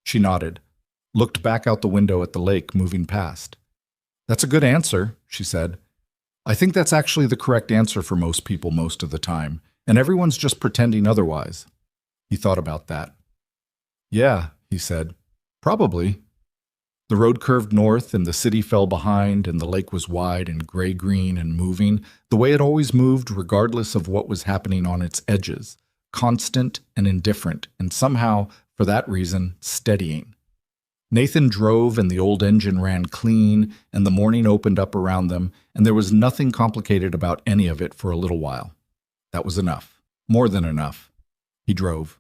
She nodded, looked back out the window at the lake moving past. "That's a good answer," she said. "I think that's actually the correct answer for most people most of the time, and everyone's just pretending otherwise." He thought about that. "Yeah," he said. "Probably." The road curved north, and the city fell behind, and the lake was wide and gray-green and moving, the way it always moved regardless of what was happening on its edges, constant and indifferent, and somehow, for that reason, steadying. Nathan drove, and the old engine ran clean, and the morning opened up around them, and there was nothing complicated about any of it for a little while. That was enough. More than enough. He drove.